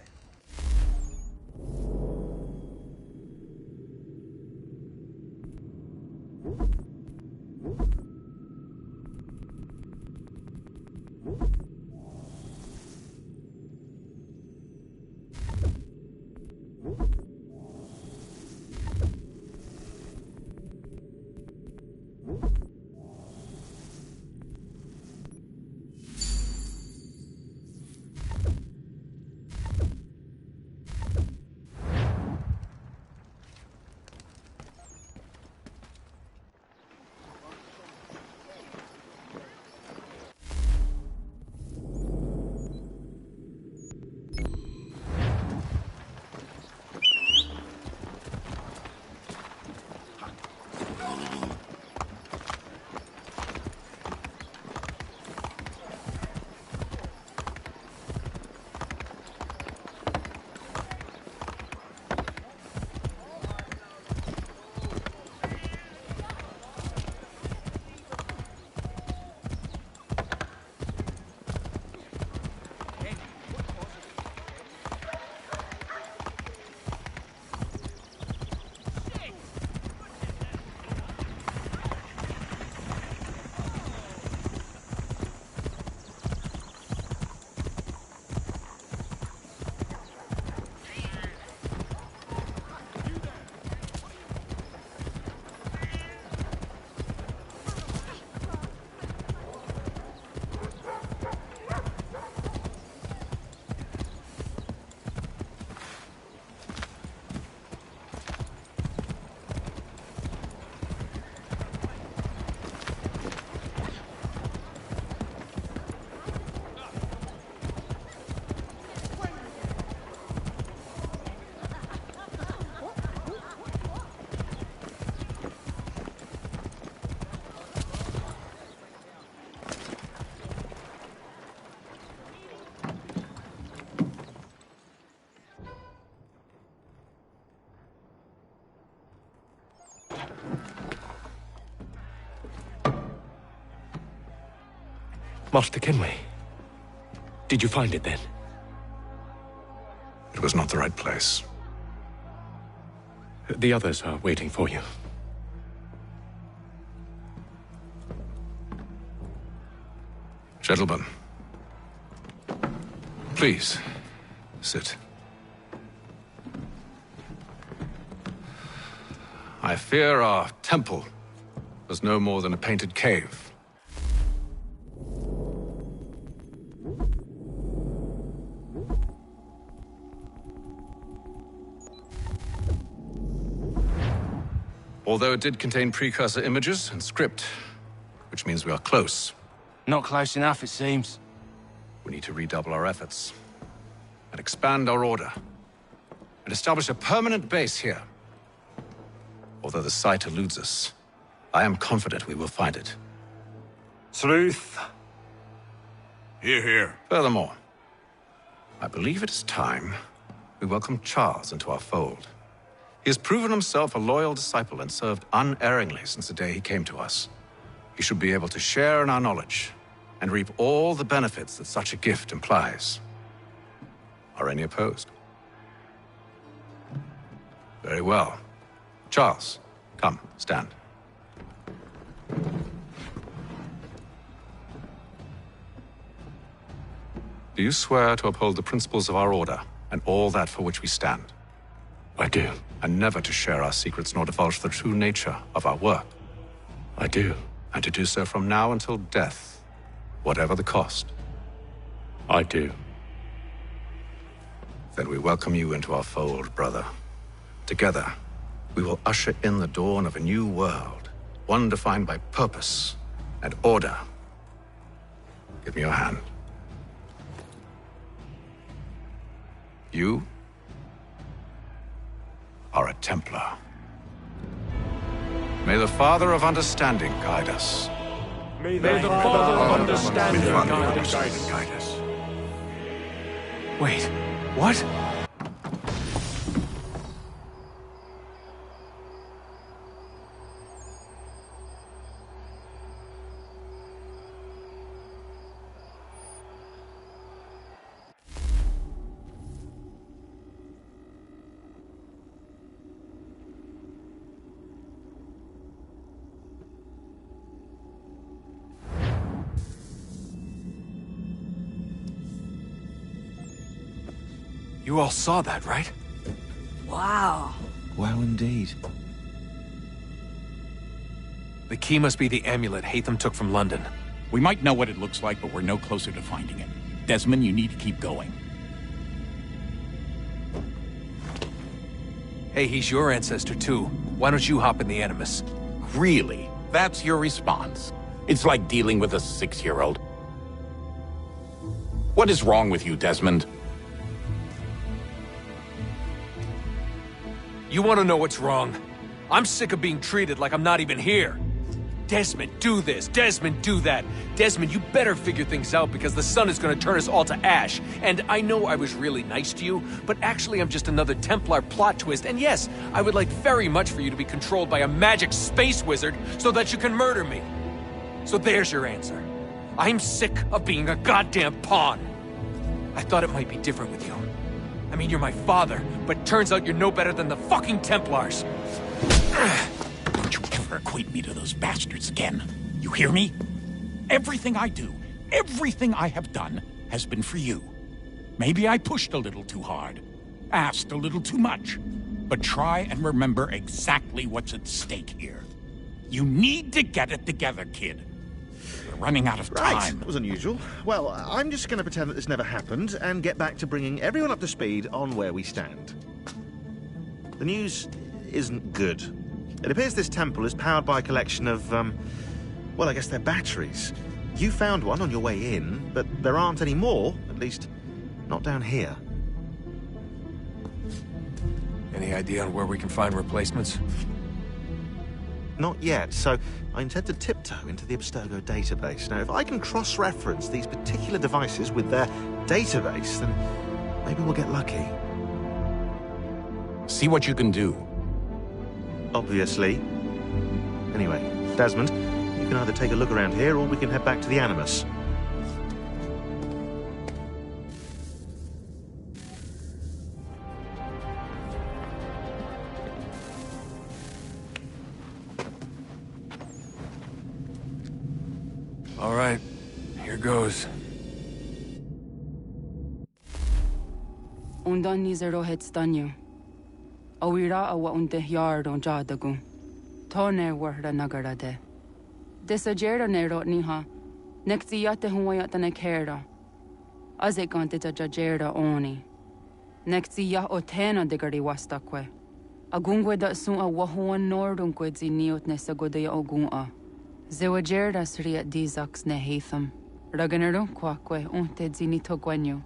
Master Kenway, did you find it then? It was not the right place. The others are waiting for you. Gentlemen, please, sit. I fear our temple was no more than a painted cave. Although it did contain precursor images and script, which means we are close. Not close enough, it seems. We need to redouble our efforts and expand our order and establish a permanent base here. Although the site eludes us, I am confident we will find it. Truth. Hear, hear. Furthermore, I believe it is time we welcome Charles into our fold. He has proven himself a loyal disciple and served unerringly since the day he came to us. He should be able to share in our knowledge and reap all the benefits that such a gift implies. Are any opposed? Very well. Charles, come, stand. Do you swear to uphold the principles of our order and all that for which we stand? I do. And never to share our secrets nor divulge the true nature of our work? I do. And to do so from now until death, whatever the cost? I do. Then we welcome you into our fold, brother. Together, we will usher in the dawn of a new world, one defined by purpose and order Give me your hand. You are a Templar. May the Father of Understanding guide us. May the Father of Understanding guide us. Wait, what? You all saw that, right? Wow. Wow, indeed. The key must be the amulet Hatham took from London. We might know what it looks like, but we're no closer to finding it. Desmond, you need to keep going. Hey, he's your ancestor too. Why don't you hop in the Animus? Really? That's your response? It's like dealing with a 6-year-old. What is wrong with you, Desmond? You want to know what's wrong? I'm sick of being treated like I'm not even here. Desmond, do this. Desmond, do that. Desmond, you better figure things out because the sun is going to turn us all to ash. And I know I was really nice to you, but actually I'm just another Templar plot twist. And yes, I would like very much for you to be controlled by a magic space wizard so that you can murder me. So there's your answer. I'm sick of being a goddamn pawn. I thought it might be different with you. I mean, you're my father, but turns out you're no better than the fucking Templars. Don't you ever equate me to those bastards again. You hear me? Everything I do, everything I have done, has been for you. Maybe I pushed a little too hard, asked a little too much, but try and remember exactly what's at stake here. You need to get it together, kid. We're running out of time. Right, that was unusual. Well, I'm just going to pretend that this never happened and get back to bringing everyone up to speed on where we stand. The news isn't good. It appears this temple is powered by a collection of, well, I guess they're batteries. You found one on your way in, but there aren't any more, at least not down here. Any idea on where we can find replacements? Not yet, so I intend to tiptoe into the Abstergo database. Now, if I can cross-reference these particular devices with their database, then maybe we'll get lucky. See what you can do. Obviously. Anyway, Desmond, you can either take a look around here or we can head back to the Animus. All right, here goes. Undan nizero hetstanyu. Awira awa unte yard on jadagu. Tone warda nagarade. Desajero nero niha. Nextiate huayata nekera. Azekante jajera oni. Nextia otena degari wastakwe. Agungwe da sun a wahuan nordunque ziniot nesagodea ogun'a. Zewajerdas riat dizax ne Hatham. Raganero quaque unte zinito guenyo.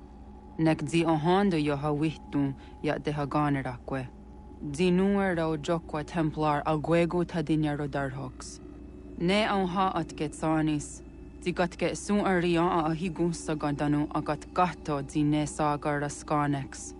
Nek zi ohando yo hawitu yat de haganeraque. Zinuero jokwa templar aguego tadinero darhox. Ne onha at getsanis. Zigatke sun aria a higunsa gandanu agat gato zine sagar skanex.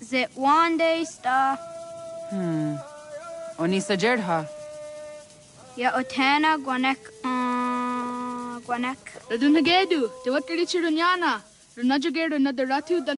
Is it one day stuff? Oni sajerha. Ya otana gwanek gwanek. Radunagedu, the what did you nyana? Runajagedu another ratu